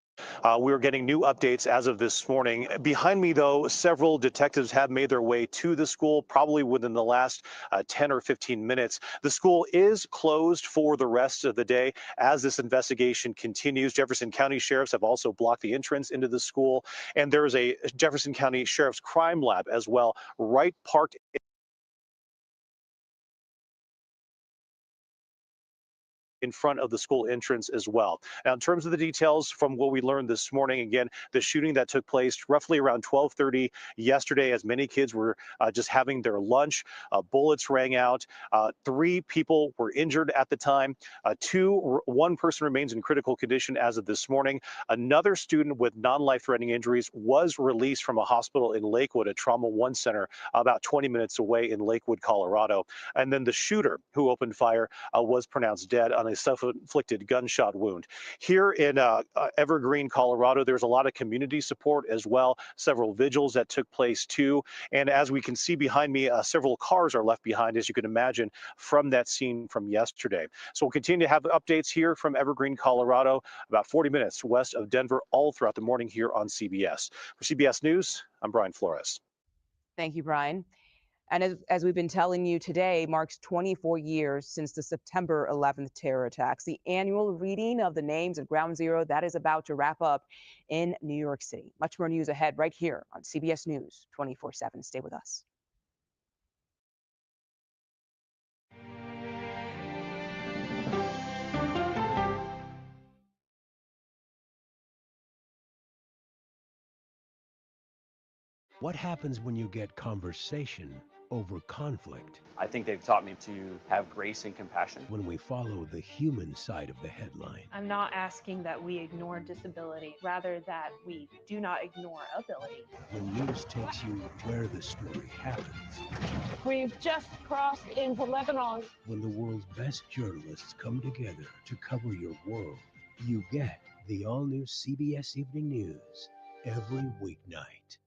We're getting new updates as of this morning. Behind me, though, several detectives have made their way to the school, probably within the last 10 or 15 minutes. The school is closed for the rest of the day as this investigation continues. Jefferson County sheriffs have also blocked the entrance into the school, and there is a Jefferson County Sheriff's Crime Lab as well, right parked in front of the school entrance as well. Now, in terms of the details from what we learned this morning, again, the shooting that took place roughly around 12:30 yesterday, as many kids were just having their lunch, bullets rang out. 3 people were injured at the time. One person remains in critical condition as of this morning. Another student with non-life-threatening injuries was released from a hospital in Lakewood, a Trauma 1 center about 20 minutes away in Lakewood, Colorado. And then the shooter who opened fire was pronounced dead on a self-inflicted gunshot wound. Here in Evergreen, Colorado, there's a lot of community support as well, several vigils that took place too. And as we can see behind me, several cars are left behind, as you can imagine, from that scene from yesterday. So we'll continue to have updates here from Evergreen, Colorado, about 40 minutes west of Denver, all throughout the morning here on CBS. For CBS News, I'm Brian Flores. Thank you, Brian. And as we've been telling you, today marks 24 years since the September 11th terror attacks. The annual reading of the names of Ground Zero, that is about to wrap up in New York City. Much more news ahead right here on CBS News 24/7. Stay with us. What happens when you get conversation over conflict? I think they've taught me to have grace and compassion. When we follow the human side of the headline. I'm not asking that we ignore disability, rather that we do not ignore ability. When news takes you where the story happens. We've just crossed into Lebanon. When the world's best journalists come together to cover your world, you get the all-new CBS Evening News every weeknight.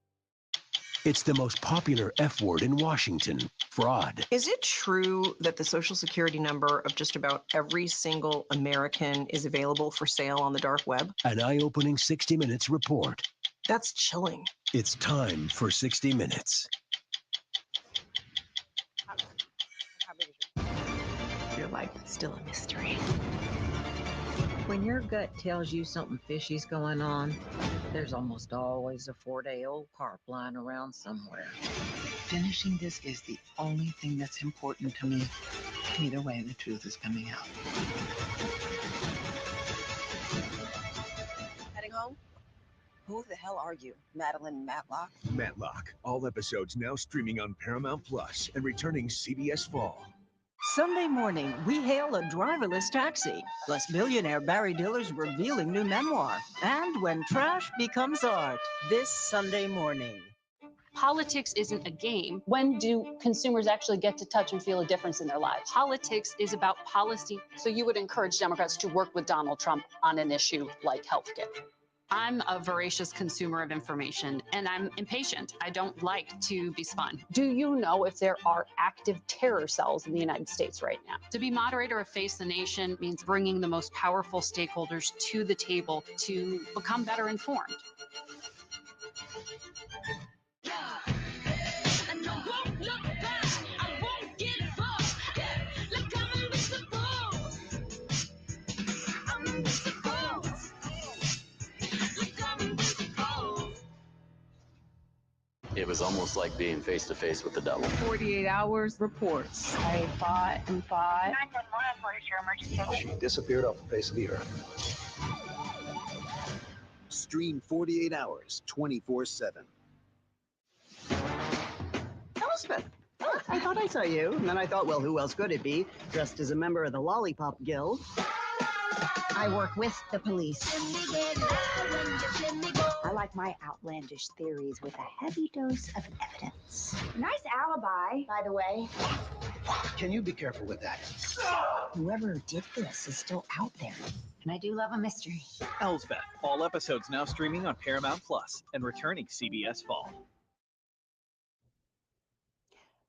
It's the most popular F word in Washington, fraud. Is it true that the Social Security number of just about every single American is available for sale on the dark web? An eye-opening 60 Minutes report. That's chilling. It's time for 60 Minutes. Your life is still a mystery. When your gut tells you something fishy's going on, there's almost always a 4-day-old carp lying around somewhere. Finishing this is the only thing that's important to me. Either way, the truth is coming out. Heading home? Who the hell are you, Madeline Matlock? Matlock. All episodes now streaming on Paramount Plus and returning CBS Fall. Sunday morning, we hail a driverless taxi. Plus, billionaire Barry Diller's revealing new memoir. And when trash becomes art, this Sunday morning. Politics isn't a game. When do consumers actually get to touch and feel a difference in their lives? Politics is about policy. So you would encourage Democrats to work with Donald Trump on an issue like healthcare? I'm a voracious consumer of information, and I'm impatient. I don't like to be spun. Do you know if there are active terror cells in the United States right now? To be moderator of Face the Nation means bringing the most powerful stakeholders to the table to become better informed. It was almost like being face to face with the devil. 48 hours reports. I fought and fought. 911, what is your emergency? She disappeared off the face of the earth. Stream 48 hours, 24/7. Elspeth, I thought I saw you. And then I thought, well, who else could it be? Dressed as a member of the Lollipop Guild. I work with the police. I like my outlandish theories with a heavy dose of evidence. Nice alibi, by the way. Can you be careful with that? Whoever did this is still out there. And I do love a mystery. Elsbeth, all episodes now streaming on Paramount Plus and returning CBS Fall.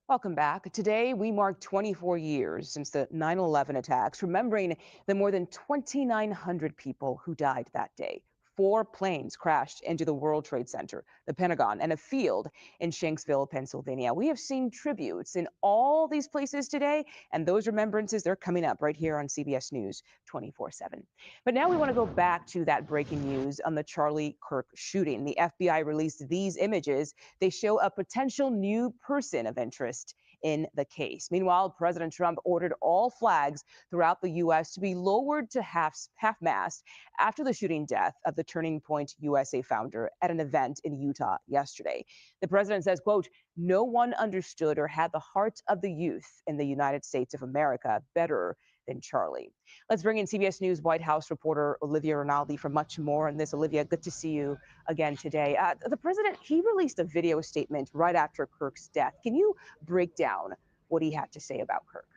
Welcome back. Today, we mark 24 years since the 9/11 attacks, remembering the more than 2,900 people who died that day. 4 planes crashed into the World Trade Center, the Pentagon, and a field in Shanksville, Pennsylvania. We have seen tributes in all these places today, and those remembrances, they're coming up right here on CBS News 24/7. But now we want to go back to that breaking news on the Charlie Kirk shooting. The FBI released these images. They show a potential new person of interest in the case. Meanwhile, President Trump ordered all flags throughout the U.S. to be lowered to half-mast after the shooting death of the Turning Point USA founder at an event in Utah yesterday. The president says, quote, "No one understood or had the heart of the youth in the United States of America better than Charlie." Let's bring in CBS News White House reporter Olivia Rinaldi for much more on this. Olivia, good to see you again today. The president, he released a video statement right after Kirk's death. Can you break down what he had to say about Kirk?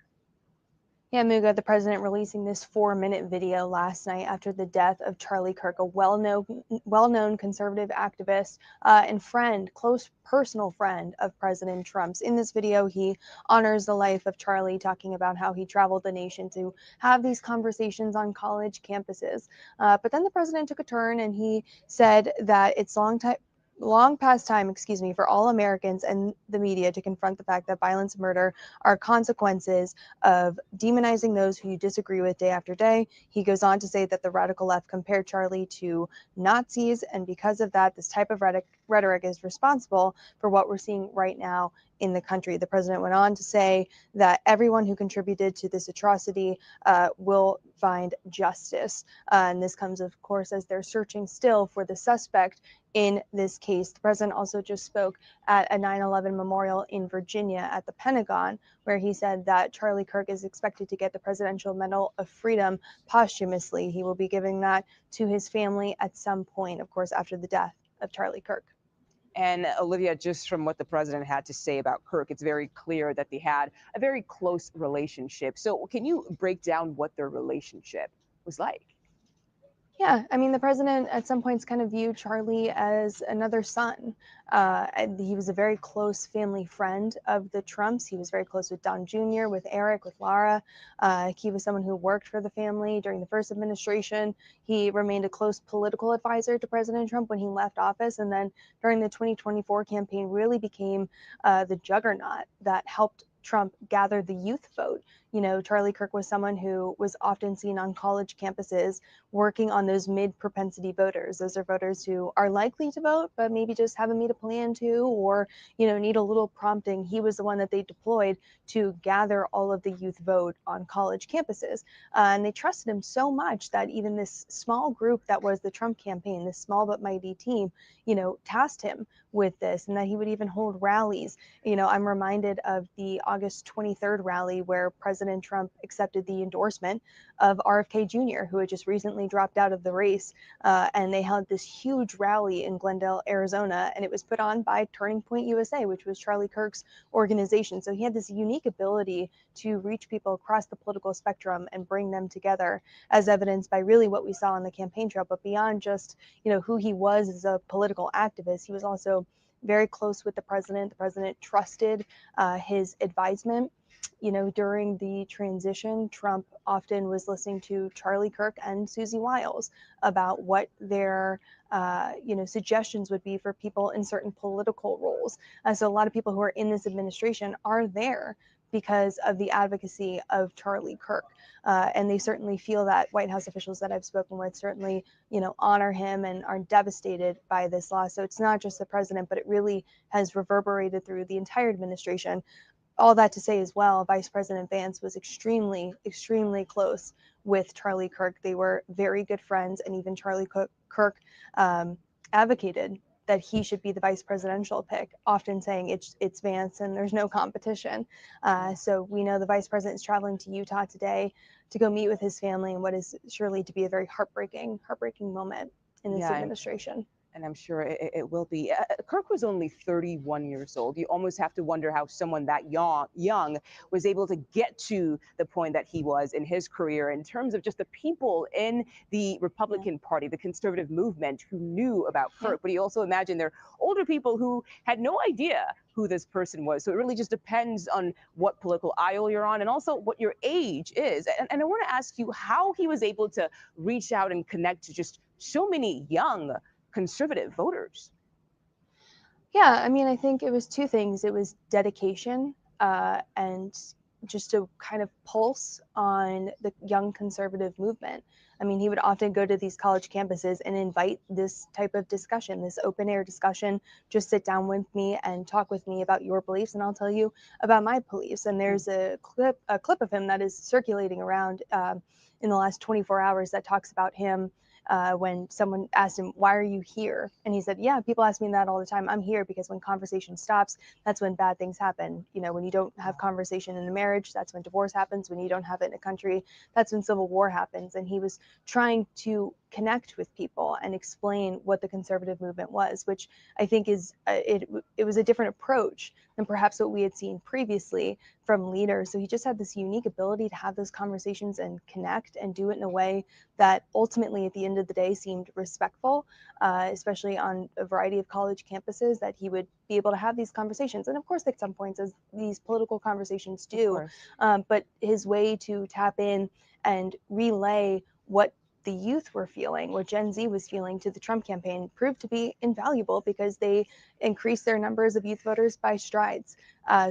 Yeah, Muga, the president releasing this 4-minute video last night after the death of Charlie Kirk, a well-known conservative activist and friend, close personal friend of President Trump's. In this video, he honors the life of Charlie, talking about how he traveled the nation to have these conversations on college campuses. But then the president took a turn and he said that it's long past time, for all Americans and the media to confront the fact that violence and murder are consequences of demonizing those who you disagree with day after day. He goes on to say that the radical left compared Charlie to Nazis, and because of that, this type of rhetoric is responsible for what we're seeing right now in the country. The president went on to say that everyone who contributed to this atrocity will find justice. And this comes, of course, as they're searching still for the suspect in this case. The president also just spoke at a 9/11 memorial in Virginia at the Pentagon, where he said that Charlie Kirk is expected to get the Presidential Medal of Freedom posthumously. He will be giving that to his family at some point, of course, after the death of Charlie Kirk. And Olivia, just from what the president had to say about Kirk, it's very clear that they had a very close relationship. So can you break down what their relationship was like? Yeah, I mean, the president at some points kind of viewed Charlie as another son. And he was a very close family friend of the Trumps. He was very close with Don Jr., with Eric, with Lara. He was someone who worked for the family during the first administration. He remained a close political advisor to President Trump when he left office. And then during the 2024 campaign, really became the juggernaut that helped Trump gather the youth vote. You know, Charlie Kirk was someone who was often seen on college campuses working on those mid-propensity voters. Those are voters who are likely to vote, but maybe just haven't made a plan to, or, you know, need a little prompting. He was the one that they deployed to gather all of the youth vote on college campuses. And they trusted him so much that even this small group that was the Trump campaign, this small but mighty team, you know, tasked him with this, and that he would even hold rallies. You know, I'm reminded of the August 23rd rally where President Trump accepted the endorsement of RFK Jr., who had just recently dropped out of the race. And they held this huge rally in Glendale, Arizona, and it was put on by Turning Point USA, which was Charlie Kirk's organization. So he had this unique ability to reach people across the political spectrum and bring them together, as evidenced by really what we saw on the campaign trail. But beyond just, you know, who he was as a political activist, he was also very close with the president. The president trusted his advisement. You know, during the transition, Trump often was listening to Charlie Kirk and Susie Wiles about what their suggestions would be for people in certain political roles. So a lot of people who are in this administration are there because of the advocacy of Charlie Kirk. And they certainly feel that. White House officials that I've spoken with certainly, you know, honor him and are devastated by this loss. So it's not just the president, but it really has reverberated through the entire administration. All that to say as well, Vice President Vance was extremely, extremely close with Charlie Kirk. They were very good friends, and even Charlie Kirk advocated that he should be the vice presidential pick, often saying it's Vance and there's no competition. So we know the vice president is traveling to Utah today to go meet with his family in what is surely to be a very heartbreaking moment in this administration. And I'm sure it will be. Kirk was only 31 years old. You almost have to wonder how someone that young was able to get to the point that he was in his career in terms of just the people in the Republican Party, the conservative movement who knew about Kirk. But you also imagine there are older people who had no idea who this person was. So it really just depends on what political aisle you're on and also what your age is. And I want to ask you how he was able to reach out and connect to just so many young conservative voters. Yeah, I mean, I think it was two things. It was dedication and just a kind of pulse on the young conservative movement. I mean, he would often go to these college campuses and invite this type of discussion, this open air discussion. Just sit down with me and talk with me about your beliefs, and I'll tell you about my beliefs. And there's a clip of him that is circulating around in the last 24 hours that talks about him when someone asked him, "Why are you here?" And he said, "Yeah, people ask me that all the time. I'm here because when conversation stops, that's when bad things happen. You know, when you don't have conversation in a marriage, that's when divorce happens. When you don't have it in a country, that's when civil war happens." And he was trying to connect with people and explain what the conservative movement was, which I think is it was a different approach than perhaps what we had seen previously from leaders. So he just had this unique ability to have those conversations and connect and do it in a way that ultimately at the end of the day seemed respectful, especially on a variety of college campuses, that he would be able to have these conversations. And of course, at some points, as these political conversations do, but his way to tap in and relay what the youth were feeling, what Gen Z was feeling to the Trump campaign, proved to be invaluable because they increased their numbers of youth voters by strides.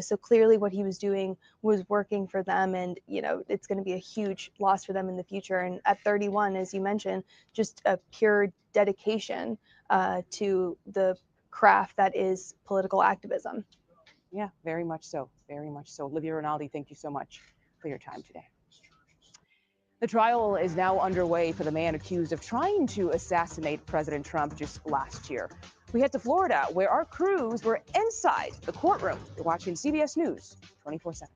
So clearly what he was doing was working for them, and you know, it's going to be a huge loss for them in the future. And at 31, as you mentioned, just a pure dedication to the craft that is political activism. Yeah, very much so. Very much so. Olivia Rinaldi, thank you so much for your time today. The trial is now underway for the man accused of trying to assassinate President Trump just last year. We head to Florida, where our crews were inside the courtroom. You're watching CBS News 24/7.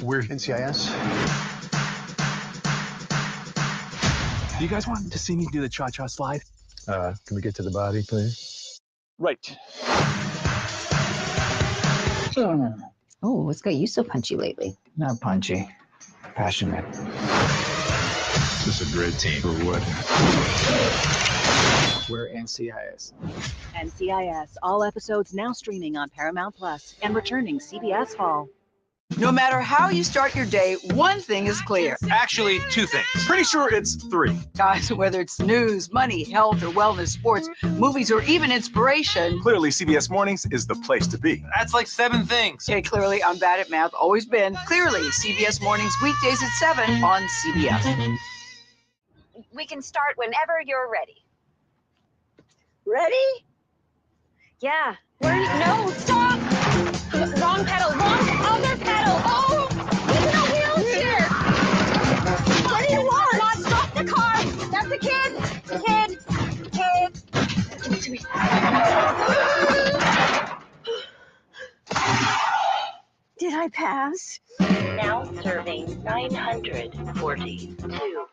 We're NCIS. Do you guys want to see me do the cha-cha slide? Can we get to the body, please? Right. Oh, what's got you so punchy lately? Not punchy, passionate. This is a great team for what? We're NCIS. NCIS, all episodes now streaming on Paramount Plus and returning CBS Fall. No matter how you start your day, one thing is clear. Actually, two things. Pretty sure it's three. Guys, whether it's news, money, health, or wellness, sports, movies, or even inspiration. Clearly, CBS Mornings is the place to be. That's like 7 things. Okay, clearly, I'm bad at math, always been. Clearly, CBS Mornings, weekdays at 7 on CBS. We can start whenever you're ready. Ready? Yeah. No, stop! Wrong pedal, other pedal. Oh, he's in a wheelchair. What do you want? Come on, stop the car. That's a kid. Give it to me. Did I pass? Now serving 942.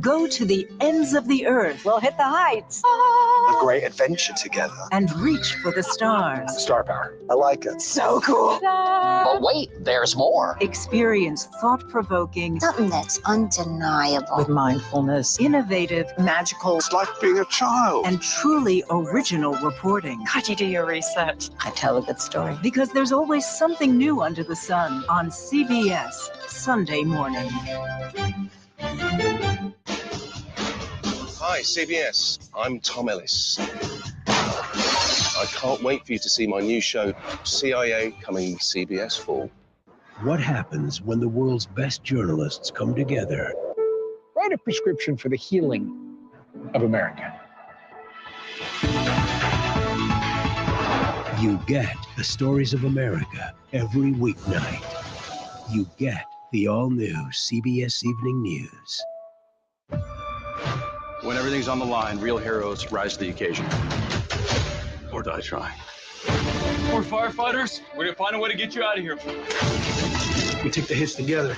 Go to the ends of the earth. We'll hit the heights. A great adventure together. And reach for the stars. Star power. I like it. So cool. But wait, there's more. Experience thought-provoking. Something that's undeniable. With mindfulness. Innovative. Magical. It's like being a child. And truly original reporting. How'd you do your research? I tell a good story. Because there's always something new under the sun on CBS Sunday morning. Hi, CBS. I'm Tom Ellis. I can't wait for you to see my new show, CIA, coming CBS Fall. What happens when the world's best journalists come together? Write a prescription for the healing of America. You get the stories of America every weeknight. you get the all-new CBS Evening News. When everything's on the line, real heroes rise to the occasion. Or die trying. We're firefighters. We're gonna find a way to get you out of here. We take the hits together.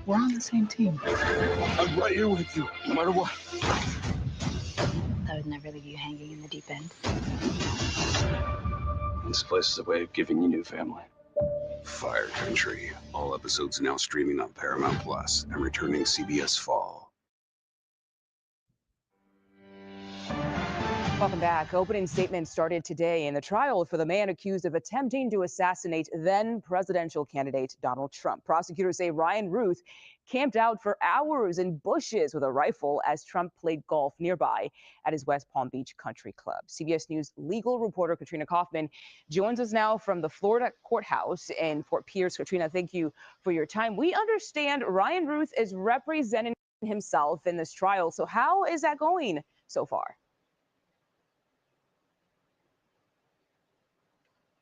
We're on the same team. I'm right here with you, no matter what. I would never leave you hanging in the deep end. This place is a way of giving you new family. Fire Country. All episodes now streaming on Paramount Plus and returning CBS Fall. Welcome back. Opening statements started today in the trial for the man accused of attempting to assassinate then presidential candidate Donald Trump. Prosecutors say Ryan Ruth camped out for hours in bushes with a rifle as Trump played golf nearby at his West Palm Beach country club. CBS News legal reporter Katrina Kaufman joins us now from the Florida courthouse in Fort Pierce. Katrina, thank you for your time. We understand Ryan Ruth is representing himself in this trial. So how is that going so far?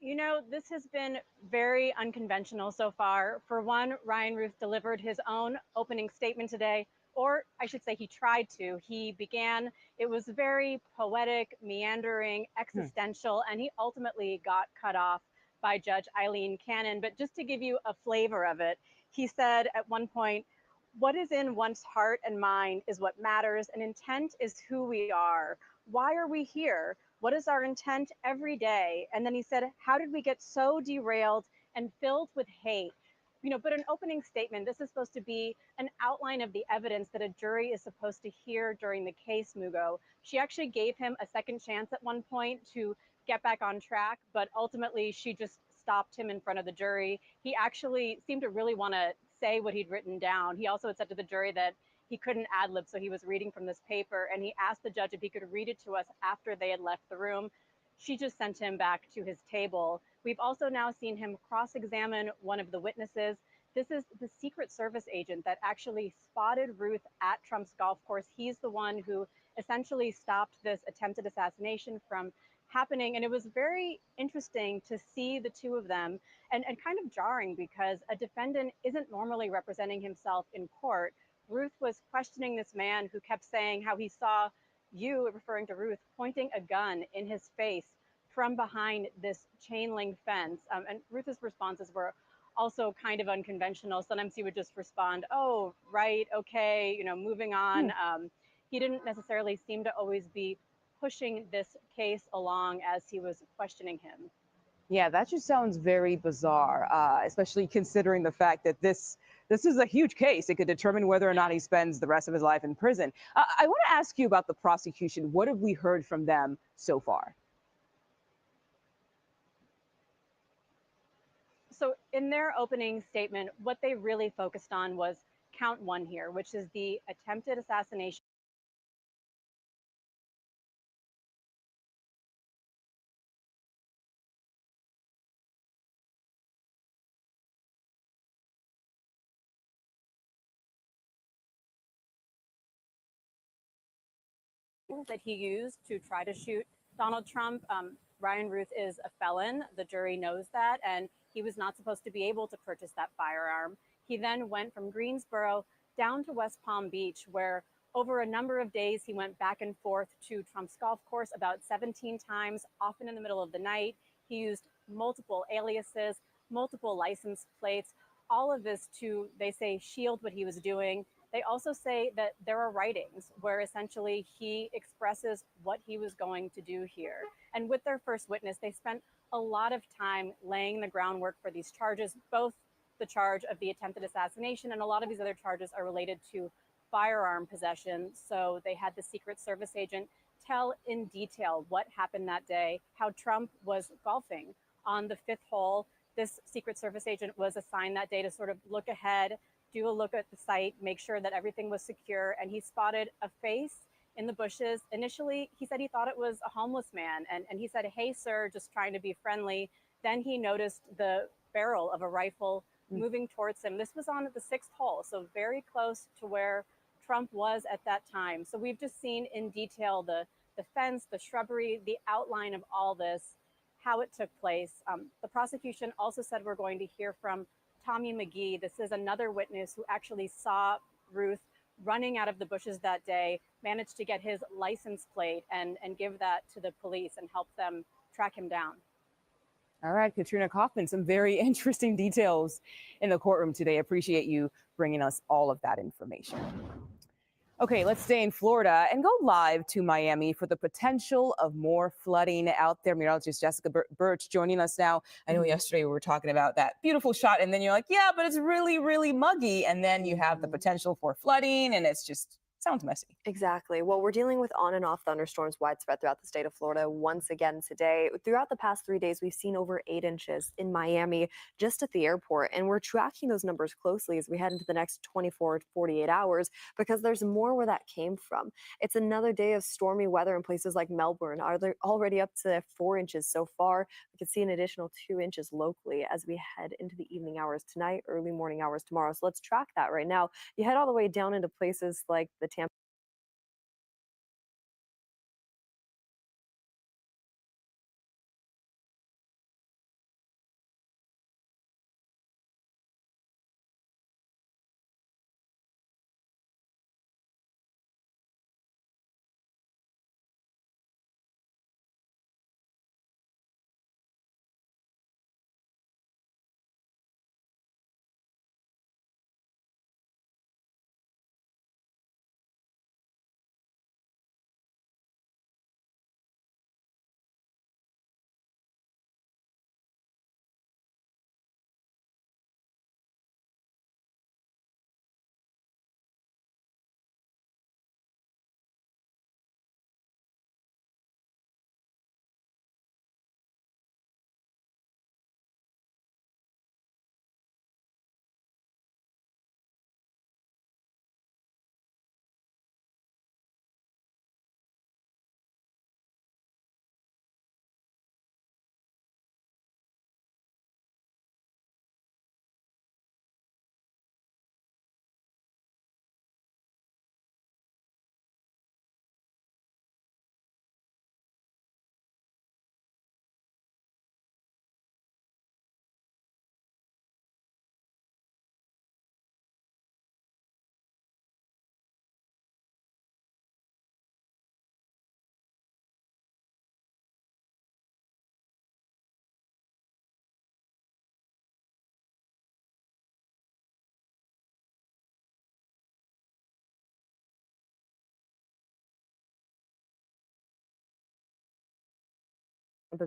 You know, this has been very unconventional so far. For one, Ryan Ruth delivered his own opening statement today, or I should say he tried to. He began, it was very poetic, meandering, existential, and he ultimately got cut off by Judge Eileen Cannon. But just to give you a flavor of it, he said at one point, "What is in one's heart and mind is what matters, and intent is who we are. Why are we here? What is our intent every day?" And then he said, "How did we get so derailed and filled with hate?" You know, but an opening statement, this is supposed to be an outline of the evidence that a jury is supposed to hear during the case, Mugo. She actually gave him a second chance at one point to get back on track, but ultimately she just stopped him in front of the jury. He actually seemed to really want to say what he'd written down. He also had said to the jury that he couldn't ad-lib, so he was reading from this paper, and he asked the judge if he could read it to us after they had left the room. She just sent him back to his table. We've also now seen him cross-examine one of the witnesses. This is the Secret Service agent that actually spotted Ruth at Trump's golf course. He's the one who essentially stopped this attempted assassination from happening. And it was very interesting to see the two of them and kind of jarring because a defendant isn't normally representing himself in court. Ruth was questioning this man who kept saying how he saw you, referring to Ruth, pointing a gun in his face from behind this chain link fence. And Ruth's responses were also kind of unconventional. Sometimes he would just respond, "Oh, right, okay, you know, moving on." He didn't necessarily seem to always be pushing this case along as he was questioning him. Yeah, that just sounds very bizarre, especially considering the fact that this is a huge case. It could determine whether or not he spends the rest of his life in prison. I want to ask you about the prosecution. What have we heard from them so far? So in their opening statement, what they really focused on was count one here, which is the attempted assassination. That he used to try to shoot Donald Trump. Ryan Ruth is a felon. The jury knows that, and he was not supposed to be able to purchase that firearm. He then went from Greensboro down to West Palm Beach, where over a number of days he went back and forth to Trump's golf course about 17 times, often in the middle of the night. He used multiple aliases, multiple license plates, all of this to, they say, shield what he was doing. They also say that there are writings where essentially he expresses what he was going to do here. And with their first witness, they spent a lot of time laying the groundwork for these charges, both the charge of the attempted assassination and a lot of these other charges are related to firearm possession. So they had the Secret Service agent tell in detail what happened that day, how Trump was golfing on the fifth hole. This Secret Service agent was assigned that day to sort of look ahead, do a look at the site, make sure that everything was secure, and he spotted a face in the bushes. Initially, he said he thought it was a homeless man, and he said, "Hey, sir," just trying to be friendly. Then he noticed the barrel of a rifle moving towards him. This was on the sixth hole, so very close to where Trump was at that time. So we've just seen in detail the fence, the shrubbery, the outline of all this, how it took place. The prosecution also said we're going to hear from Tommy McGee. This is another witness who actually saw Ruth running out of the bushes that day, managed to get his license plate and give that to the police and help them track him down. All right, Katrina Kaufman, some very interesting details in the courtroom today. Appreciate you bringing us all of that information. Okay, let's stay in Florida and go live to Miami for the potential of more flooding out there. Meteorologist Jessica Birch joining us now. I know yesterday we were talking about that beautiful shot, and then you're like, yeah, but it's really, really muggy. And then you have the potential for flooding, and it's just sounds messy. Exactly. Well, we're dealing with on and off thunderstorms widespread throughout the state of Florida once again today. Throughout the past 3 days, we've seen over 8 inches in Miami just at the airport. And we're tracking those numbers closely as we head into the next 24 to 48 hours because there's more where that came from. It's another day of stormy weather in places like Melbourne. Are they already up to 4 inches so far? We could see an additional 2 inches locally as we head into the evening hours tonight, early morning hours tomorrow. So let's track that right now. You head all the way down into places like the Tampa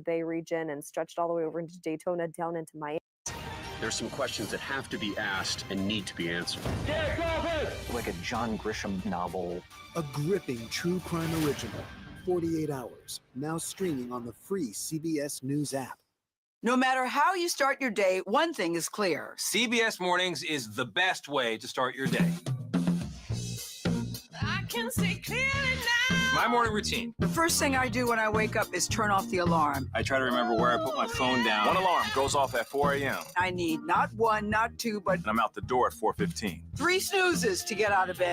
Bay region and stretched all the way over into Daytona down into Miami. There's some questions that have to be asked and need to be answered. Like a John Grisham novel. A gripping true crime original, 48 Hours, now streaming on the free CBS News app. No matter how you start your day, one thing is clear. CBS Mornings is the best way to start your day. I can see clearly now. My morning routine. The first thing I do when I wake up is turn off the alarm. I try to remember where I put my phone down. One alarm goes off at 4 a.m. I need not one, not two, but and I'm out the door at 4:15. 3 snoozes to get out of bed.